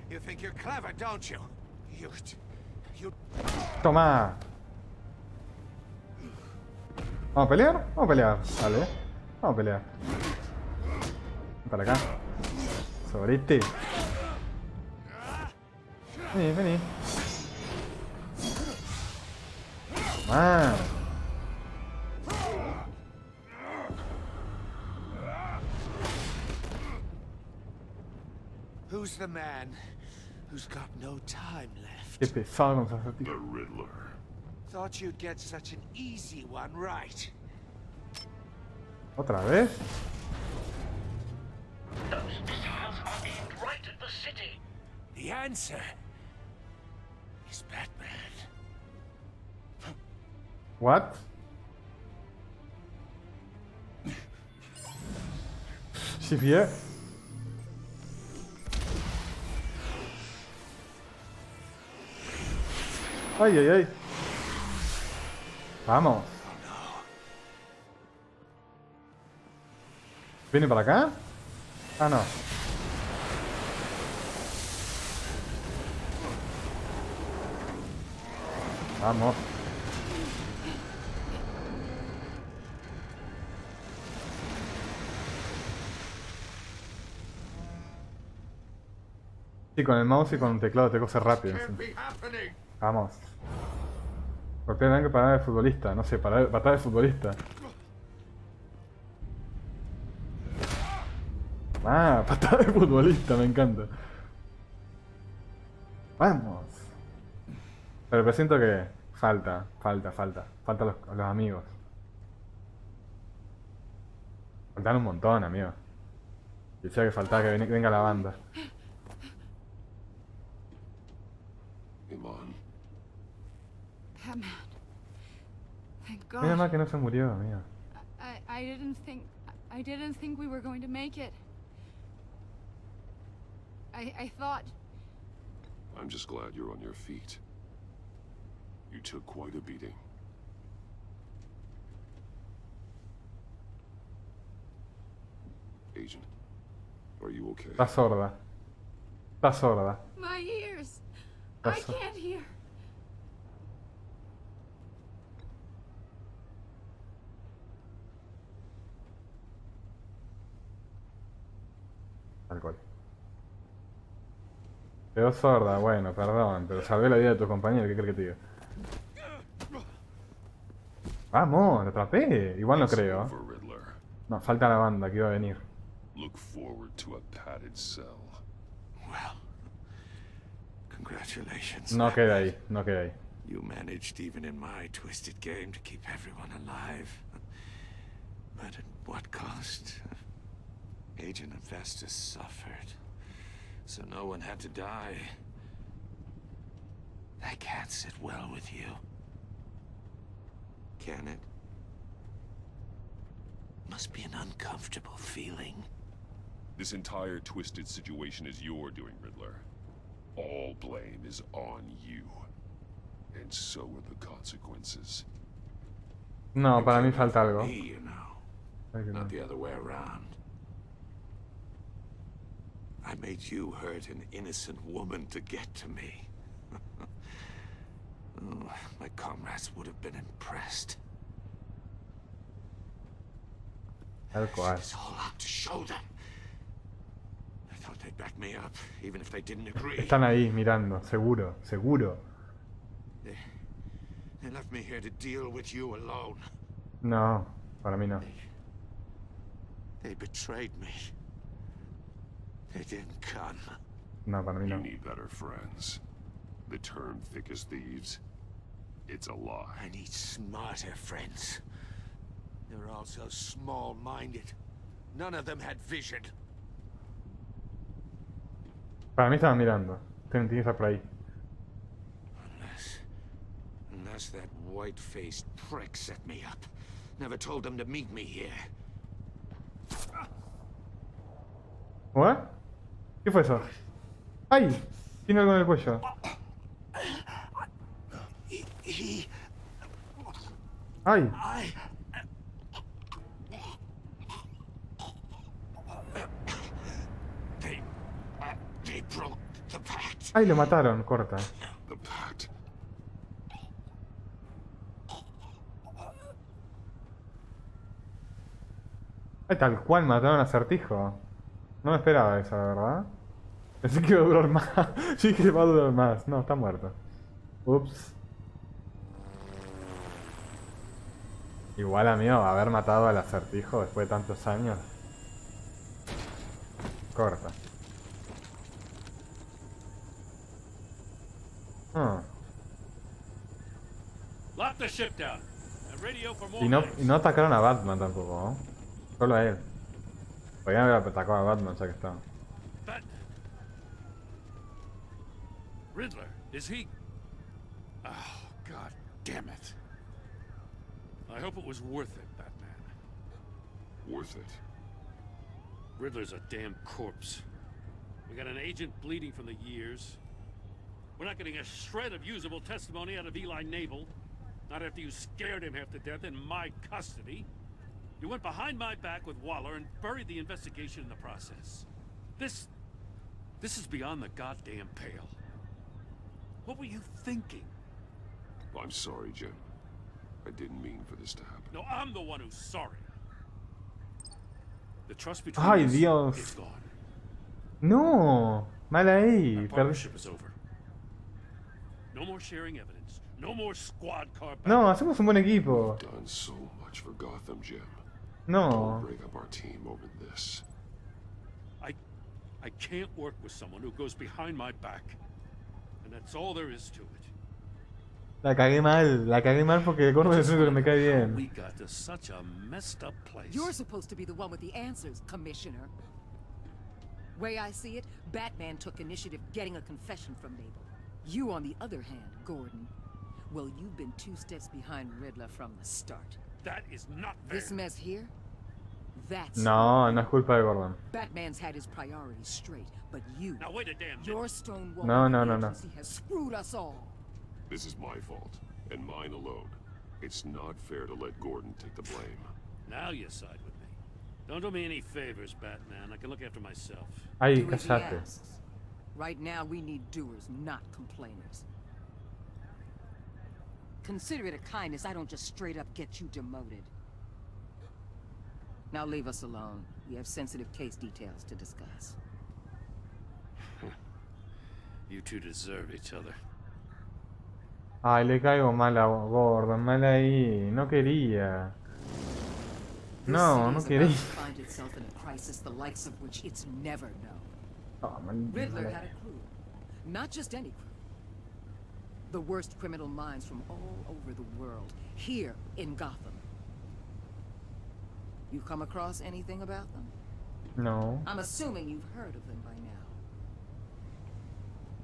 You think you're clever, don't you? You... Toma. ¿Vamos a pelear? Vamos a pelear, dale. Vamos a pelear. Ven para acá. Sobre este. Vení. Ah. Who's the man who's got no time left? Qué pesado con sus acertijos. The Riddler. Thought you'd get such an easy one right. ¿Otra vez? Those missiles are aimed right at the city. The answer is Batman. What? Si bien. Ay. Vamos. ¿Viene para acá? Ah, no. Vamos. Sí, con el mouse y con el teclado te cose rápido. Sí. Vamos. Porque tengo que parar de futbolista, no sé, patada de futbolista. Ah, patada de futbolista, me encanta. Vamos. Pero presiento que falta los amigos. Faltan un montón, amigos. Decía que faltaba que venga la banda. Iman. Batman. Thank God. Mira más que no se murió, amigo. I didn't think we were going to make it. I thought... I'm just glad you're on your feet. You took quite a beating. Agent, are you okay? Está sorda. My ears. I That's- can't hear. Alcohol. Quedó sorda, bueno, perdón, pero salvé la vida de tu compañero, ¿qué crees que te diga? Vamos, lo atrapé. Igual no creo. Over, Riddler. No, falta la banda que iba a venir. Look forward to a padded cell. Well, Congratulations. No queda ahí, no queda ahí. You managed even in my twisted game to keep everyone alive. But at what cost? Agent Investus suffered, so no one had to die. That can't sit well with you. Can it? Must be an uncomfortable feeling. This entire twisted situation is your doing, Riddler. All blame is on you. And so are the consequences. No, para mí falta algo. Me, you know. Not the other way around. I made you hurt an innocent woman to get to me. Oh, my comrades would have been impressed. Tal cual. It's all out to show them. I thought they'd back me up, even if they didn't agree. Están ahí mirando, seguro, seguro. They left me here to deal with you alone. No, para mí no. They betrayed me. They didn't come. No, para mí no. You need better friends. The term thick as thieves, it's a lie. I need smarter friends. They're all so small-minded. None of them had vision. Para mí estaban mirando. Tienen que estar por ahí. Unless that white-faced prick set me up. Never told them to meet me here. ¿What? ¿Qué fue eso? ¡Ay! Tiene algo en el cuello. ¡Ay! They broke the pact. ¡Ay! Lo mataron, corta. The pact. ¡Ay! Tal cual mataron a Acertijo. No me esperaba esa, ¿verdad? Pensé que iba a durar más. Sí que va a durar más. No, está muerto. Ups. Igual, amigo, haber matado al Acertijo después de tantos años. Corta. Lock the ship down. And radio for more Y no atacaron a Batman tampoco, ¿no? Solo a él. Podrían haber atacado a Batman ya que estaba. Batman. Riddler, is he? Oh, God damn it. I hope it was worth it, Batman. Worth it. Riddler's a damn corpse. We got an agent bleeding from the years. We're not getting a shred of usable testimony out of Eli Naval. Not after you scared him half to death in my custody. You went behind my back with Waller and buried the investigation in the process. This is beyond the goddamn pale. What were you thinking? I'm sorry, Jim. I didn't mean for this to happen. No, I'm the one who's sorry. The trust between Ay, us Dios. is gone. No, mal ahí. Our partnership is over. No more sharing evidence. No more squad car battles. No, hacemos un buen equipo. We've done so much for Gotham, Jim. No. Don't break up our team over this. I can't work with someone who goes behind my back. And that's all there is to it. La cagué mal porque Gordon es el único que me cae bien. We got to such a messed up place. You're supposed to be the one with the answers, Commissioner. Way I see it, Batman took initiative getting a confession from Naval. You, on the other hand, Gordon, well, you've been 2 steps behind Riddler from the start. That is not fair. This mess here, that's... No, no es culpa de Gordon. Batman's had his priorities straight, but you... Now wait a damn minute. Your Stonewall No. agency has screwed us all. This is my fault, and mine alone. It's not fair to let Gordon take the blame. Now you side with me. Don't do me any favors, Batman. I can look after myself. Ay, Do as he cállate. asks. Right now, we need doers, not complainers. Consider it a kindness I don't just straight up get you demoted. Now leave us alone. We have sensitive case details to discuss. You two deserve each other. Ay, le caigo mal a Gordon, mal ahí. No quería. No, no This city quería. is about to find itself in a crisis the likes of which it's never known. Oh, maldita. Riddler had a crew. Not just any crew. The worst criminal minds from all over the world, here in Gotham. You come across anything about them? No. I'm assuming you've heard of them by now.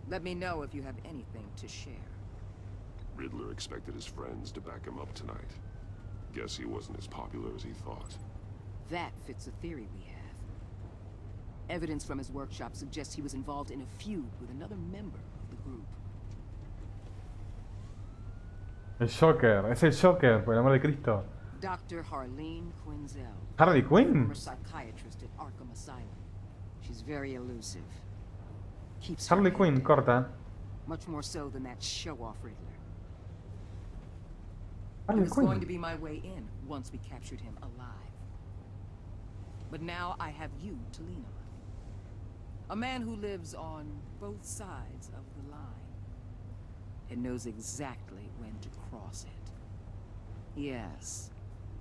Let me know if you have anything to share. Riddler expected his friends to back him up tonight. Guess he wasn't as popular as he thought. That fits a theory we have. Evidence from his workshop suggests he was involved in a feud with another member of the group. El Joker, es el Joker, por el amor de Cristo. Dr. Harleen Quinzel. Harley Quinn? Former psychiatrist at Arkham Asylum. She's very elusive. Keeps her Harley head Quinn, down. corta. Much more so than that show-off Riddler. Harley It was Quinn. going to be my way in once we captured him alive. But now I have you to lean on. A man who lives on both sides of the line and knows exactly when to cross it. Yes,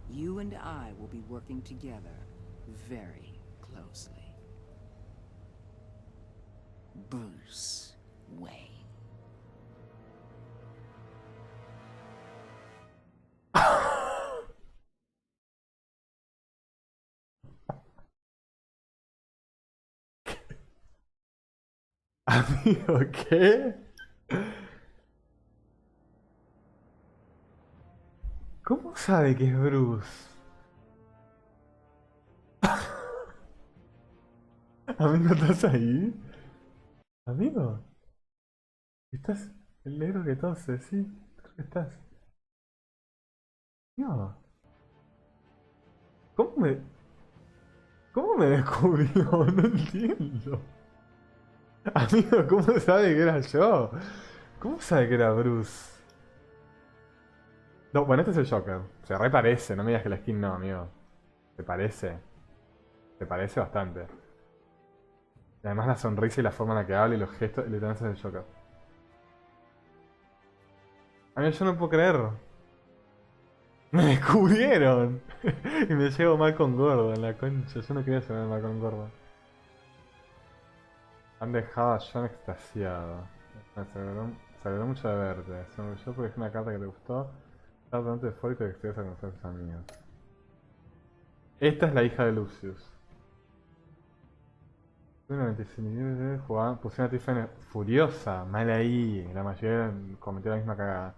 you and I will be working together very closely. Bruce Wayne. Amigo, ¿qué? ¿Cómo sabe que es Bruce? Amigo, ¿estás ahí? Amigo, ¿estás el negro que tose? Sí, creo que estás. No. ¿Cómo me descubrió? No entiendo. Amigo, ¿cómo sabe que era yo? ¿Cómo sabe que era Bruce? No, bueno, este es el Joker. Se reparece, no me digas que la skin no, amigo. Se parece. Se parece bastante. Y además la sonrisa y la forma en la que habla y los gestos, literalmente es el Joker. Amigo, yo no puedo creer. Me descubrieron. Y me llevo mal con Gordo en la concha. Yo no quería llevar mal con Gordo. Han dejado a John extasiado. Se alegró mucho de verte. Se me olvidó porque es una carta que te gustó. Estaba bastante eufórico de que estuvieras a conocer a tus amigos. Esta es la hija de Lucius. Tuve 96 jugaban, pusieron a Tiffany furiosa, mal ahí. La mayoría cometió la misma cagada.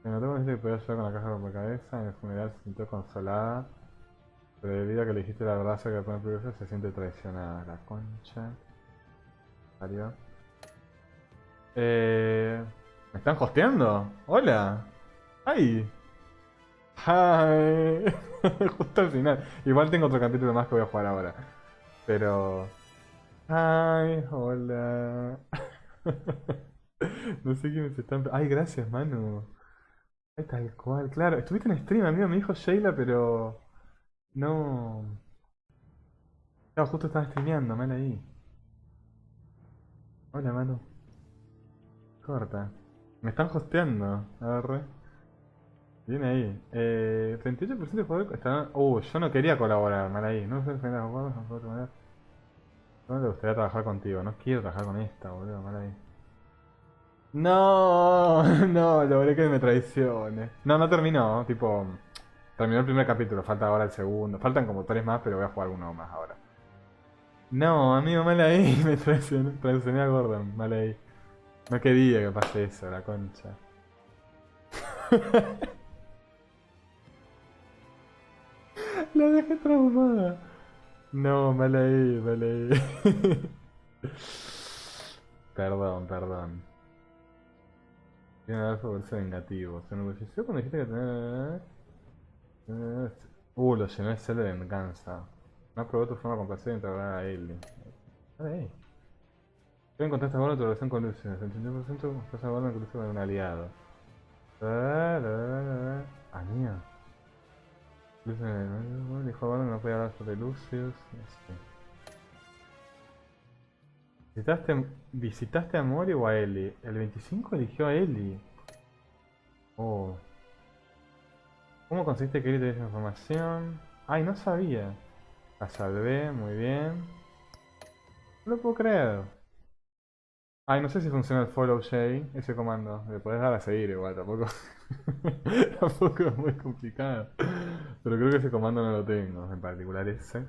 Me notó cuando dijiste que podía ayudar con la caja de rompecabezas. En el funeral se sintió consolada. Pero debido a que le dijiste la verdad acerca de poner privilegio, se siente traicionada. La concha. Salió. ¿Me están hosteando? Hola. ¡Ay! ¡Ay! Justo al final. Igual tengo otro capítulo más que voy a jugar ahora. Pero... ¡Ay! Hola. No sé quiénes están... ¡Ay, gracias, Manu! Ay, tal cual. Claro, estuviste en stream, amigo. Me dijo Sheila, pero... No... Claro, justo estaba streameando, mal ahí. Hola, Manu. Corta. Me están hosteando. Agarré. Viene ahí. 38% de jugadores están... yo no quería colaborar, mal ahí. No sé si me jugadores, no puedo terminar. No me gustaría trabajar contigo. No quiero trabajar con esta, boludo, mal ahí. No, no, logré que me traicione. No, no terminó, tipo... Terminó el primer capítulo, falta ahora el segundo. Faltan como 3 más, pero voy a jugar uno más ahora. No, amigo, mal ahí. Me traicioné a Gordon, mal ahí. No quería que pase eso, la concha. La dejé traumada. No, mal ahí, mal ahí. Perdón, perdón. Tiene alfa por ser vengativo. Se enorgulleció cuando dijiste que tenía... lo llenó el cel de venganza. No aprobó tu forma complacida de integrar a Ellie. Vale. Quiero encontrar esta buena tu relación con Lucius. El 80% estás hablando incluso con un aliado. Amigo. Lucius dijo a Gordon que no podía hablar sobre Lucius. ¿Visitaste a Mori o a Ellie? El 25 eligió a Ellie. Oh. ¿Cómo conseguiste que Ellie te diera esa información? Ay, no sabía. La salvé, muy bien. No lo puedo creer. Ay, no sé si funciona el follow J, ese comando. Le podés dar a seguir igual, tampoco. Tampoco es muy complicado. Pero creo que ese comando no lo tengo, en particular ese.